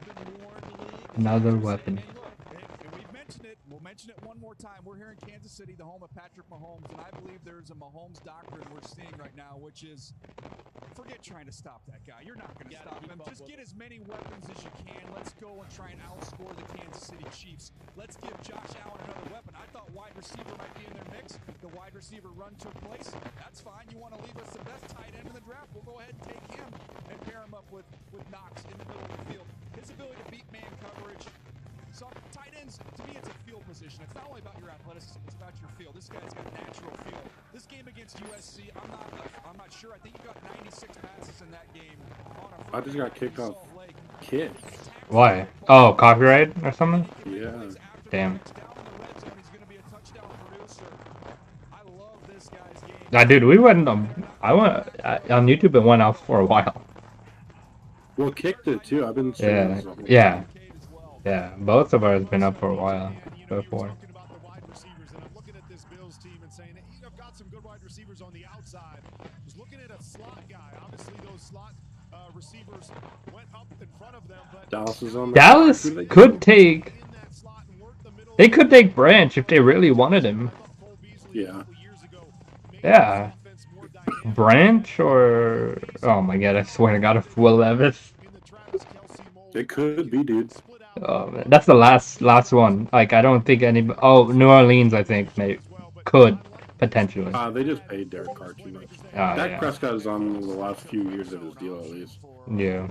Another weapon. We've mentioned it. We'll mention it one more time. We're here in Kansas City, the home of Patrick Mahomes, and I believe there's a Mahomes doctrine we're seeing right now, which is forget trying to stop that guy. You're not going to stop him. Just get as many weapons as you can. Let's go and try and outscore the Kansas City Chiefs. Let's give Josh Allen another weapon. I thought wide receiver might be in their mix. The wide receiver run took place. That's fine. You want to leave us the best tight end in the draft? We'll go ahead and take him and pair him up with Knox in the middle of the field. His ability to beat man coverage. So tight ends, to me, it's a field position. It's not only about your athleticism, it's about your feel. This guy's got natural feel. This game against USC, I'm not sure. I think he got 96 passes in that game. I just got kicked off. Kick. Why? Oh, copyright or something? Yeah. Damn. Dude, we went. I went on YouTube. It went off for a while. Well, kicked it too. I've been Yeah, saying yeah, yeah. Both of ours been up for a while before. Some good wide receivers on the outside. Was looking at a slot guy. Obviously, those slot receivers went up in front of them. But Dallas is on. Dallas could take. They could take Branch if they really wanted him. Yeah. Yeah. Branch or oh my god! I swear to God, if Will Levis. It could be, dude. Oh man, that's the last one. Like I don't think any. Oh, New Orleans, I think maybe could. Potentially. They just paid Derek Carr too much. Dak yeah. Prescott is on the last few years of his deal, at least. Yeah.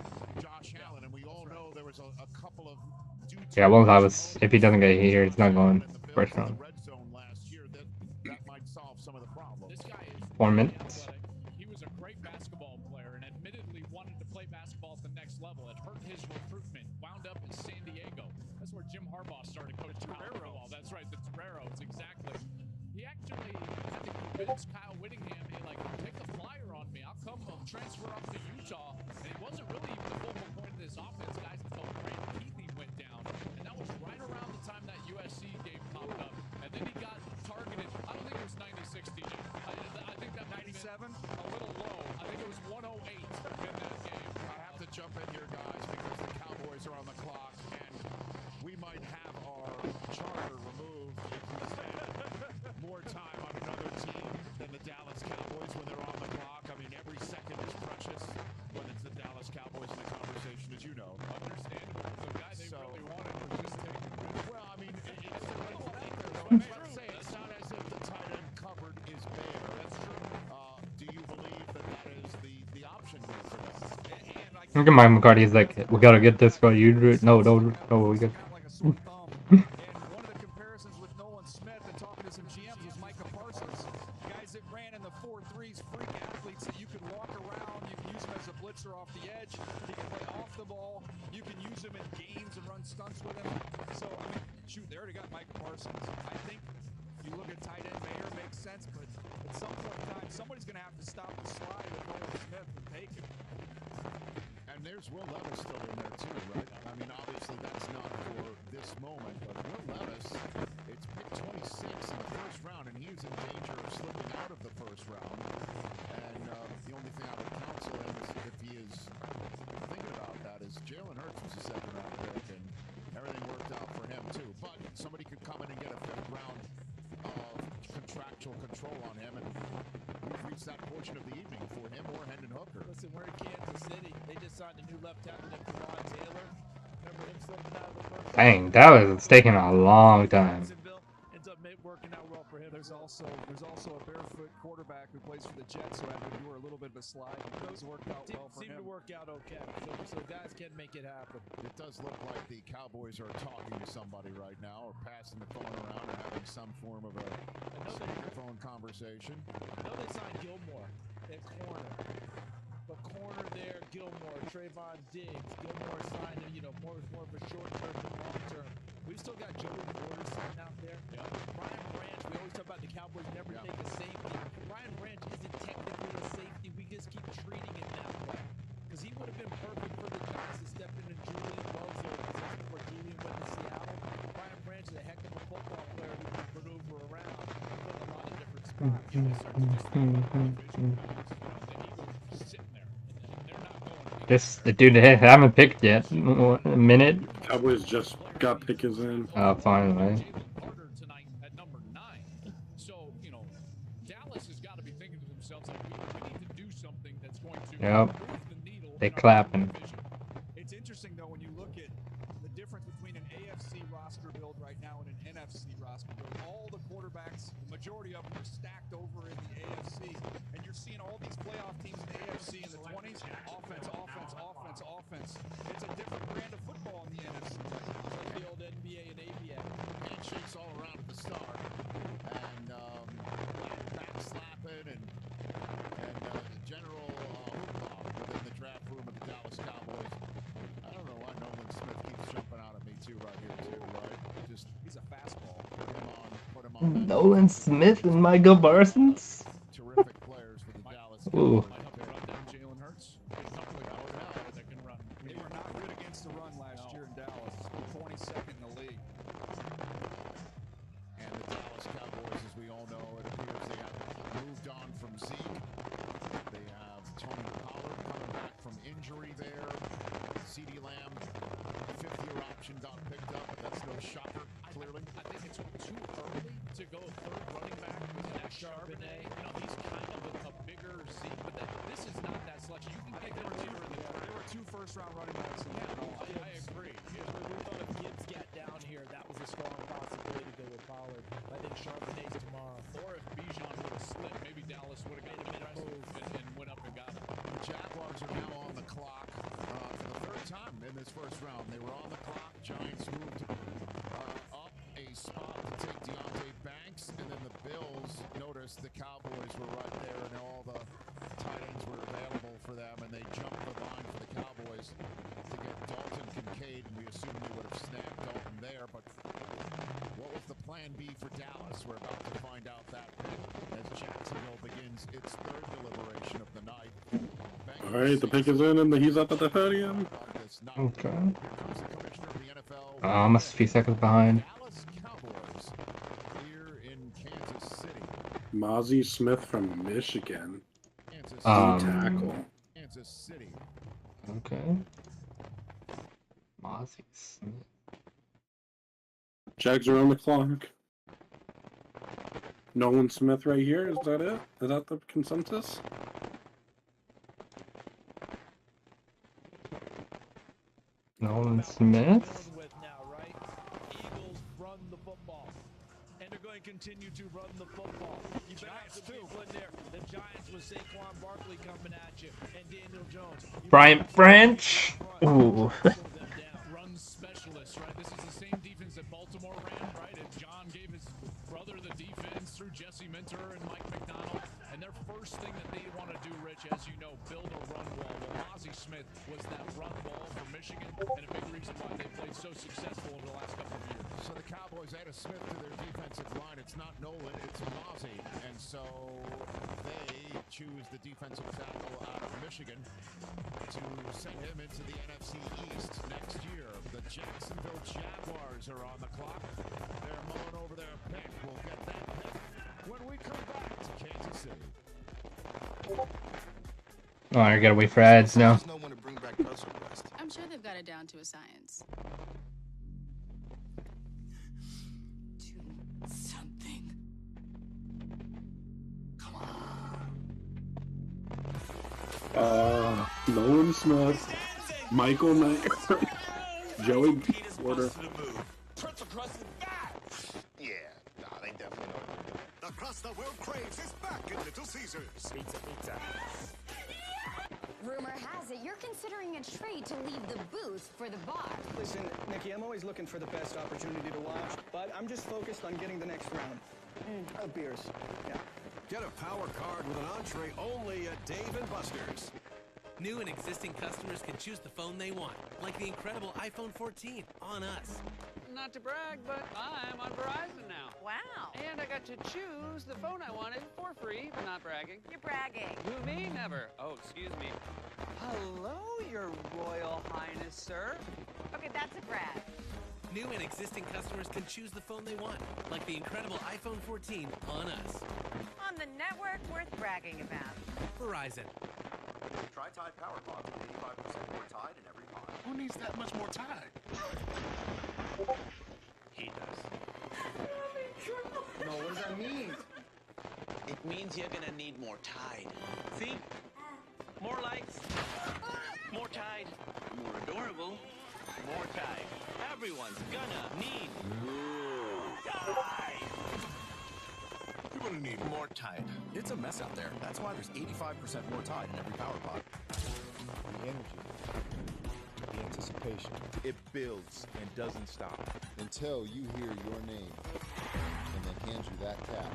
Yeah, well, I was. If he doesn't get here, it's not going first round. 4 minutes. He was a great basketball player and admittedly wanted to play basketball at the next level. It hurt his recruitment. Wound up in San Diego. That's where Jim Harbaugh started coaching basketball. That's right, the Toreros, exactly. He actually, I think, convinced Kyle Whittingham, hey, like, take a flyer on me. I'll come transfer up to Utah. And it wasn't really even the focal point of this offense, guys, until Brandon Keithley went down. And that was right around the time that USC game popped up. And then he got targeted. I don't think it was 96, DJ. I think that 97, a little low. I think it was 108 in that game. I have to jump in here, guys, because the Cowboys are on the clock, and we might have our charter removed if we spend more time on another team than the Dallas Cowboys when they're on the clock. I mean, every second is precious when it's the Dallas Cowboys in the conversation, as you know. Understandable. The guy they really wanted was just taking good. Well, I mean, let's say it's not as if the tight end cupboard is bare. That's true. Do you believe that is the option here for them? Look at Mike McCarthy. He's like, we gotta get this guy. You no, we good. And one of the comparisons with Nolan Smith and talking to some GMs was Micah Parsons. Guys that ran in the 4-3s, freak athletes that you can walk around. You can use him as a blitzer off the edge. He can play off the ball. You can use him in games and run stunts with him. So, I mean, shoot, they already got Micah Parsons. I think you look at tight end Mayer, makes sense, but at some point in time, somebody's going to have to stop the slide with Nolan Smith and take him. And there's Will Levis still in there too, right? I mean, obviously that's not for this moment, but Will Levis, it's pick 26 in the first round, and he's in danger of slipping out of the first round. And the only thing I would counsel him is if he is thinking about that is Jalen Hurts was a second-round pick, and everything worked out for him too. But somebody could come in and get a fifth round contractual control on him, and we've reached that portion of the evening for him or Hendon Hooker. Listen, we're in Kansas City. They just signed a new left tackle, Jawan Taylor. Dang, that was taking a long time. Ends up working out well for him. There's also a barefoot quarterback who plays for the Jets who had to endure a little bit of a slide. Those worked out well for him. Seemed to work out okay. So guys can make it happen. It does look like the Cowboys are talking to somebody right now, or passing the phone around and having some form of a speakerphone conversation. I know they signed Gilmore at corner. But corner there, Gilmore, Trayvon Diggs. Gilmore signed him, more of a short term than long term. We've still got Joey Porter sitting out there. Yeah. Brian Branch, we always talk about the Cowboys never take a safety. Brian Branch isn't technically a safety. We just keep treating it that way. Because he would have been perfect for the Giants to step in and Julian Love's their position where Julian went to Seattle. Brian Branch is a heck of a football player who can maneuver around and put in a lot of different spots. The dude they haven't picked yet. A minute. Cowboys just got Pickens in. Oh, finally. So, Dallas has got to be thinking to themselves, like, we need to do something that's going to Yep. move the needle. They clapping. It's interesting, though, when you look at the difference between an AFC roster build right now and an NFC roster build. All the quarterbacks, the majority of them are stacked over in the AFC. And you're seeing all these playoff teams in the AFC in the 20s. Offense. It's a different brand of football in the NFC. Like the old NBA and ABA. Handshakes all around at the start. And back slapping and general hoopla within the draft room of the Dallas Cowboys. I don't know why Nolan Smith keeps jumping out at me too right here too, right? Just he's a fastball. Put him on. Nolan Smith and Michael Parsons. Terrific players for the Dallas Ooh. Cowboys. They were not good against the run last year in Dallas. 22nd in the league. And the Dallas Cowboys, as we all know, it appears they have moved on from Zeke. They have Tony Pollard coming back from injury there. CeeDee Lamb, fifth-year option got picked up, but that's no shocker, clearly. I think it's too early to go third running back with that Charbonnet. He's kind of a bigger Zeke, but this is not that selection. You can get there later in the year. There were 2 first-round running backs. I agree. We thought if Gibbs got down here, that was a strong possibility to go with Pollard. I think Charbonnet's tomorrow. Or if Bijan would have slipped, maybe Dallas would have got a move and went up and got him. The Jaguars are now on the clock for the third time in this first round. They were on the clock. Giants moved up a spot to take Deontay Banks, and then the Bills noticed the Cowboys were right there, and all the tight ends were available for them, and they jumped the line for the Cowboys to get Dalton Kincaid, and we assumed they would have snagged Dalton there, but what was the plan B for Dallas? We're about to find out that as Jacksonville begins its third deliberation of the night. All right, the pick is in, and he's up at the podium. Okay. Almost a few seconds behind. Mozzie Smith from Michigan. Tackle. Kansas City. Okay. Mozzie Smith. Jags are on the clock. Nolan Smith right here. Is that it? Is that the consensus? Nolan Smith? Eagles run the football. And they're going to continue to run the football. You better have some people in there. The Giants with Saquon Barkley coming at you. And Daniel Jones. Bryant Branch. Ooh. Run specialist, right? This is the same defense that Baltimore ran, right? And John gave his brother the defense through Jesse Minter and Mike McDonald. And their first thing that they want to do, Rich, as you know, build a run wall. Well, Mozzie Smith was that run wall for Michigan, and a big reason why they played so successful over the last couple of years. So the Cowboys added Smith to their defensive line. It's not Nolan, it's Mozzie. And so they choose the defensive tackle out of Michigan to send him into the NFC East next year. The Jacksonville Jaguars are on the clock. They're mulling over their pick. We'll get that pick when we come back to Kansas City. Oh, I gotta wait for ads now. I'm sure they've got it down to a science. Do something. Come on. Nolan Smith, Michael Knight. Joey Porter. Yeah, nah, they definitely know what they're doing. The crust the world craves is back in Little Caesars. Pizza, pizza. Rumor has it you're considering a trade to leave the booth for the bar. Listen, Nikki, I'm always looking for the best opportunity to watch, but I'm just focused on getting the next round of beers. Yeah. Get a power card with an entree only at Dave & Buster's. New and existing customers can choose the phone they want, like the incredible iPhone 14 on us. Not to brag, but I'm on Verizon now. Wow. And I got to choose the phone I wanted for free, but not bragging. You're bragging. Who, me? Never. Oh, excuse me. Hello, Your Royal Highness, sir. Okay, that's a brag. New and existing customers can choose the phone they want, like the incredible iPhone 14 on us. On the network worth bragging about. Verizon. Try Tide Power Pod with 85% more Tide in every pod. Who needs that much more Tide? He does. No, what does that mean? It means you're gonna need more Tide. See? More likes, more Tide, more adorable, more Tide. Everyone's gonna need Tide. You're gonna need more Tide. It's a mess out there. That's why there's 85% more Tide in every Power Pod. The energy, the anticipation. It builds and doesn't stop. Until you hear your name and then hand you that cap.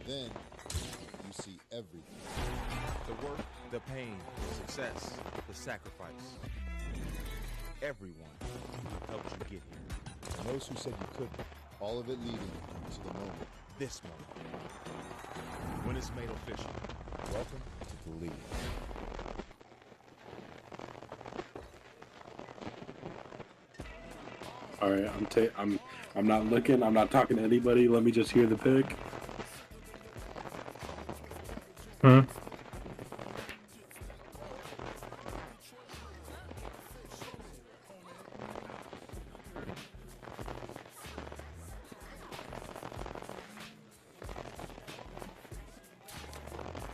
Then you see everything. The work, the pain, the success, the sacrifice. Everyone helped you get here. And those who said you couldn't. All of it leading to the moment. This moment. When it's made official. Welcome to the league. All right, I'm not looking. I'm not talking to anybody. Let me just hear the pick.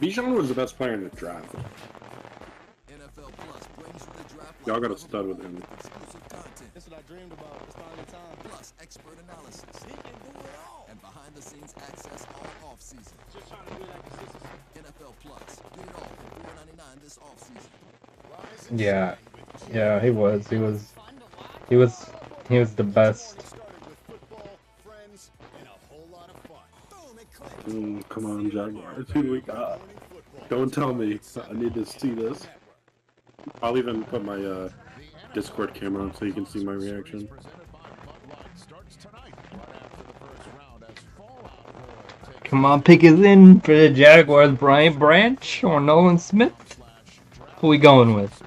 Bijan was the best player in the draft. Y'all got a stud with him. That's what I dreamed about. It's finally time. Plus expert analysis. He can do it all. And behind the scenes access all off season. Just trying to do that consistency. NFL Plus. Get it all for $4.99 this off season. Yeah, yeah, he was the best. Come on, Jaguars. Who do we got? Don't tell me. I need to see this. I'll even put my Discord camera on so you can see my reaction. Come on, pick is in for the Jaguars. Brian Branch or Nolan Smith? Who we going with?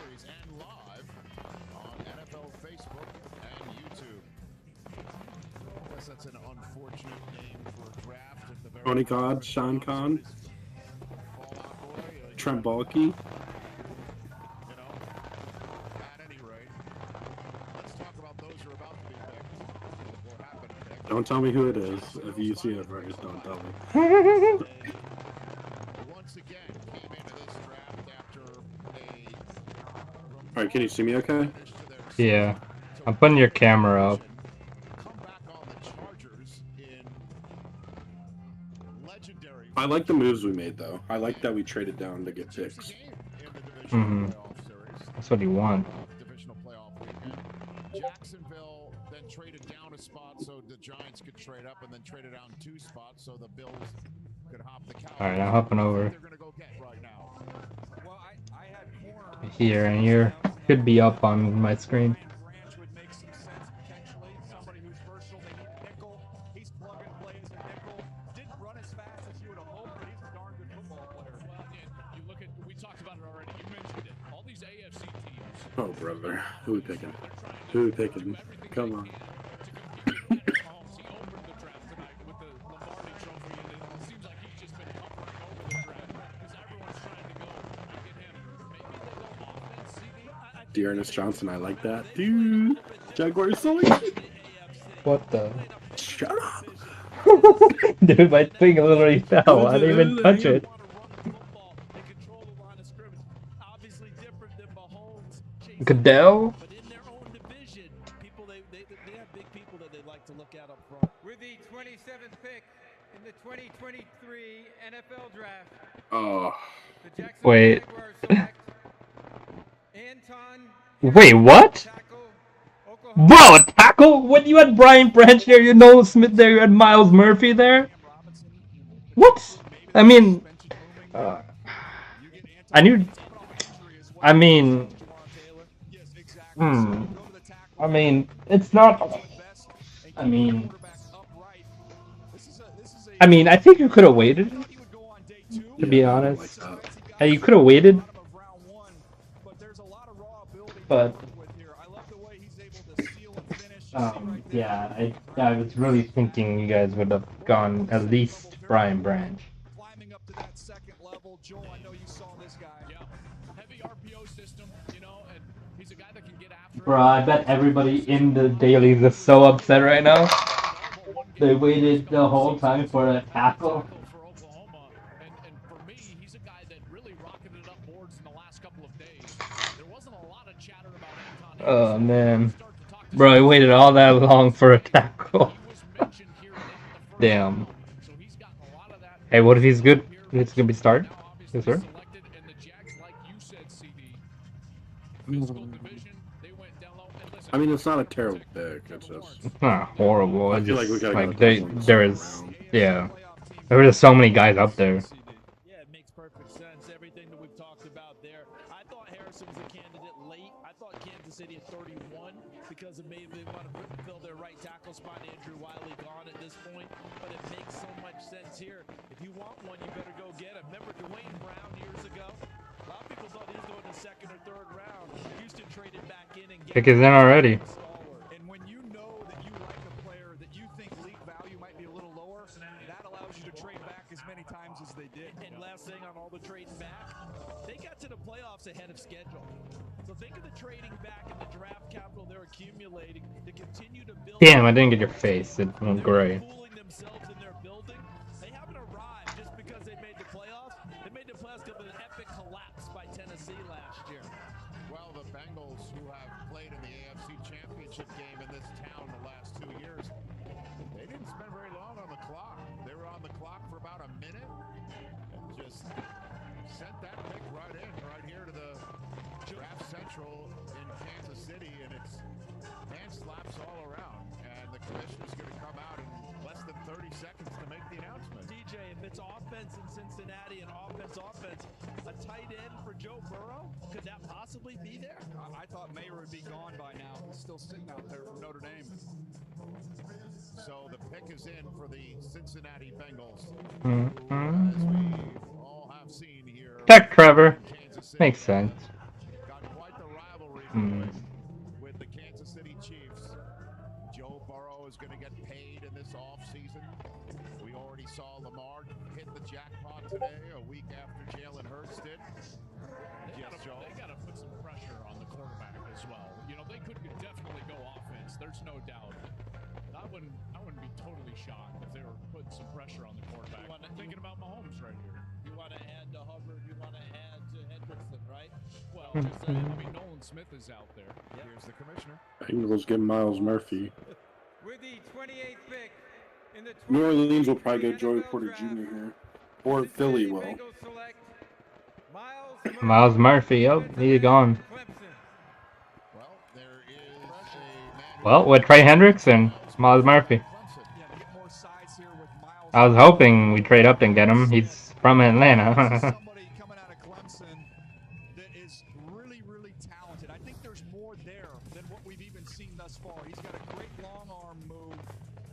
Tony Codd, Sean Khan, Trent Baalke. Don't tell me who it is. If you see it first, don't tell me. Alright, can you see me okay? Yeah, I'm putting your camera up. I like the moves we made, though. I like that we traded down to get picks. That's what you want. Jacksonville then traded down a spot so the Giants could trade up, and then traded down 2 spots so the Bills could hop the Cowboys. Alright, I'm hopping over They're gonna go get right now. Well, I had corner. here, and you should be up on my screen. Branch would make some sense potentially. Somebody who's versatile. They need nickel. He's plug and play as a nickel. Didn't run as fast as you would have hoped, but he's a darn good football player. Well, and you look at, we talked about it already. You mentioned it. All these AFC teams. Oh, brother. Who we picking? Who we picking? Come on. Dearness Johnson, I like that. Dude, Jaguars selection. What the? Shut up. Dude, my thing literally fell. I didn't even touch it. Goodell? like to look at up front. With the 27th pick in the 2023 NFL Draft, Oh. the Jacksonville Wait. Jaguars select Anton. Wait, what? Bro, a tackle? When you had Brian Branch there, you had Nolan Smith there, you had Miles Murphy there? Whoops! I mean, I knew. I mean, I mean, it's not. I mean, I think you could have waited. To be honest, you could have waited. But yeah, I was really thinking you guys would have gone at least Brian Branch. Climbing up to that second level, Joel, I know you saw this guy. Yeah, heavy RPO system, you know, and he's a guy that can get after. Bro, I bet everybody in the dailies is so upset right now. They waited the whole time for a tackle. For Oklahoma, and for me, he's a guy that really rocketed up boards in the last couple of days. There wasn't a lot of chatter about Anton. Oh man, bro, I waited all that long for a tackle. Damn. Hey, what if he's good? It's gonna be start. Yes, sir. I mean, it's not a terrible pick. It's just. It's not horrible. I It's feel like we just gotta like go there is, yeah. There were so many guys up there. Yeah, it makes perfect sense. Everything that we've talked about there. I thought Harrison was a candidate late. I thought Kansas City at 31 because of maybe they want to fill their right tackle spot. Andrew Wiley gone at this point, but it makes so much sense here. If you want one, you better go get him. Remember Dwayne Brown years ago? A lot of people thought he was going to second or third round. Houston traded back in and Pick is in already. And when you know that you like a player that you think league value might be a little lower, that allows you to trade back as many times as they did. And last thing on all the trading back, they got to the playoffs ahead of schedule. So think of the trading back and the draft capital they're accumulating to continue to build. Damn, I didn't get your face. It went great. Fooling themselves in their building. They haven't arrived just because they made the playoffs. They made the playoffs because of an epic collapse by Tennessee last year. Well, the Bengals, who have played in the AFC Championship game in this town the last 2 years, they didn't spend very long on the clock. They were on the clock for about a minute and just sent that pick right here to the Draft Central in Kansas City, and it's hand slaps all around. And the commissioner's going to come out in less than 30 seconds to make the announcement. DJ, if it's offense in Cincinnati and offense, a tight end for Joe Burrow, could that possibly be there? I thought Mayer would be gone by now. He's still sitting out there from Notre Dame. So the pick is in for the Cincinnati Bengals. Mm-hmm. As we all have seen here. Tech Trevor. Makes sense. Got quite the rivalry with the Kansas City Chiefs. Joe Burrow is going to get paid in this offseason. We already saw Lamar hit the jackpot today, a week after Jalen Hurts did. They got to put some pressure on the quarterback as well. You know, they could definitely go offense. There's no doubt. I wouldn't be totally shocked if they were putting some pressure on the quarterback. Thinking about Mahomes right here. You want to add to Hubbard, you want to add to Hendrickson, right? Well, just saying, I mean, Nolan Smith is out there. Here's the commissioner. Bengals get Miles Murphy. With the 28th pick in the New Orleans will probably get Joey Porter Jr. here. Or Philly will. Miles Murphy, yep, he's gone. Well, with Trey Hendrickson, Miles Murphy. I was hoping we trade up and get him. He's from Atlanta. Somebody coming out of Clemson that is really, really talented. I think there's more there than what we've even seen thus far. He's got a great long arm move.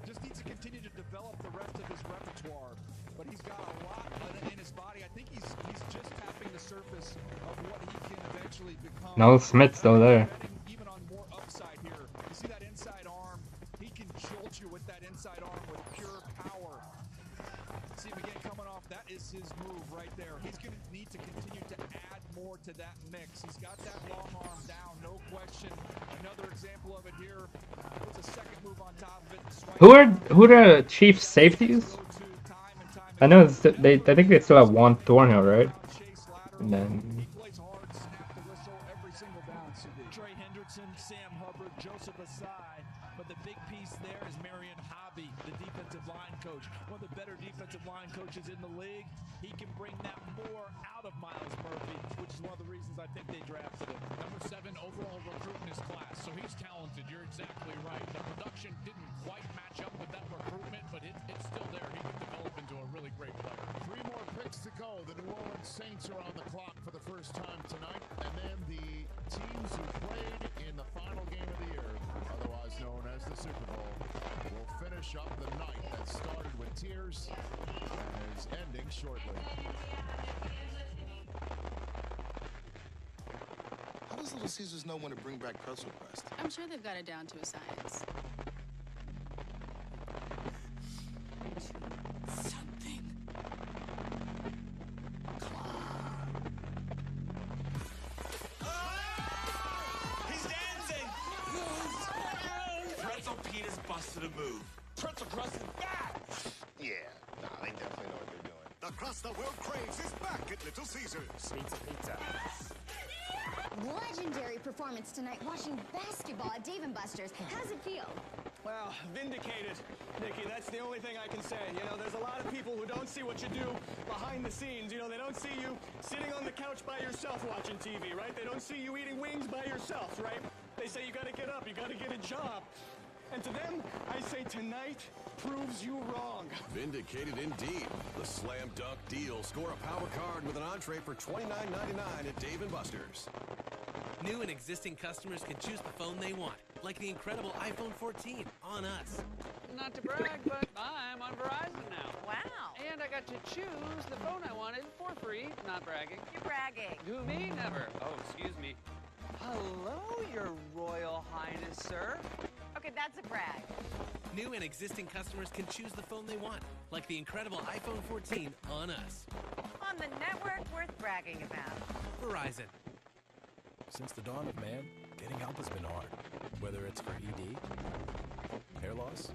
Just needs to continue to develop the rest of his repertoire. But he's got a lot in his body. I think he's just tapping the surface of what he can eventually become. No, Smith's still there. Even on more upside here. You see that inside arm? He can jolt you with that inside arm with pure power. See him again coming off. That is his move right there. He's going to need to continue to add more to that mix. He's got that long arm down, no question. Another example of it here. Puts a second move on top of it. Who are the Chiefs safeties? I know I think they still have Juan Thornhill, right? And then Trey Hendrickson, Sam Hubbard, Joseph Asai, but the big piece guest there is Marion Hobby, the defensive line coach. One of the better defensive line coaches in the league. He can bring that more out of Miles Murphy, which is one of the reasons I think they drafted him. Number 7 overall recruit in his class, so he's talented. You're exactly right. The production didn't quite match up with that recruitment, but it's still there. He can develop into a really great player. 3 more picks to go. The New Orleans Saints are on the clock for the first time tonight. And then the teams who played in the final game of the year, otherwise known as the Super Bowl, will finish up the night that started with tears and is ending shortly. How does Little Caesars know when to bring back pretzel crust? I'm sure they've got it down to a science. He's dancing! Pretzel Pete is busted a move. Pretzel crust is back! Yeah, they definitely know what they're doing. The crust the world craves is back at Little Caesars. Pizza. Legendary performance tonight watching basketball at Dave & Buster's. How's it feel? Well, vindicated, Nikki. That's the only thing I can say. You know, there's a lot of people who don't see what you do behind the scenes. You know, they don't see you sitting on the couch by yourself watching TV, right? They don't see you eating wings by yourself, right? They say you got to get up, you got to get a job. And to them, I say tonight proves you wrong. Vindicated indeed. The slam dunk deal. Score a power card with an entree for $29.99 at Dave & Buster's. New and existing customers can choose the phone they want, like the incredible iPhone 14 on us. Not to brag, but I'm on Verizon now. Wow. And I got to choose the phone I wanted for free. Not bragging. You're bragging. Who, me? Never. Oh, excuse me. Hello, Your Royal Highness, sir. Okay, that's a brag. New and existing customers can choose the phone they want, like the incredible iPhone 14 on us. On the network worth bragging about. Verizon. Since the dawn of man, getting help has been hard. Whether it's for ED, hair loss,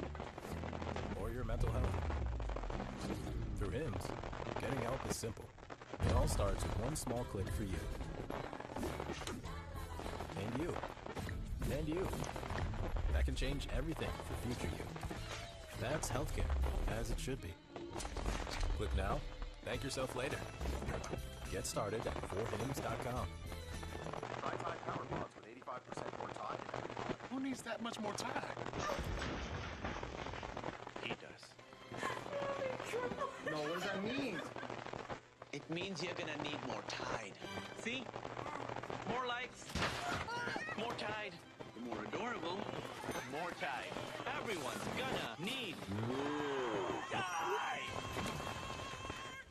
or your mental health. Through HIMS, getting help is simple. It all starts with one small click for you. And you. And you. That can change everything for future you. That's healthcare, as it should be. Click now, thank yourself later. Get started at 4hims.com. Try Tide Power Pods with 85% more Tide. Who needs that much more time? He does. No, what does that mean? It means you're gonna need more Tide. See? More likes, more Tide, more adorable, more Tide. Everyone's gonna need Tide.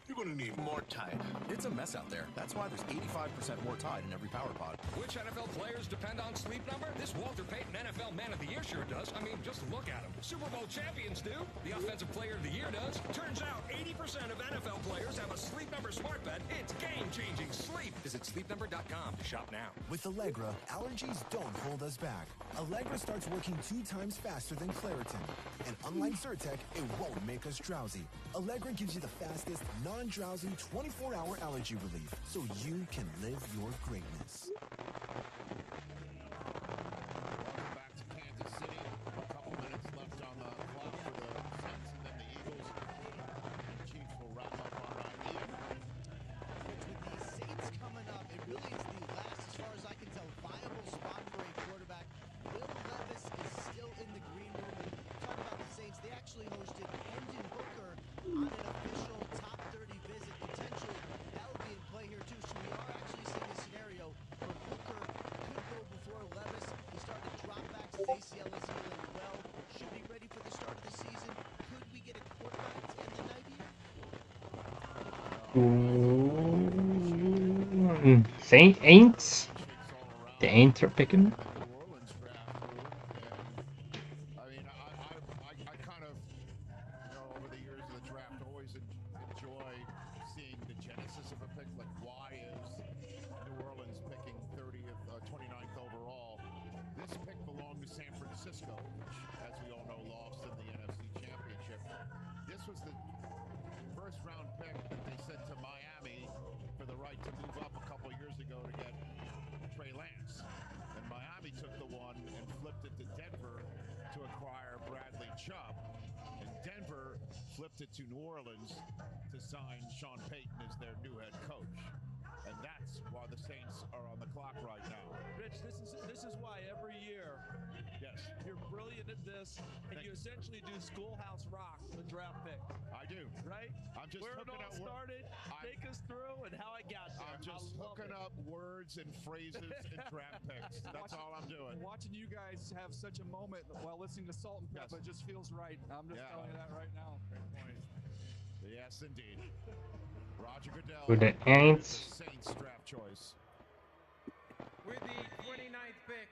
You're gonna need more Tide. It's a mess out there. That's why there's 85% more Tide in every Power Pod. Which NFL players depend on Sleep Number? This Walter Payton NFL Man of the Year sure does. I mean, just look at him. Super Bowl champions do. The Offensive Player of the Year does. Turns out 80% of NFL players have a Sleep Number smart bed. It's game-changing sleep. Visit sleepnumber.com to shop now. With Allegra, allergies don't hold us back. Allegra starts working 2 times faster than Claritin. And unlike Zyrtec, it won't make us drowsy. Allegra gives you the fastest, non-drowsy 24-hour allergy relief so you can live your greatness. Welcome back to Kansas City. A couple minutes left on the clock for the Saints and then the Eagles. The Chiefs will wrap up on Ian. With the Saints coming up, it really is the last, as far as I can tell, viable spot for a quarterback. Will Levis is still in the green room. And talk about the Saints, they actually hosted Hendon Hooker on an official top 30 visit. Potentially, that would be in play here too. So we are actually seeing a scenario where Hooker could go before Levis. He started to drop back. His ACL is healing well. Should be ready for the start of the season. Could we get a quarterback to end the night here? Aints. The Aints are picking. I mean, I kind of, over the years of the draft, always enjoy seeing the genesis of a pick. Like, why is New Orleans picking 29th overall? This pick belonged to San Francisco, which, as we all know, lost in the NFC Championship. This was the first round pick that they sent to Miami for the right to move up a couple years ago to get Trey Lance. And Miami took the one and flipped it to Denver to acquire Brad catch up, and Denver flipped it to New Orleans to sign Sean Payton as their new head coach. And that's why the Saints are on the clock right now. Rich, this is why every year, yes, you're brilliant at this, and you essentially do Schoolhouse Rock with draft picks. I do. Right? I'm just where it hooking all up started, take us through, and how I got there. I'm just hooking up words and phrases and draft picks. That's all I'm doing. Watching you guys have such a moment while listening to Salt and Pepper just feels right. I'm just telling you that right now. Great point. Yes, indeed. Roger Goodell, Who the Aints? Saints draft choice. With the 29th pick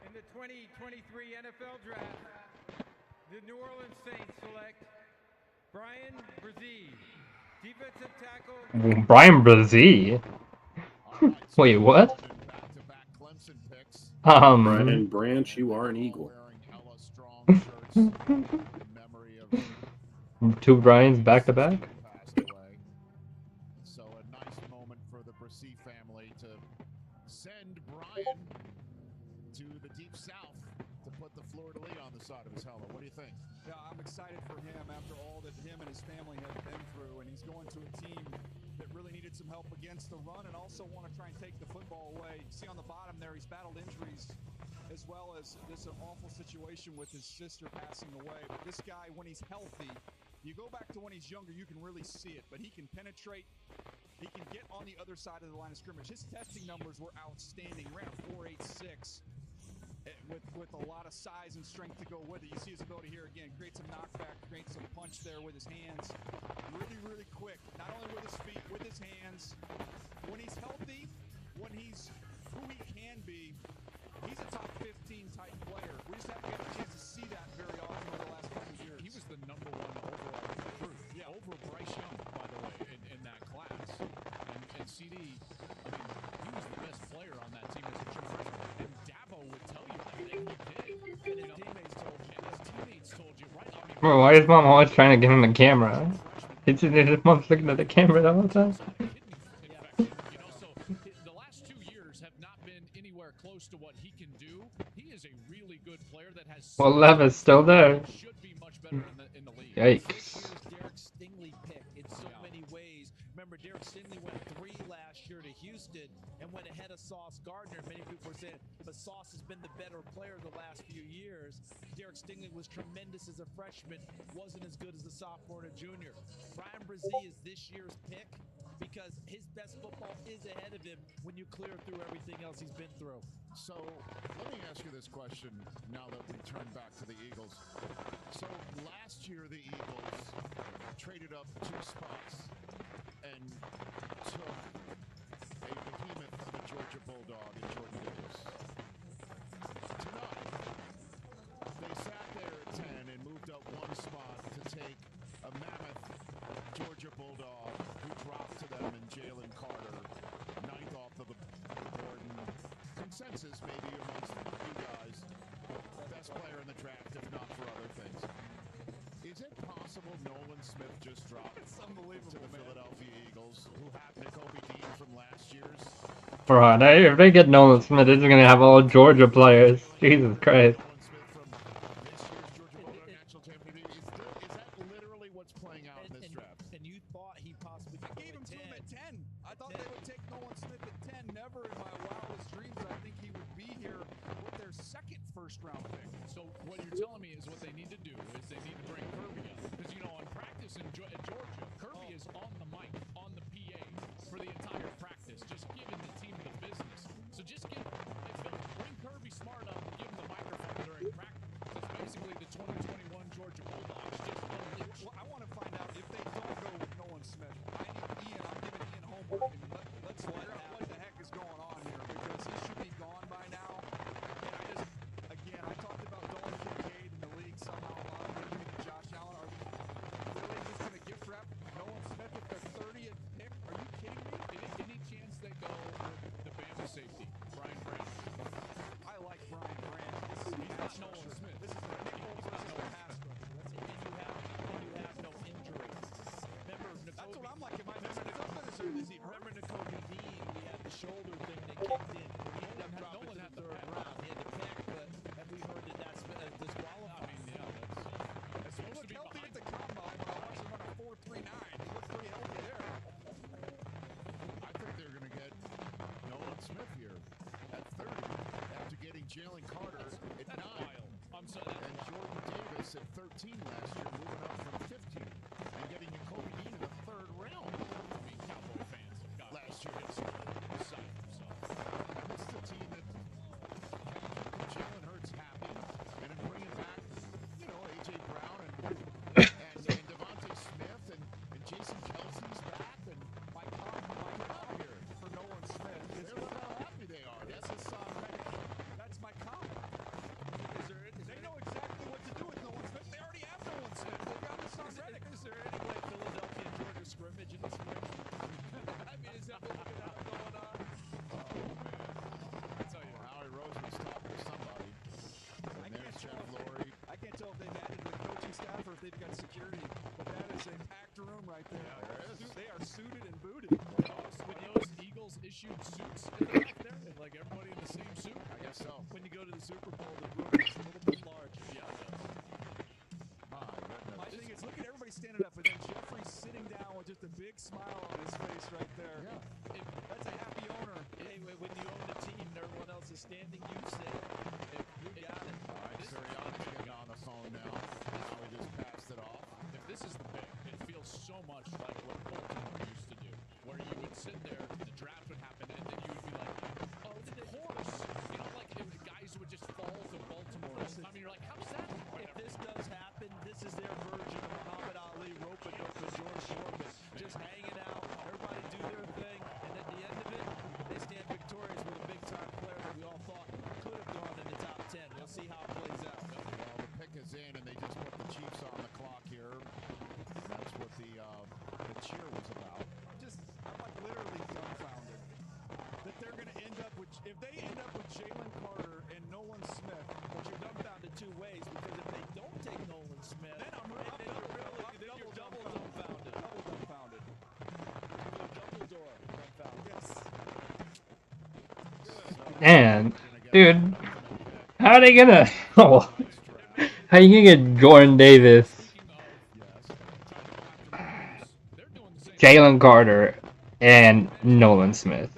in the 2023 NFL Draft, the New Orleans Saints select Brian Brzee, defensive tackle. Brian Brzee? Wait, what? Brian Branch, you are an Eagle. Two Brians back to back? So a nice moment for the Brzee family to send Brian to the deep south to put the fleur-de-lis on the side of his helmet. What do you think? Yeah, I'm excited for him after all that him and his family have been through, and he's going to a team that really needed some help against the run and also want to try and take the football away. You see on the bottom there, he's battled injuries as well as this awful situation with his sister passing away. But this guy, when he's healthy, you go back to when he's younger, you can really see it, but he can penetrate. He can get on the other side of the line of scrimmage. His testing numbers were outstanding. He ran a 4.86 with a lot of size and strength to go with it. You see his ability here again, create some knockback, create some punch there with his hands. Really, really quick. Not only with his feet, with his hands. When he's healthy, when he's who he can be, he's a top 15 type player. We just haven't got a chance to see that very often over the last couple of years. He was the #1 overall recruit. Yeah, over Bryce Young, by the way, in that class. And CD, I mean, he was the best player on that team as a true freshman. And Dabo would tell you everything he did. And his teammates told you, right? I mean, Bro, why is mom always trying to give him the camera? His mom's looking at the camera the whole time. The last 2 years have not been anywhere close to what he can do. He is a really good player that has. Well, Levis still there. Should be much better in the league. Yikes. Derek Stingley pick in so many ways. Remember, Derek Stingley went 3 last year to Houston and went ahead of Sauce Gardner. Many people were saying, but Sauce has been the better player the last few years. Derek Stingley was tremendous as a freshman, wasn't as good as a sophomore and a junior. Brian Brzee is this year's pick because his best football is ahead of him when you clear through everything else he's been through. So let me ask you this question now that we turn back to the Eagles. So last year the Eagles traded up 2 spots and took a behemoth of a Georgia Bulldog in Jordan Davis. Tonight, they sat there at 10 and moved up 1 spot to take a mammoth Georgia Bulldog who dropped to them in Jalen Carter, 9th off of the board. And consensus maybe amongst you guys, best player in the draft, if not for other things. Is it possible Nolan Smith just dropped to the Philadelphia Eagles, who have Nakobe Dean from last year's? Bro, if they get Nolan Smith, they're gonna have all Georgia players. Jesus Christ. And you thought he possibly could I gave him to him at 10. I thought they would take Nolan Smith at 10. Never in my wildest dreams did I think he would be here with their 2nd first-round pick. So what you're telling me is what they need to do is they need to bring Kirby up. Because, you know, on practice in Georgia, Kirby is on the mic, on the PA for the entire practice, just giving the team the business. So just bring Kirby Smart up and give him the microphone during practice. It's basically the 2021 Georgia Bulldogs. Well, I want to find out if they don't go with Nolan Smith. I need Ian. I'm giving Ian homework. And let's figure out what the heck is going on here because he should be gone by now. And I talked about Dalton Kincaid in the league somehow. Jalen Carter at 9. And Jordan Davis at 13 last year, moving up from 15 and getting Jacoby Dean in the 3rd round. I mean, Cowboy fans have got last year. beside themselves. This is a team that Jalen Hurts happy, and then bringing back, A.J. Brown and Devontae Smith and Jason Kelsey's back, and my comment here for Nolan Smith. Look how happy they are. This is that's my comment. They know exactly what to do with Nolan Smith. They already have Nolan Smith. They got this on Reddick. Is there any way Philadelphia and Georgia scrimmage in the spring? I mean, is that what we got going on? I tell you, Howie Roseman's talking to somebody. And there's Jeff Lurie. I can't tell if they've added the coaching staff or if they've got security, but that is a packed room right there. They are suited and booted. with those Eagles issued suits in the back there, like everybody in the same suit. I guess so. When you go to the Super Bowl, the room is a little bit large. Yeah, it does. My goodness. My thing is, look at everybody standing up, and then Jeffrey sitting down with just a big smile on his face right there. Yeah. That's a happy owner. Hey, when you own the team and everyone else is standing, you sit. You got it. All right, Sirianni's getting on the phone now. Howie just passed it off. If this is the pick, it feels so much like what Baltimore used to do, where you would sit there, the draft would happen, and then you would be like, oh, of course. You know, like if guys would just fall to Baltimore all the time, and you're like, how's that? If this does happen, this is their version of Muhammad Ali, rope-a-dope, and George Foreman. Just hanging out, everybody do their thing, and at the end of it, they stand victorious with a big-time player that we all thought could have gone in the top 10. We'll see how it plays out. Well, the pick is in, and they just put the Chiefs on the clock here. That's what the cheer was about. I'm like literally dumbfounded that they're going to end up with, if they end up with Jalen Carter and Nolan Smith, But you're dumbfounded two ways, because if they don't take Nolan Smith, then you're double dumbfounded. Double dumbfounded. Double door dumbfounded. Yes. And, dude, how are they gonna? Oh, how you gonna get Jordan Davis, Jalen Carter, and Nolan Smith,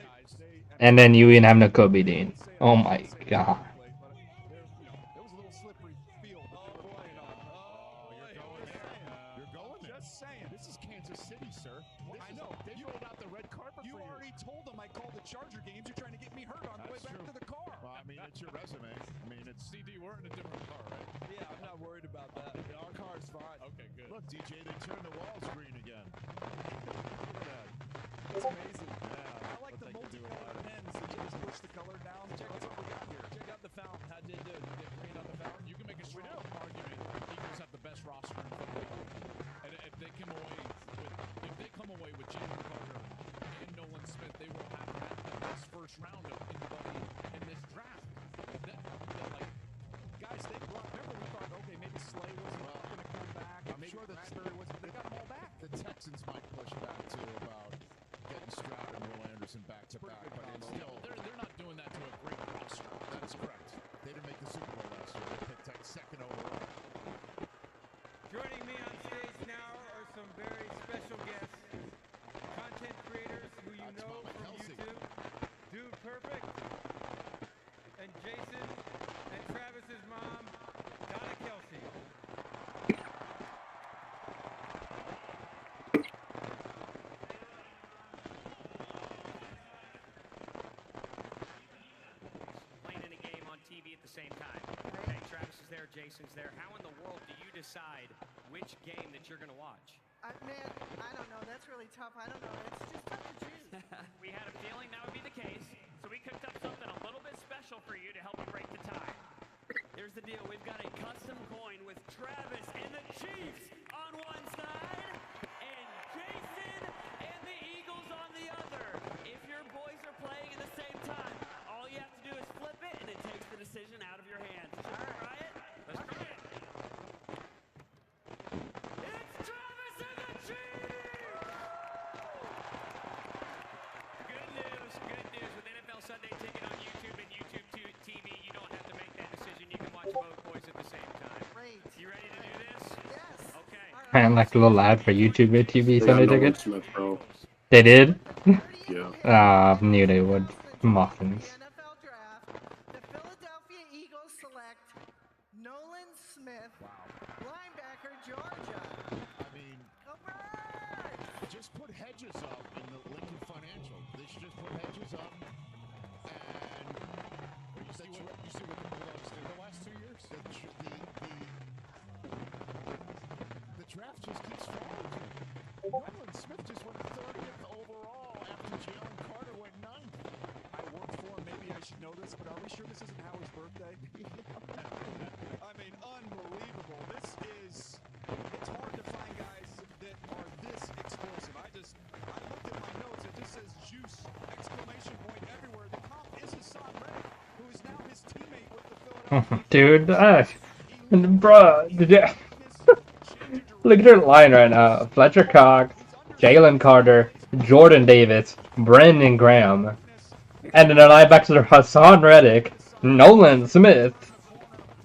and then you even have Nakobe Dean? Oh my god. It was a little slippery field. Oh, boy. You're going there. Just saying. This is Kansas City, sir. I know. They rolled out the red carpet You for you. already told them I called the Charger games. You're trying to get me hurt on the way back to the car. Well, I mean, it's your resume. I mean, it's CD, we're in a different car, right? Yeah, I'm not worried about that. Our car's fine. Okay, good. Look, DJ, they turned the walls green again. Look at that. It's amazing. Yeah, I like the multicolored pens that you just push the color down. Check out what we got here. Check out the fountain. How'd they do? Did they green on the fountain? You can make a strong argument. Eagles have the best roster in football, and if they come away with Jalen Carter and Nolan Smith, they will have had the best first round of anybody in this draft. Guys, remember we thought, okay, maybe Slay wasn't going to come back. I'm sure that Bradbury wasn't. They got them all back. the Texans might push back too about getting Stroud and Will Anderson back to back, but it's still They're not doing that to a great roster. that is correct. They didn't make the Super Bowl last year. They picked Tech second overall. Joining me on stage now are some very special guests, content creators who you That's know Mama from Kelsey. YouTube, Dude Perfect, and Jason and Travis's mom, Donna Kelsey. Playing in a game on TV at the same time. Okay, Travis is there, Jason's there. How in the world do you decide which game that you're going to watch? Man, I don't know. That's really tough. I don't know. It's just tough to choose. We had a feeling that would be the case, so we cooked up something a little bit special for you to help you break the tie. Here's the deal. We've got a custom coin with Travis and the Chiefs on one side and Jason and the Eagles on the other. If your boys are playing at the same time, all you have to do is flip it and it takes the decision out of your hands. Should we try it? Let's try it. It's Travis and the Chiefs! Good news. With NFL Sunday Ticket on YouTube and YouTube TV, you don't have to make that decision. You can watch both boys at the same time. Great. You ready to do this? Yes. Okay. And like a little ad for YouTube TV They Sunday got Nolan tickets. Smith, bro. They did? Yeah. Knew they would. Muffins. NFL draft. The Philadelphia Linebacker, Georgia. I mean, just put hedges up in the Lincoln Financial. They should just put hedges up. And you see what the Bulldogs did the last 2 years? The draft just keeps falling. Nolan Smith just went 30th overall after Jalen Carter went 9th. I worked for him. Maybe I should know this, but are we sure this isn't Howie's birthday? I mean, unbelievable. It's hard to find guys that are this explosive. I looked at my notes. It just says juice, exclamation point everywhere. The comp is Hassan Reddick, who is now his teammate with the Philadelphia. Dude, bruh, did you... Look at their line right now. Fletcher Cox, Jalen Carter, Jordan Davis, Brandon Graham. And then their linebackers are Hassan Reddick, Nolan Smith.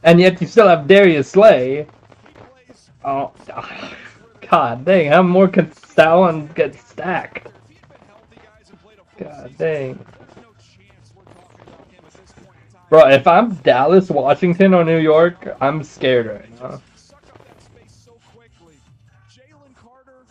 And yet you still have Darius Slay. Oh, god dang, how more can Stalin get stacked? God dang. Bro, if I'm Dallas, Washington, or New York, I'm scared right now. Jalen Carter,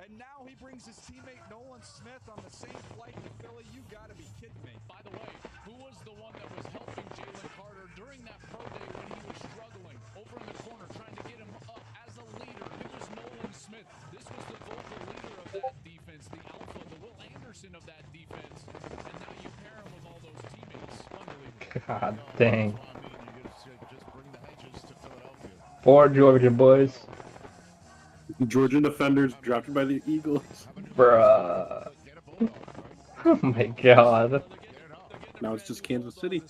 and now he brings his teammate Nolan Smith on the same flight to Philly. You got to be kidding me. By the way, who was the one that was helping Jalen Carter during that pro day when he was struggling over in the corner, trying to get him up as a leader? It was Nolan Smith. This was the vocal leader of that defense, the alpha, the Will Anderson of that defense. And now you pair him with all those teammates. Unbelievable. God dang. 4 Georgia boys. Georgia defenders drafted by the Eagles. Bruh. Oh my god. Now it's just Kansas City.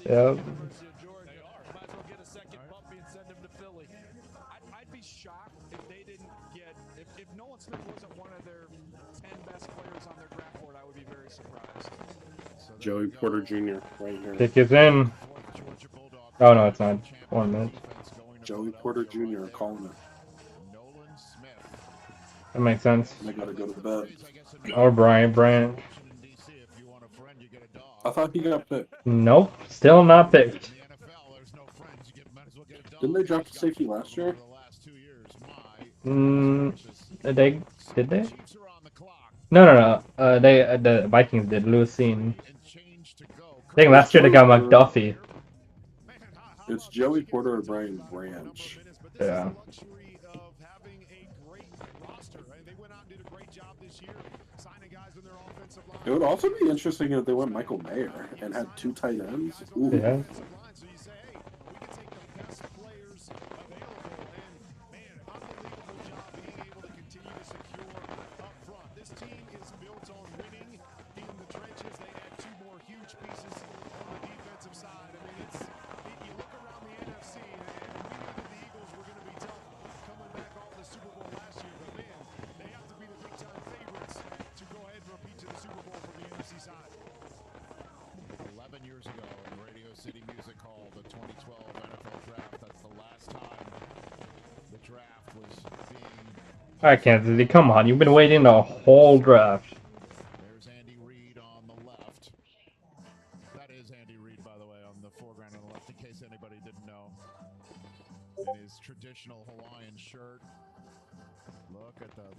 Yep. I'd be shocked if they didn't get, if Nolan Smith wasn't one of their 10 best players on their draft board, I would be very surprised. Joey Porter Jr. right here. Pick is in. Oh no, it's not. 1 minute. Joey Porter Jr. calling it. That makes sense. I gotta go to bed. Or Brian Branch. I thought he got picked. Nope, still not picked. Didn't they draft a safety last year? Did they? No. The Vikings did. Lucine. I think last year they got McDuffie. It's Joey Porter or Brian Branch. Yeah. It would also be interesting if they went Michael Mayer and had 2 tight ends. Ooh. Yeah. Alright, Kansas City, come on. You've been waiting the whole draft. There's Andy Reid on the left. That is Andy Reid, by the way, on the foreground on the left, in case anybody didn't know. In his traditional Hawaiian shirt.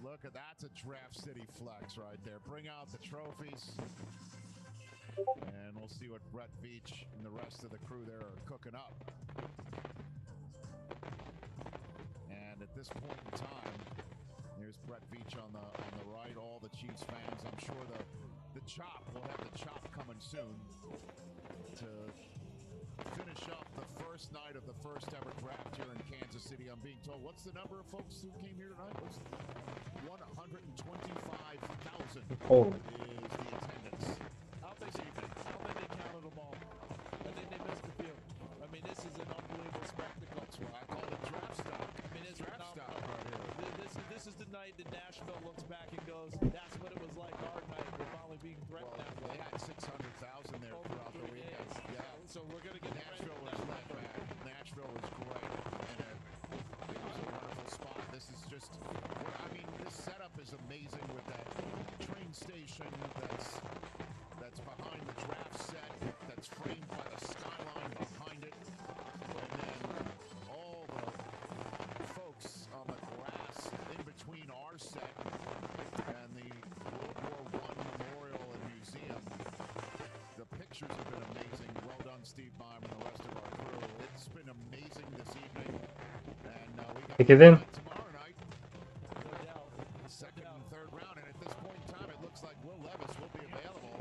Look at that's a Draft City flex right there. Bring out the trophies. And we'll see what Brett Veach and the rest of the crew there are cooking up. And at this point in time, there's Brett Veach on the right, all the Chiefs fans. I'm sure the chop, we'll have the chop coming soon to finish up the first night of the first ever draft here in Kansas City. I'm being told, what's the number of folks who came here tonight? What's 125,000 Holy. is the attendance. I don't think they counted them all. I think they missed a few. I mean, this is an unbelievable spectacle. That's why I call it draft stock. I mean, it's draft stock right here. This is the night that Nashville looks back and goes, that's what it was like our night. We're finally being threatened. Well, they had 600,000 there throughout the weekend. Yeah. So we're going to get Nashville was lit, man. Nashville was great. And it was a wonderful spot. This is just, I mean, this setup is amazing with that train station that's behind the draft set, that's framed by the skyline behind it. And then all the first set and the World War I Memorial and Museum. The pictures have been amazing. Well done, Steve Bime and the rest of our crew. It's been amazing this evening. And we got Take it in. tomorrow night. Second and third round. And at this point in time, it looks like Will Levis will be available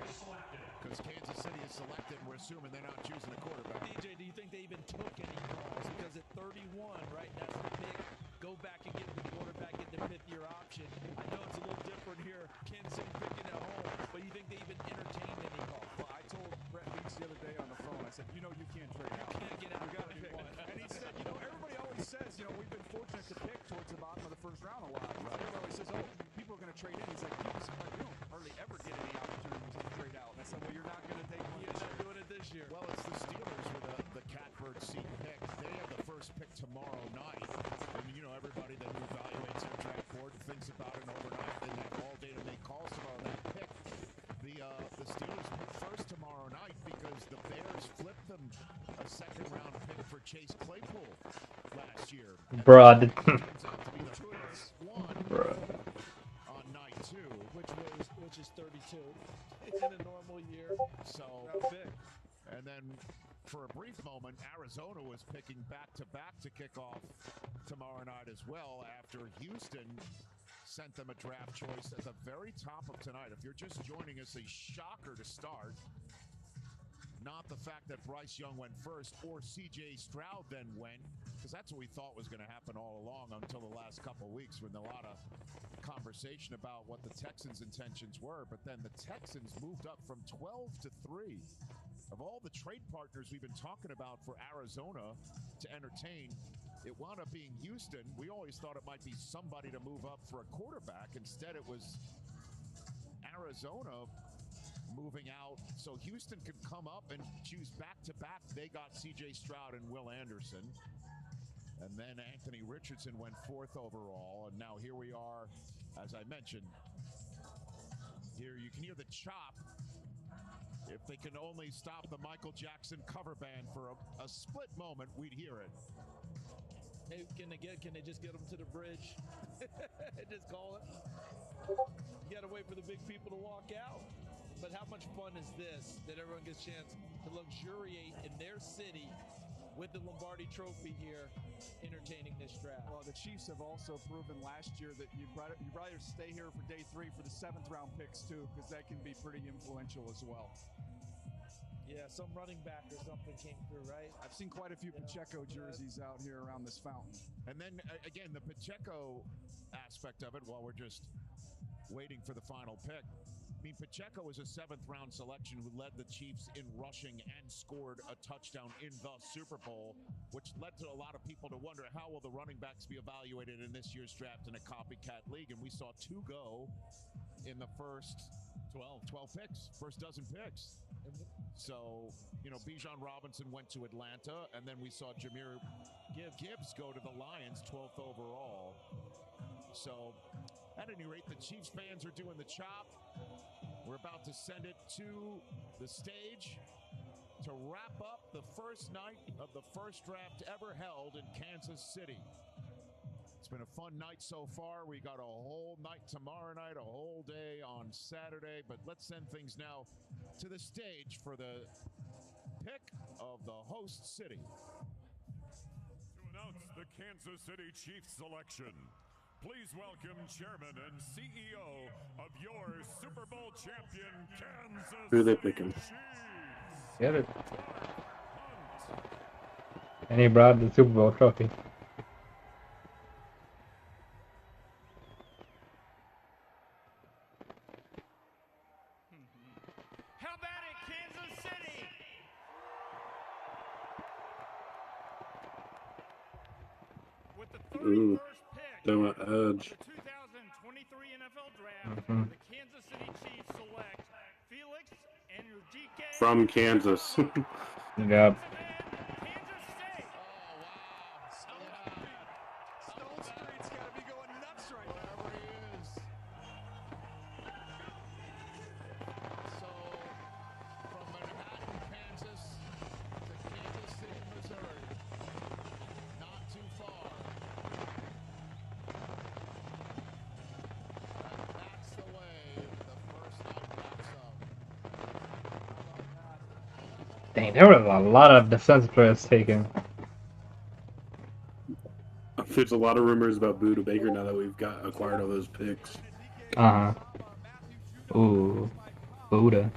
because Kansas City is selected. We're assuming they're not choosing a quarterback. DJ, do you think they even took any calls? Because at 31, right, that's the pick. Go back and get the quarterback in the fifth-year option. I know it's a little different here. Kansas City picking at home, but you think they even entertained any call? Well, I told Brett Weeks the other day on the phone, I said, you can't trade out. You can't get out. You got to pick. And he said, everybody always says, we've been fortunate to pick towards the bottom of the first round a lot. Right. Everybody always says, people are going to trade in. He's like, you don't hardly ever get any opportunities to trade out. And I said, well, you're not going to take one. You're not doing it this year. Well, it's the Steelers with the catbird seat pick. They have the first pick tomorrow night. And, everybody that evaluates their draft board thinks about it overnight and that all day to make calls tomorrow. That pick, the Steelers pick first tomorrow night because the Bears flipped them a second-round pick for Chase Claypool last year. Bruh. Turns out to be the first one on night 2, which is 32 in a normal year. So, and then for a brief moment, Arizona was picking back-to-back to kick off tomorrow night as well after Houston sent them a draft choice at the very top of tonight. If you're just joining us, a shocker to start. Not the fact that Bryce Young went first or C.J. Stroud then went, because that's what we thought was going to happen all along until the last couple of weeks when a lot of conversation about what the Texans' intentions were. But then the Texans moved up from 12 to 3. Of all the trade partners we've been talking about for Arizona to entertain, it wound up being Houston. We always thought it might be somebody to move up for a quarterback. Instead, it was Arizona moving out so Houston could come up and choose back-to-back. They got C.J. Stroud and Will Anderson. And then Anthony Richardson went 4th overall. And now here we are, as I mentioned. Here you can hear the chop. If they can only stop the Michael Jackson cover band for a split moment, we'd hear it. Hey, can they just get them to the bridge? Just call it. You got to wait for the big people to walk out. But how much fun is this that everyone gets a chance to luxuriate in their city with the Lombardi Trophy here, entertaining this draft? Well, the Chiefs have also proven last year that you'd rather stay here for day 3 for the 7th round picks too, because that can be pretty influential as well. Yeah, some running back or something came through, right? I've seen quite a few Pacheco jerseys out here around this fountain. And then, again, the Pacheco aspect of it, while we're just waiting for the final pick. I mean, Pacheco was a 7th-round selection who led the Chiefs in rushing and scored a touchdown in the Super Bowl, which led to a lot of people to wonder how will the running backs be evaluated in this year's draft in a copycat league. And we saw 2 go in the first 12 picks, first dozen picks. So, Bijan Robinson went to Atlanta, and then we saw Jahmyr Gibbs go to the Lions, 12th overall. So, at any rate, the Chiefs fans are doing the chop. We're about to send it to the stage to wrap up the first night of the first draft ever held in Kansas City. It's been a fun night so far. We got a whole night tomorrow night, a whole day on Saturday, but let's send things now to the stage for the pick of the host city. To announce the Kansas City Chiefs selection, please welcome Chairman and CEO of your Super Bowl champion, Kansas Who are they City picking? Chiefs. Get it. And he brought the Super Bowl trophy. How about it, Kansas City? With the 31st pick Down of edge. the 2023 NFL Draft, Mm-hmm. the Kansas City Chiefs select Felix Enrique From Kansas. Yep. Stone Street's got to be going nuts right now. Wherever he is. So, from Manhattan, Kansas to Kansas City, Missouri. Not too far. Dang, there was a lot of defensive players taken. There's a lot of rumors about Buda Baker now that we've got acquired all those picks. Uh-huh. Ooh. Buda.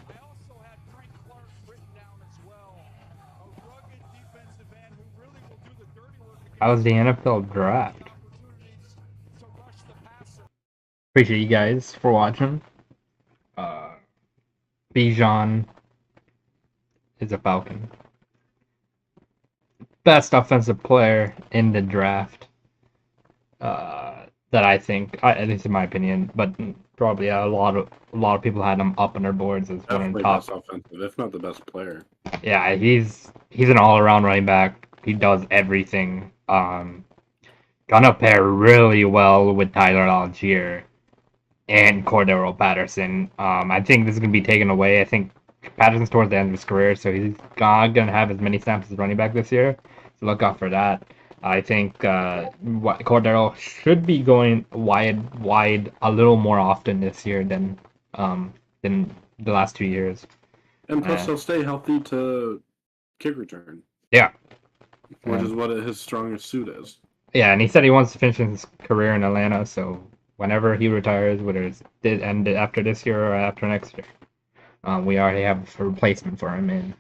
How was the NFL draft? Appreciate you guys for watching. Bijan is a Falcon. Best offensive player in the draft. That I think, at least in my opinion, but probably a lot of people had him up on their boards as one of the Definitely top. best offensive, if not the best player. Yeah, he's an all-around running back. He does everything. Gonna pair really well with Tyler Algier and Cordero Patterson. I think this is gonna be taken away. I think Patterson's towards the end of his career, so he's not gonna have as many snaps as running back this year. So look out for that. I think Cordero should be going wide a little more often this year than the last 2 years. And plus, he'll stay healthy to kick return. Yeah. Which is what his strongest suit is. Yeah, and he said he wants to finish his career in Atlanta, so whenever he retires, whether it's after this year or after next year, we already have a replacement for him in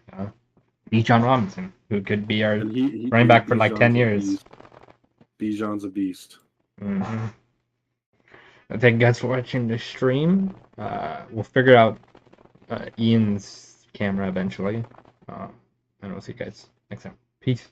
Bijan Robinson, who could be our running back for like 10 years. Bijan's a beast. Mm-hmm. Thank you guys for watching the stream. We'll figure out Ian's camera eventually. And we'll see you guys next time. Peace.